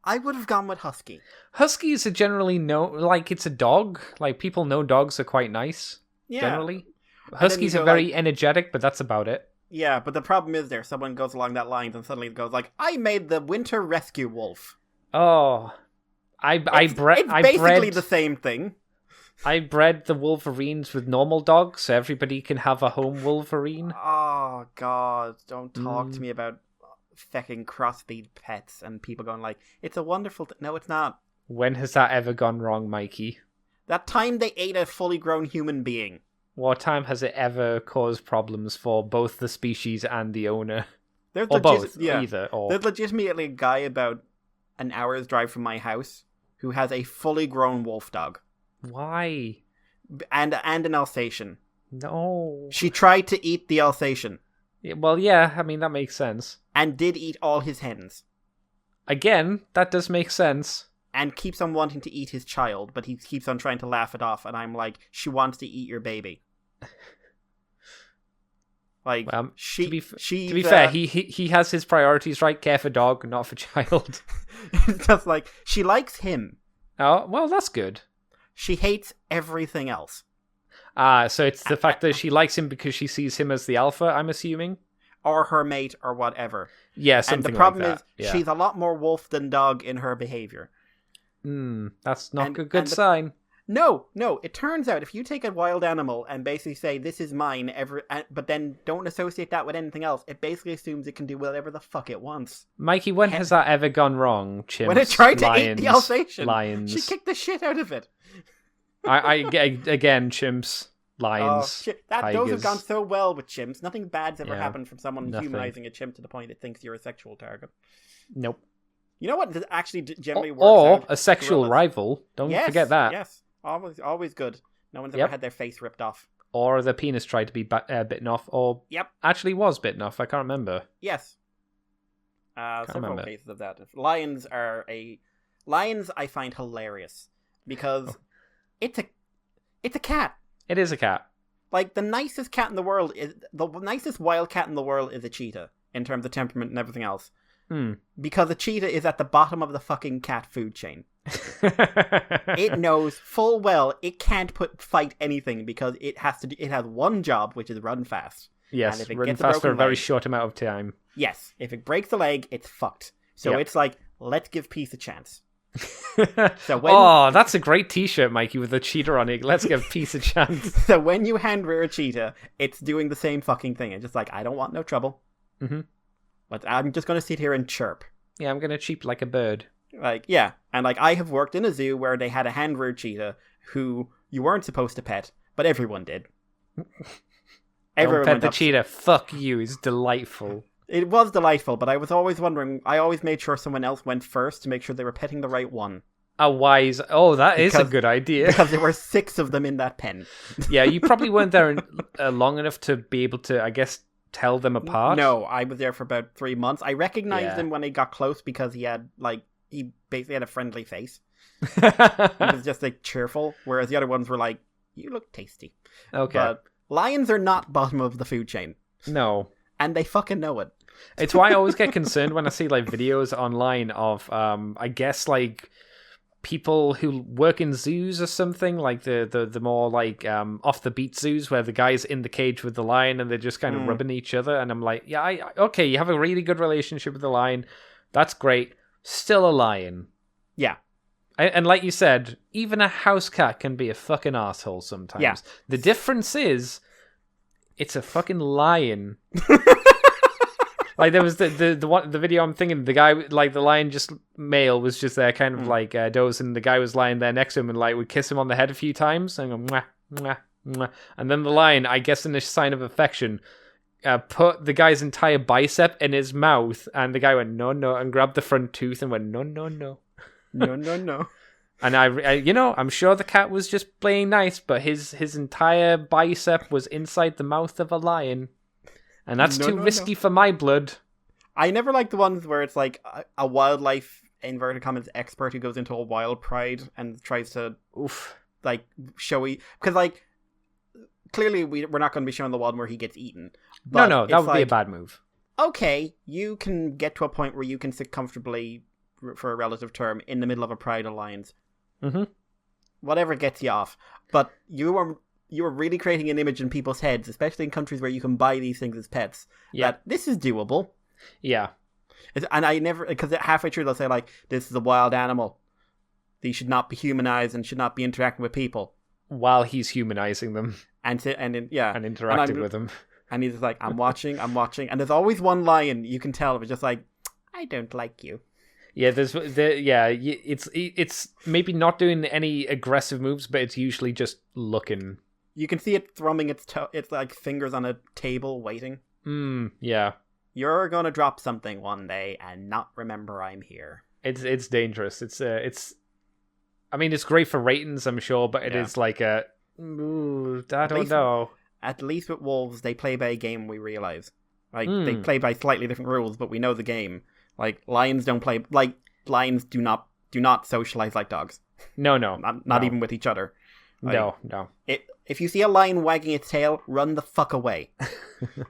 Speaker 3: I would have gone with husky.
Speaker 2: Huskies are generally like it's a dog. Like, people know dogs are quite nice, generally. Huskies are very energetic, but that's about it.
Speaker 3: Yeah, but the problem is someone goes along that line and suddenly goes like, I made the winter rescue wolf.
Speaker 2: Oh,
Speaker 3: It's basically the same thing.
Speaker 2: I bred the Wolverines with normal dogs, so everybody can have a home Wolverine.
Speaker 3: Oh, God, don't talk to me about fecking crossbreed pets and people going like, it's a wonderful... No, it's not.
Speaker 2: When has that ever gone wrong, Mikey?
Speaker 3: That time they ate a fully grown human being.
Speaker 2: What time has it ever caused problems for both the species and the owner?
Speaker 3: There's
Speaker 2: either. Or...
Speaker 3: There's legitimately a guy about an hour's drive from my house who has a fully grown wolf dog.
Speaker 2: Why?
Speaker 3: And an Alsatian.
Speaker 2: No.
Speaker 3: She tried to eat the Alsatian.
Speaker 2: Well, yeah, I mean, that makes sense.
Speaker 3: And did eat all his hens.
Speaker 2: Again, that does make sense.
Speaker 3: And keeps on wanting to eat his child, but he keeps on trying to laugh it off, and I'm like, she wants to eat your baby. Like,
Speaker 2: well, to be fair, he has his priorities right. Care for dog, not for child.
Speaker 3: It's just like, she likes him.
Speaker 2: Oh, well, that's good.
Speaker 3: She hates everything else.
Speaker 2: So it's the fact that she likes him because she sees him as the alpha, I'm assuming?
Speaker 3: Or her mate, or whatever.
Speaker 2: Yeah, something like that.
Speaker 3: And the problem is, she's a lot more wolf than dog in her behavior.
Speaker 2: That's not a good sign.
Speaker 3: No, it turns out if you take a wild animal and basically say, this is mine, but then don't associate that with anything else, it basically assumes it can do whatever the fuck it wants.
Speaker 2: Mikey, when has that ever gone wrong? Chimps,
Speaker 3: when it tried to eat the Alsatian.
Speaker 2: Lions.
Speaker 3: She kicked the shit out of it.
Speaker 2: Again, chimps, lions, tigers.
Speaker 3: Those have gone so well with chimps. Nothing bad's ever happened from someone humanizing a chimp to the point it thinks you're a sexual target.
Speaker 2: Nope.
Speaker 3: You know what actually generally works
Speaker 2: Or
Speaker 3: out?
Speaker 2: a sexual rival. Don't forget that.
Speaker 3: Yes, always good. No one's ever had their face ripped off.
Speaker 2: Or the penis tried to be bitten off, or actually was bitten off. I can't remember.
Speaker 3: Yes. Several cases of that. Lions I find hilarious because it's a cat.
Speaker 2: It is a cat.
Speaker 3: Like, the nicest cat in the world the nicest wild cat in the world is a cheetah in terms of temperament and everything else. Because a cheetah is at the bottom of the fucking cat food chain. It knows full well it can't fight anything because it has one job, which is run fast.
Speaker 2: Yes, run fast for a very short amount of time.
Speaker 3: Yes, if it breaks the leg, it's fucked. So it's like, let's give peace a chance. So when,
Speaker 2: Oh, that's a great T-shirt, Mikey, with a cheetah on it. Let's give peace a chance.
Speaker 3: so when you hand rear a cheetah, it's doing the same fucking thing. It's just like, I don't want no trouble.
Speaker 2: Mm-hmm.
Speaker 3: But I'm just going to sit here and chirp.
Speaker 2: Yeah, I'm going to cheep like a bird.
Speaker 3: Like, yeah. And like, I have worked in a zoo where they had a hand reared cheetah who you weren't supposed to pet, but everyone did.
Speaker 2: Don't pet the cheetah. Fuck you. It's delightful.
Speaker 3: It was delightful, but I was always wondering, I always made sure someone else went first to make sure they were petting the right one.
Speaker 2: A wise... Oh, that is a good idea.
Speaker 3: Because there were 6 of them in that pen.
Speaker 2: Yeah, you probably weren't there long enough to be able to, I guess, tell them apart.
Speaker 3: No, I was there for about 3 months. I recognized him when he got close because he basically had a friendly face. He was just like cheerful, whereas the other ones were like, you look tasty.
Speaker 2: Okay.
Speaker 3: But lions are not bottom of the food chain.
Speaker 2: No.
Speaker 3: And they fucking know it.
Speaker 2: It's why I always get concerned when I see like videos online of I guess like people who work in zoos or something, like the more like off the beat zoos where the guy's in the cage with the lion and they're just kind of rubbing each other, and I'm like, yeah, okay, you have a really good relationship with the lion, that's great, still a lion.
Speaker 3: Yeah.
Speaker 2: And like you said, even a house cat can be a fucking asshole sometimes.
Speaker 3: Yeah.
Speaker 2: The difference is it's a fucking lion. Like there was the video I'm thinking, the guy, like the lion male was just there kind of like dozing, the guy was lying there next to him and like would kiss him on the head a few times and go mwah, mwah, mwah. And then the lion, I guess in a sign of affection, put the guy's entire bicep in his mouth, and the guy went no and grabbed the front tooth and went no.
Speaker 3: No.
Speaker 2: And I'm sure the cat was just playing nice, but his entire bicep was inside the mouth of a lion. And that's too risky for my blood.
Speaker 3: I never like the ones where it's like a wildlife, inverted commas, expert who goes into a wild pride and tries to, like, showy. Because, like, clearly we're not going to be showing the one where he gets eaten. But
Speaker 2: no, that would be a bad move.
Speaker 3: Okay, you can get to a point where you can sit comfortably, for a relative term, in the middle of a pride of lions.
Speaker 2: Mm-hmm.
Speaker 3: Whatever gets you off. But you are really creating an image in people's heads, especially in countries where you can buy these things as pets.
Speaker 2: Yeah.
Speaker 3: That this is doable.
Speaker 2: Yeah.
Speaker 3: And I never, because halfway through they'll say like, this is a wild animal. These should not be humanized and should not be interacting with people.
Speaker 2: While he's humanizing them.
Speaker 3: And
Speaker 2: interacting with them.
Speaker 3: And he's like, I'm watching. And there's always one lion, you can tell, it's just like, I don't like you.
Speaker 2: Yeah, it's maybe not doing any aggressive moves, but it's usually just looking.
Speaker 3: You can see it thrumming its like fingers on a table, waiting.
Speaker 2: Yeah.
Speaker 3: You're gonna drop something one day and not remember I'm here.
Speaker 2: It's dangerous. I mean, it's great for ratings, I'm sure, but it is like I don't know.
Speaker 3: At least with wolves, they play by a game, we realize. Like, they play by slightly different rules, but we know the game. Like, lions don't play... Like, lions do not socialize like dogs.
Speaker 2: No.
Speaker 3: Not even with each other. Like,
Speaker 2: no.
Speaker 3: If you see a lion wagging its tail, run the fuck away.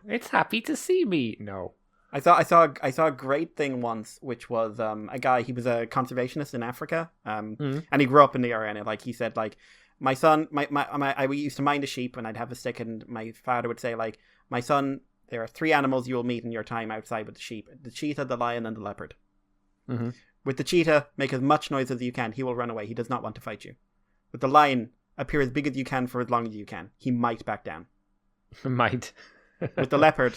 Speaker 2: It's happy to see me. No.
Speaker 3: I saw a great thing once, which was a guy. He was a conservationist in Africa, and he grew up in the area. And like he said, like my son, we used to mind a sheep, and I'd have a stick, and my father would say, like, my son, there are 3 animals you will meet in your time outside with the sheep: the cheetah, the lion, and the leopard. Mm-hmm. With the cheetah, make as much noise as you can. He will run away. He does not want to fight you. With the lion, appear as big as you can for as long as you can. He might back down.
Speaker 2: Might.
Speaker 3: With the leopard,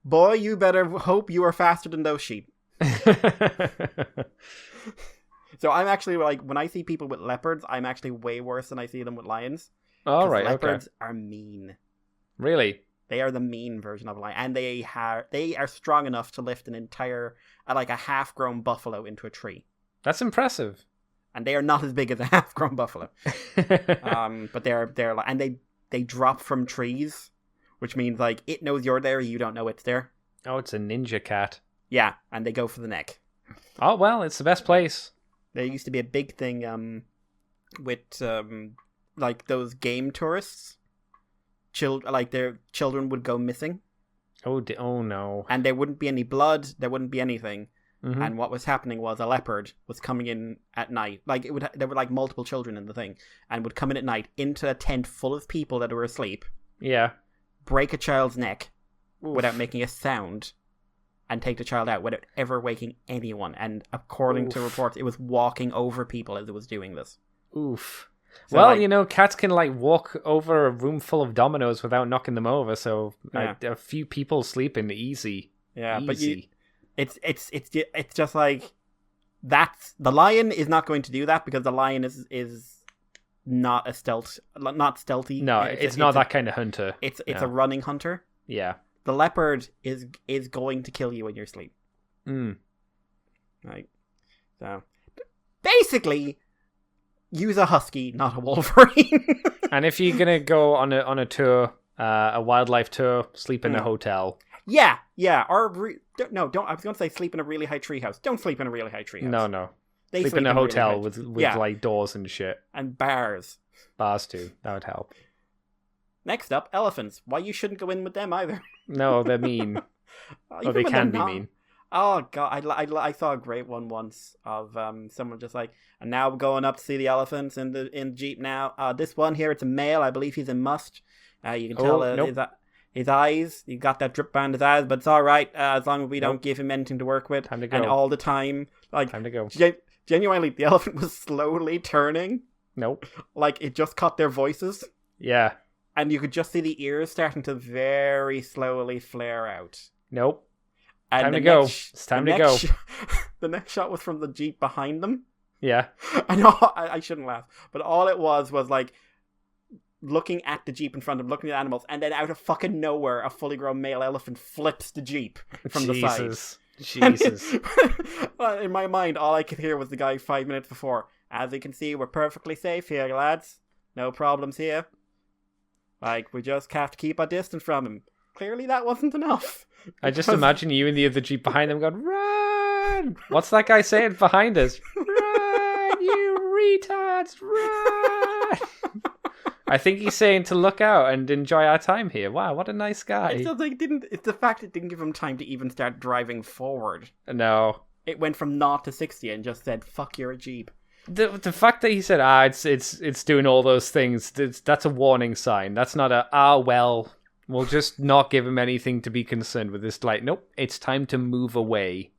Speaker 3: boy, you better hope you are faster than those sheep. So I'm actually, like, when I see people with leopards, I'm actually way worse than I see them with lions.
Speaker 2: All right,
Speaker 3: leopards are mean.
Speaker 2: Really?
Speaker 3: They are the mean version of a lion, and they are strong enough to lift an entire, like a half-grown buffalo into a tree.
Speaker 2: That's impressive.
Speaker 3: And they are not as big as a half-grown buffalo. But they're and they drop from trees, which means, like, it knows you're there, you don't know it's there.
Speaker 2: Oh, it's a ninja cat.
Speaker 3: Yeah, and they go for the neck.
Speaker 2: Oh, well, it's the best place.
Speaker 3: There used to be a big thing with like those game tourists. Their children would go missing. Oh
Speaker 2: no.
Speaker 3: And there wouldn't be any blood, there wouldn't be anything.
Speaker 2: Mm-hmm.
Speaker 3: And what was happening was a leopard was coming in at night. Like, there were like multiple children in the thing, and would come in at night into a tent full of people that were asleep.
Speaker 2: Yeah.
Speaker 3: Break a child's neck without making a sound, and take the child out without ever waking anyone. And according to reports, it was walking over people as it was doing this.
Speaker 2: Oof.
Speaker 3: So,
Speaker 2: well,
Speaker 3: like,
Speaker 2: you know, cats can like walk over a room full of dominoes without knocking them over. So a few people sleeping easy.
Speaker 3: Yeah,
Speaker 2: easy.
Speaker 3: But it's just like that's the lion is not going to do that because the lion is not stealthy.
Speaker 2: No, it's not that kind of hunter.
Speaker 3: It's a running hunter.
Speaker 2: Yeah.
Speaker 3: The leopard is going to kill you in your sleep. Right. So basically, use a husky, not a Wolverine.
Speaker 2: And if you're gonna go on a tour, a wildlife tour, sleep in a hotel.
Speaker 3: Yeah. Or don't. I was going to say sleep in a really high treehouse. Don't sleep in a really high treehouse.
Speaker 2: No.
Speaker 3: They
Speaker 2: sleep in a hotel with
Speaker 3: yeah.
Speaker 2: like doors and shit.
Speaker 3: And bars.
Speaker 2: Bars too. That would help.
Speaker 3: Next up, elephants. Why you shouldn't go in with them either?
Speaker 2: No, they're mean. Or they can be mean.
Speaker 3: Oh god, I saw a great one once of someone just like, and now we're going up to see the elephants in the Jeep now. This one here, it's a male. I believe he's a must. You can tell his eyes. He got that drip down his eyes, but it's all right as long as we don't give him anything to work with.
Speaker 2: Time to go.
Speaker 3: And all the time, like
Speaker 2: time to go.
Speaker 3: Genuinely, the elephant was slowly turning.
Speaker 2: Nope.
Speaker 3: Like it just caught their voices.
Speaker 2: Yeah.
Speaker 3: And you could just see the ears starting to very slowly flare out.
Speaker 2: Nope.
Speaker 3: And
Speaker 2: time to go. It's time to go.
Speaker 3: The next shot was from the Jeep behind them.
Speaker 2: Yeah.
Speaker 3: I know, I shouldn't laugh. But all it was like looking at the Jeep in front of them, looking at animals, and then out of fucking nowhere, a fully grown male elephant flips the Jeep from the side. Jesus. In my mind, all I could hear was the guy 5 minutes before. As you can see, we're perfectly safe here, lads. No problems here. Like, we just have to keep our distance from him. Clearly that wasn't enough.
Speaker 2: I just imagine you in the other Jeep behind them going, run! What's that guy saying behind us? Run, you retards, run! I think he's saying to look out and enjoy our time here. Wow, what a nice guy.
Speaker 3: It's the fact it didn't give him time to even start driving forward.
Speaker 2: No.
Speaker 3: It went from 0 to 60 and just said, fuck, you're a Jeep.
Speaker 2: The fact that he said, it's doing all those things, that's a warning sign. That's not well, we'll just not give him anything to be concerned with. It's like, nope, it's time to move away.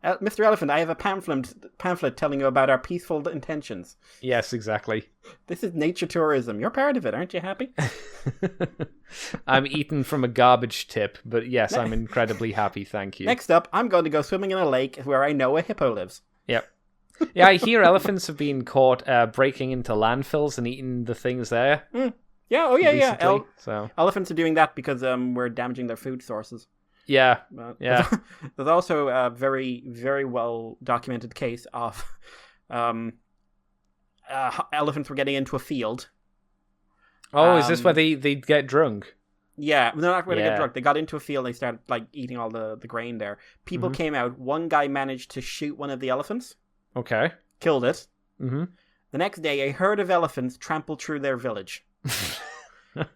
Speaker 3: Mr. Elephant, I have a pamphlet telling you about our peaceful intentions.
Speaker 2: Yes, exactly.
Speaker 3: This is nature tourism. You're part of it, aren't you happy?
Speaker 2: I'm eating from a garbage tip, but yes, I'm incredibly happy, thank you.
Speaker 3: Next up, I'm going to go swimming in a lake where I know a hippo lives.
Speaker 2: Yep. Yeah, I hear elephants have been caught breaking into landfills and eating the things there.
Speaker 3: Yeah, oh yeah.
Speaker 2: So
Speaker 3: elephants are doing that because we're damaging their food sources.
Speaker 2: Yeah,
Speaker 3: There's also a very, very well documented case of elephants were getting into a field.
Speaker 2: Oh, is this where they get drunk?
Speaker 3: Yeah, they're not going to get drunk. They got into a field and they started like eating all the grain there. People came out. One guy managed to shoot one of the elephants.
Speaker 2: Okay.
Speaker 3: Killed it.
Speaker 2: Mm-hmm.
Speaker 3: The next day, a herd of elephants trampled through their village.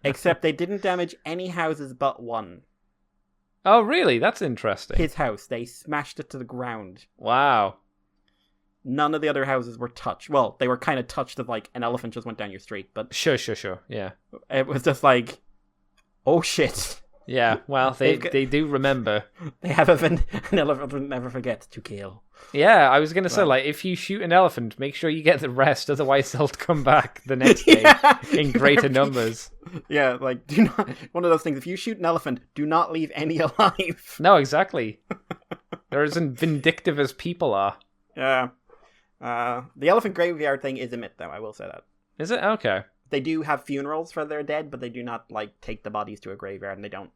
Speaker 3: Except they didn't damage any houses but one.
Speaker 2: Oh, really? That's interesting.
Speaker 3: His house. They smashed it to the ground.
Speaker 2: Wow.
Speaker 3: None of the other houses were touched. Well, they were kind of touched if, like, an elephant just went down your street, but...
Speaker 2: Sure. Yeah.
Speaker 3: It was just like, oh, shit.
Speaker 2: Yeah, well, they do remember.
Speaker 3: They have an elephant never forgets to kill.
Speaker 2: Yeah, I was going to say, like, if you shoot an elephant, make sure you get the rest, otherwise they'll come back the next day in greater numbers.
Speaker 3: Yeah, like, do not... One of those things, if you shoot an elephant, do not leave any alive.
Speaker 2: No, exactly. They're as vindictive as people are.
Speaker 3: Yeah. The elephant graveyard thing is a myth, though, I will say that.
Speaker 2: Is it? Okay.
Speaker 3: They do have funerals for their dead, but they do not, like, take the bodies to a graveyard, and they don't.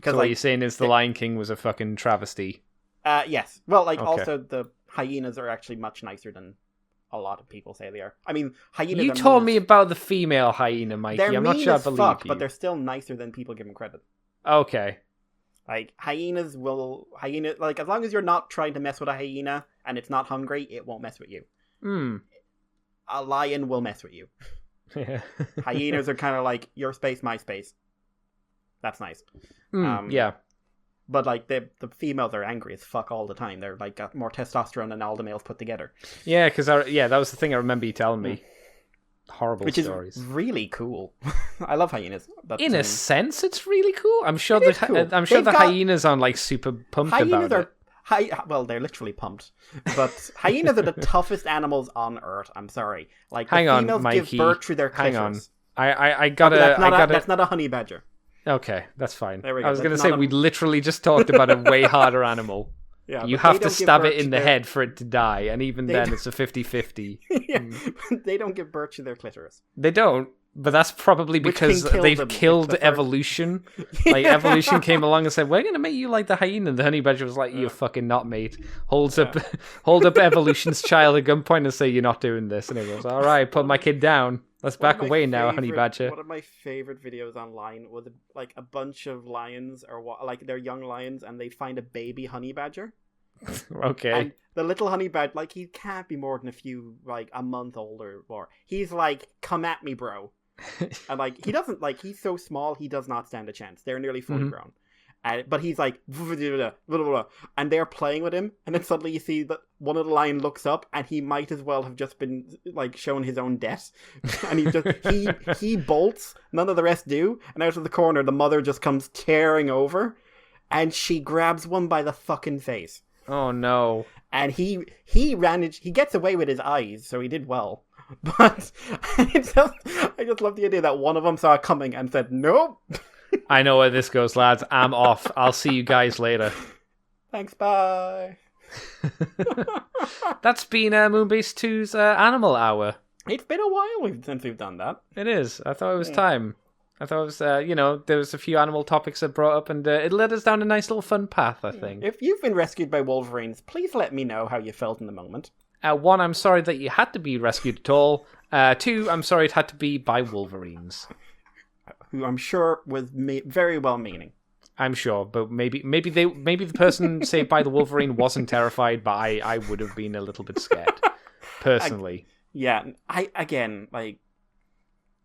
Speaker 2: So what you're saying is The Lion King was a fucking travesty?
Speaker 3: Yes. Well, like, also, the hyenas are actually much nicer than a lot of people say they are. I mean, hyenas
Speaker 2: You told me about the female hyena, Mikey.
Speaker 3: They're
Speaker 2: I'm not
Speaker 3: mean
Speaker 2: sure I
Speaker 3: as
Speaker 2: believe
Speaker 3: fuck,
Speaker 2: you.
Speaker 3: But they're still nicer than people give them credit.
Speaker 2: Okay.
Speaker 3: Like, like, as long as you're not trying to mess with a hyena, and it's not hungry, it won't mess with you. A lion will mess with you.
Speaker 2: Yeah.
Speaker 3: Hyenas are kind of like your space, my space. That's nice.
Speaker 2: Yeah.
Speaker 3: But like the females are angry as fuck all the time. They're like got more testosterone than all the males put together.
Speaker 2: Yeah, because that was the thing I remember you telling me. Horrible stories.
Speaker 3: Which is really cool. I love hyenas. But,
Speaker 2: in a sense, it's really cool. I'm sure the hyenas aren't like super pumped about it.
Speaker 3: Well, they're literally pumped. But hyenas are the toughest animals on Earth. I'm sorry. Like,
Speaker 2: Hang
Speaker 3: the
Speaker 2: on,
Speaker 3: females
Speaker 2: Mikey.
Speaker 3: give birth through their clitoris.
Speaker 2: Hang on. I gotta...
Speaker 3: That's not a honey badger.
Speaker 2: Okay, that's fine.
Speaker 3: There we go.
Speaker 2: I was going to
Speaker 3: That's
Speaker 2: say,
Speaker 3: not a-
Speaker 2: we literally just talked about a way harder animal.
Speaker 3: Yeah,
Speaker 2: You
Speaker 3: but
Speaker 2: have
Speaker 3: they
Speaker 2: to
Speaker 3: don't give
Speaker 2: stab
Speaker 3: birth
Speaker 2: it in
Speaker 3: to
Speaker 2: the
Speaker 3: their-
Speaker 2: head for it to die, and even
Speaker 3: They
Speaker 2: then
Speaker 3: don't-
Speaker 2: it's a 50-50.
Speaker 3: Yeah, they don't give birth to their clitoris.
Speaker 2: They don't, but that's probably
Speaker 3: Which
Speaker 2: because
Speaker 3: can kill
Speaker 2: they've
Speaker 3: them
Speaker 2: killed
Speaker 3: if the first-
Speaker 2: evolution. Like, evolution came along and said, we're going to make you like the hyena. And the honey badger was like, you're fucking not, mate. Hold up evolution's child at gunpoint and say, you're not doing this. And it goes, all right, put my kid down. Let's back away now, honey badger.
Speaker 3: One of my favorite videos online was like a bunch of lions, or like they're young lions, and they find a baby honey badger.
Speaker 2: Okay.
Speaker 3: And the little honey badger, like, he can't be more than a month old or more. He's like, come at me, bro. And like, he doesn't, like, he's so small, he does not stand a chance. They're nearly fully grown. But he's like, and they're playing with him, and then suddenly you see that one of the lion looks up, and he might as well have just been like shown his own death, and he bolts. None of the rest do, and out of the corner, the mother just comes tearing over, and she grabs one by the fucking face.
Speaker 2: Oh no!
Speaker 3: And he gets away with his eyes, so he did well. But I just love the idea that one of them saw it coming and said, "Nope."
Speaker 2: I know where this goes, lads. I'm off. I'll see you guys later.
Speaker 3: Thanks, bye.
Speaker 2: That's been Moonbase 2's Animal Hour.
Speaker 3: It's been a while since we've done that.
Speaker 2: It is. I thought it was time. I thought it was, there was a few animal topics that brought up, and it led us down a nice little fun path, I think.
Speaker 3: If you've been rescued by Wolverines, please let me know how you felt in the moment.
Speaker 2: 1, I'm sorry that you had to be rescued at all. 2, I'm sorry it had to be by Wolverines.
Speaker 3: Who I'm sure was very well-meaning.
Speaker 2: I'm sure, but maybe the person saved by the Wolverine wasn't terrified, but I would have been a little bit scared, personally.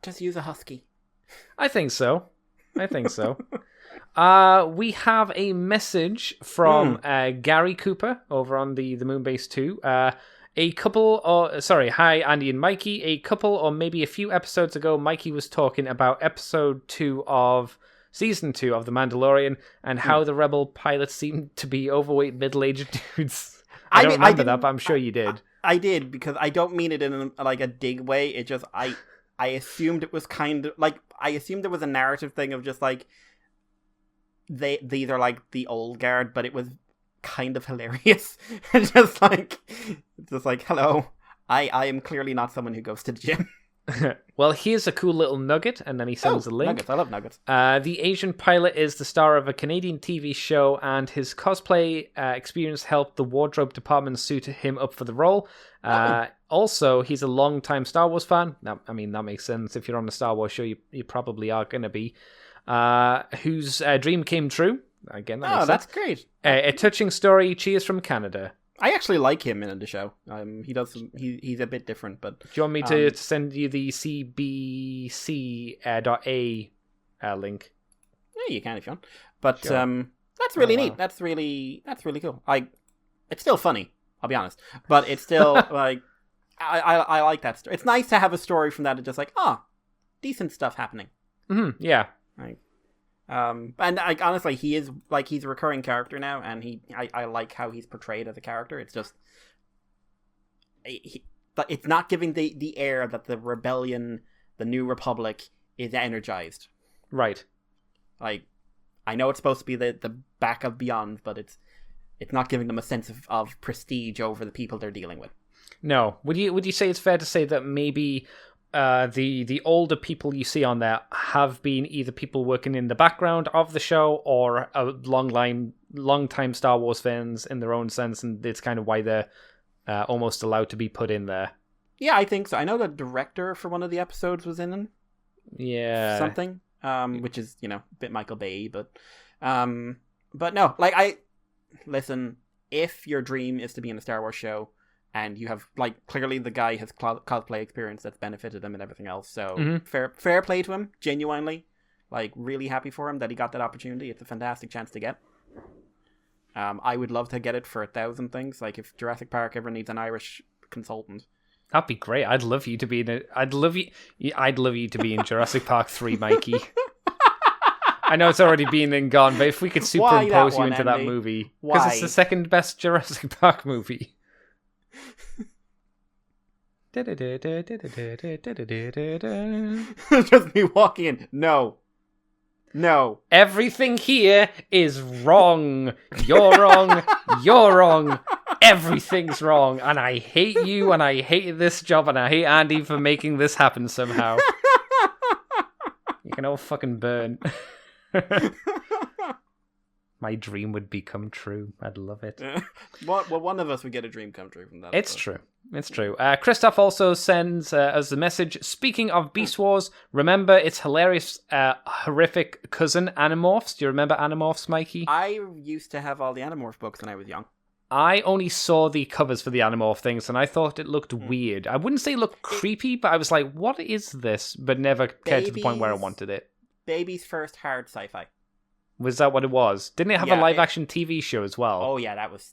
Speaker 3: Just use a husky.
Speaker 2: I think so. We have a message from Gary Cooper over on the Moonbase 2. Hi, Andy and Mikey. A couple or maybe a few episodes ago, Mikey was talking about episode 2 of season 2 of The Mandalorian and how the rebel pilots seemed to be overweight middle-aged dudes. I don't remember that, but I'm sure you did.
Speaker 3: I did, because I don't mean it in a dig way. It just, I assumed it was kind of like, I assumed there was a narrative thing of just like, these are like the old guard, but it was kind of hilarious. just like, hello, I am clearly not someone who goes to the gym.
Speaker 2: Well, here's a cool little nugget, and then he sends a link.
Speaker 3: Nuggets. I love nuggets.
Speaker 2: The Asian pilot is the star of a Canadian TV show, and his cosplay experience helped the wardrobe department suit him up for the role. Also, he's a long-time Star Wars fan. That makes sense. If you're on a Star Wars show, you probably are going to be. Whose dream came true. Again, that makes sense.
Speaker 3: That's great.
Speaker 2: A touching story. Cheers from Canada.
Speaker 3: I actually like him in the show. He's a bit different, but
Speaker 2: do you want me to send you the CBC.A link?
Speaker 3: Yeah, you can if you want. But
Speaker 2: sure.
Speaker 3: That's really neat. That's really cool. It's still funny, I'll be honest, but it's still like I like that story. It's nice to have a story from that. It's just like, decent stuff happening.
Speaker 2: Mm-hmm, yeah.
Speaker 3: Right. And honestly, he's a recurring character now, and I like how he's portrayed as a character. It's just, it's not giving the air that the rebellion, the New Republic, is energized.
Speaker 2: Right.
Speaker 3: Like, I know it's supposed to be the back of Beyond, but it's not giving them a sense of prestige over the people they're dealing with.
Speaker 2: No. Would you say it's fair to say that maybe the older people you see on there have been either people working in the background of the show or a long-time Star Wars fans in their own sense, and it's kind of why they're almost allowed to be put in there?
Speaker 3: Yeah, I think so. I know the director for one of the episodes was in them.
Speaker 2: Yeah.
Speaker 3: Something. Which is, a bit Michael Bay, but no, like, listen, if your dream is to be in a Star Wars show, and you have, like, clearly the guy has cosplay experience that's benefited him and everything else. So fair play to him, genuinely. Like, really happy for him that he got that opportunity. It's a fantastic chance to get. I would love to get it for 1,000 things. Like, if Jurassic Park ever needs an Irish consultant.
Speaker 2: That'd be great. I'd love you to be in Jurassic Park 3, Mikey. I know it's already been and gone, but if we could
Speaker 3: Why that
Speaker 2: superimpose you
Speaker 3: one,
Speaker 2: into that
Speaker 3: Andy?
Speaker 2: movie. Because it's
Speaker 3: Why?
Speaker 2: the second best Jurassic Park movie.
Speaker 3: Just me walking in. No.
Speaker 2: Everything here is wrong. You're wrong. You're wrong. Everything's wrong. And I hate you, and I hate this job, and I hate Andy for making this happen somehow. You can all fucking burn. My dream would become true. I'd love it.
Speaker 3: Well, one of us would get a dream come true from that.
Speaker 2: It's true. It's true. Christoph also sends us a message. Speaking of Beast Wars, remember its hilarious, horrific cousin, Animorphs? Do you remember Animorphs, Mikey?
Speaker 3: I used to have all the Animorph books when I was young.
Speaker 2: I only saw the covers for the Animorph things, and I thought it looked weird. I wouldn't say it looked creepy, but I was like, what is this? But never cared to the point where I wanted it.
Speaker 3: Baby's first hard sci-fi.
Speaker 2: Was that what it was? Didn't it have a live-action TV show as well?
Speaker 3: Oh, yeah, that was...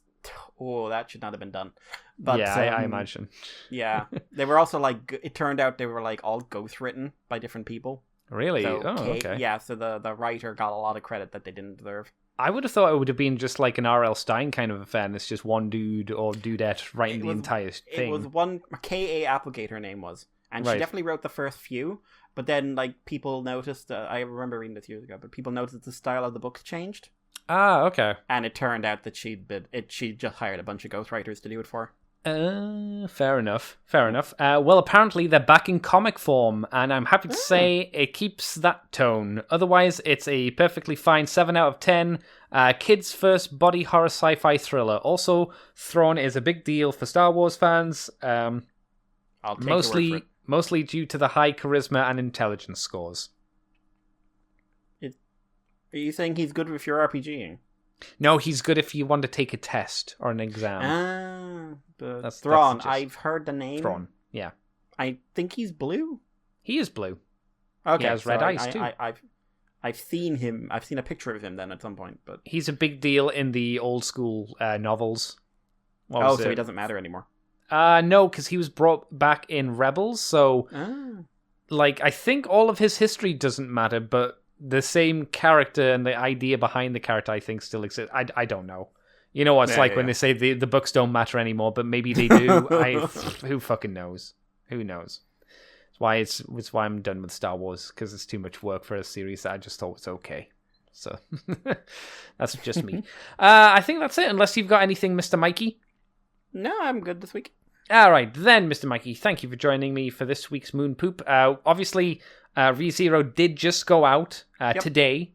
Speaker 3: Oh, that should not have been done. But,
Speaker 2: yeah, I imagine.
Speaker 3: Yeah. They were also, like... It turned out they were, like, all ghost-written by different people.
Speaker 2: Really?
Speaker 3: So,
Speaker 2: okay.
Speaker 3: Yeah, so the writer got a lot of credit that they didn't deserve.
Speaker 2: I would have thought it would have been just like an R.L. Stein kind of affair, and it's just one dude or dudette writing the entire thing.
Speaker 3: It was one... K.A. Applegate, her name was. And she definitely wrote the first few. But then, like, people noticed... I remember reading this years ago, but people noticed the style of the books changed.
Speaker 2: Ah, okay.
Speaker 3: And it turned out that she just hired a bunch of ghostwriters to do it for her.
Speaker 2: Fair enough. Well, apparently they're back in comic form, and I'm happy to say it keeps that tone. Otherwise, it's a perfectly fine 7 out of 10. Kids' first body horror sci-fi thriller. Also, Thrawn is a big deal for Star Wars fans.
Speaker 3: I'll take your word for it.
Speaker 2: Mostly due to the high charisma and intelligence scores.
Speaker 3: Are you saying he's good if you're RPGing?
Speaker 2: No, he's good if you want to take a test or an exam.
Speaker 3: That's Thrawn. I've heard the name.
Speaker 2: Thrawn, yeah.
Speaker 3: I think he's blue.
Speaker 2: He is blue.
Speaker 3: Okay,
Speaker 2: he has red eyes too.
Speaker 3: I've seen him. I've seen a picture of him then at some point. But
Speaker 2: he's a big deal in the old school novels.
Speaker 3: So he doesn't matter anymore.
Speaker 2: No, because he was brought back in Rebels. So, like, I think all of his history doesn't matter, but the same character and the idea behind the character, I think, still exists. I don't know. You know what it's when they say the books don't matter anymore, but maybe they do. Who fucking knows? Who knows? It's why I'm done with Star Wars, because it's too much work for a series that I just thought was okay. So that's just me. I think that's it, unless you've got anything, Mr. Mikey.
Speaker 3: No, I'm good this week.
Speaker 2: All right, then, Mr. Mikey, thank you for joining me for this week's Moon Poop. Obviously, ReZero did just go out today.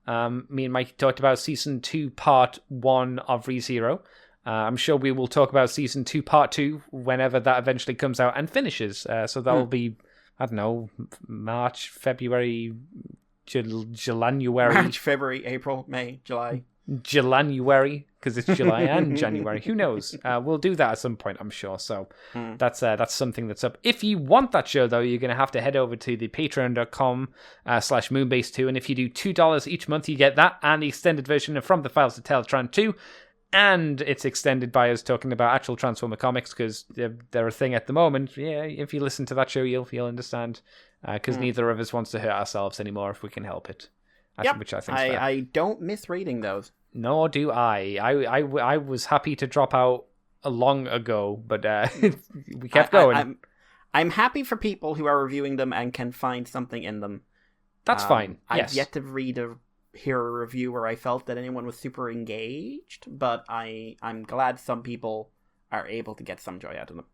Speaker 2: Me and Mikey talked about Season 2, Part 1 of ReZero. I'm sure we will talk about Season 2, Part 2 whenever that eventually comes out and finishes. So that'll be, I don't know, March, February, January.
Speaker 3: March, February, April, May, July.
Speaker 2: January, because it's July and January. Who knows? We'll do that at some point, I'm sure. So that's something that's up. If you want that show, though, you're going to have to head over to the patreon.com/Moonbase2. And if you do $2 each month, you get that and the extended version of From the Files of Teletran 2. And it's extended by us talking about actual Transformer comics, because they're a thing at the moment. Yeah, if you listen to that show, you'll understand. Because neither of us wants to hurt ourselves anymore if we can help it. Which I think is fair.
Speaker 3: I don't miss reading those.
Speaker 2: Nor do I. I was happy to drop out long ago, but we kept going.
Speaker 3: I'm happy for people who are reviewing them and can find something in them.
Speaker 2: That's fine. Yes.
Speaker 3: I've yet to hear a review where I felt that anyone was super engaged, but I'm glad some people are able to get some joy out of them.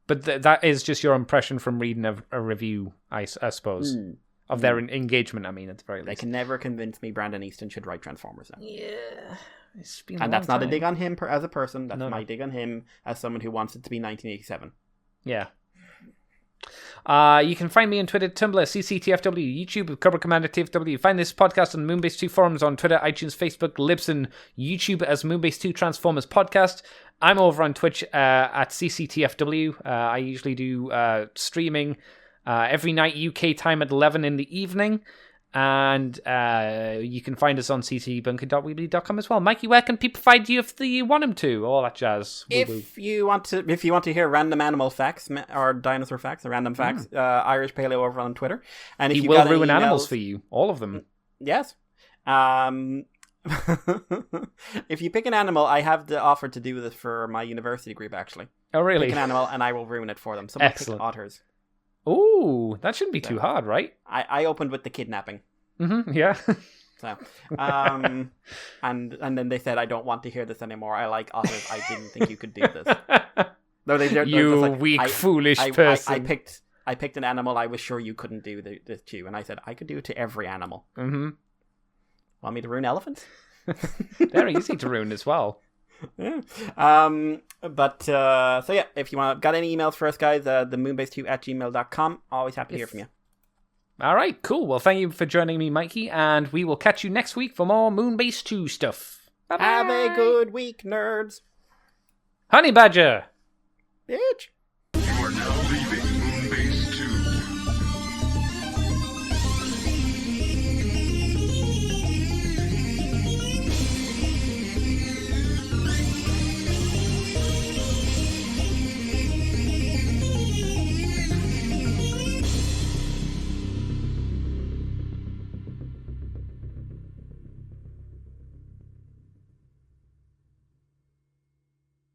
Speaker 2: But that is just your impression from reading a review, I suppose. Of their engagement, I mean, at the very least.
Speaker 3: They can never convince me Brandon Easton should write Transformers now.
Speaker 2: Yeah. It's been
Speaker 3: and that's not a dig on him as a person. That's my
Speaker 2: dig
Speaker 3: on him as someone who wants it to be 1987.
Speaker 2: Yeah. You can find me on Twitter, Tumblr, CCTFW, YouTube, Cobra Commander TFW. Find this podcast on the Moonbase 2 forums on Twitter, iTunes, Facebook, Libsyn, YouTube as Moonbase 2 Transformers Podcast. I'm over on Twitch at CCTFW. I usually do streaming every night UK time at 11 in the evening. And you can find us on ccbunker.weebly.com as well. Mikey, where can people find you if you want them to? All that jazz.
Speaker 3: If you want to hear random animal facts or dinosaur facts or random facts, Irish Paleo over on Twitter. And if
Speaker 2: he will ruin animals for you, all of them.
Speaker 3: Yes. If you pick an animal, I have the offer to do this for my university group, actually.
Speaker 2: Oh, really?
Speaker 3: Pick an animal and I will ruin it for them. Someone
Speaker 2: Excellent.
Speaker 3: pick otters.
Speaker 2: Ooh, that shouldn't be too hard, right?
Speaker 3: I opened with the kidnapping.
Speaker 2: Mm-hmm, yeah.
Speaker 3: So, and then they said, I don't want to hear this anymore. I like otters. I didn't think you could do this. No, they're
Speaker 2: You
Speaker 3: just like,
Speaker 2: weak, foolish person.
Speaker 3: I picked an animal I was sure you couldn't do this to, and I said I could do it to every animal.
Speaker 2: Mm-hmm.
Speaker 3: Want me to ruin elephants?
Speaker 2: They're easy to ruin as well.
Speaker 3: Yeah. So yeah, if you got any emails for us, guys, the moonbase2@gmail.com. Always happy to hear from you.
Speaker 2: All right, cool. Well, thank you for joining me, Mikey, and we will catch you next week for more Moonbase 2 stuff. Bye-bye.
Speaker 3: Have a good week, nerds.
Speaker 2: Honey Badger!
Speaker 3: Bitch.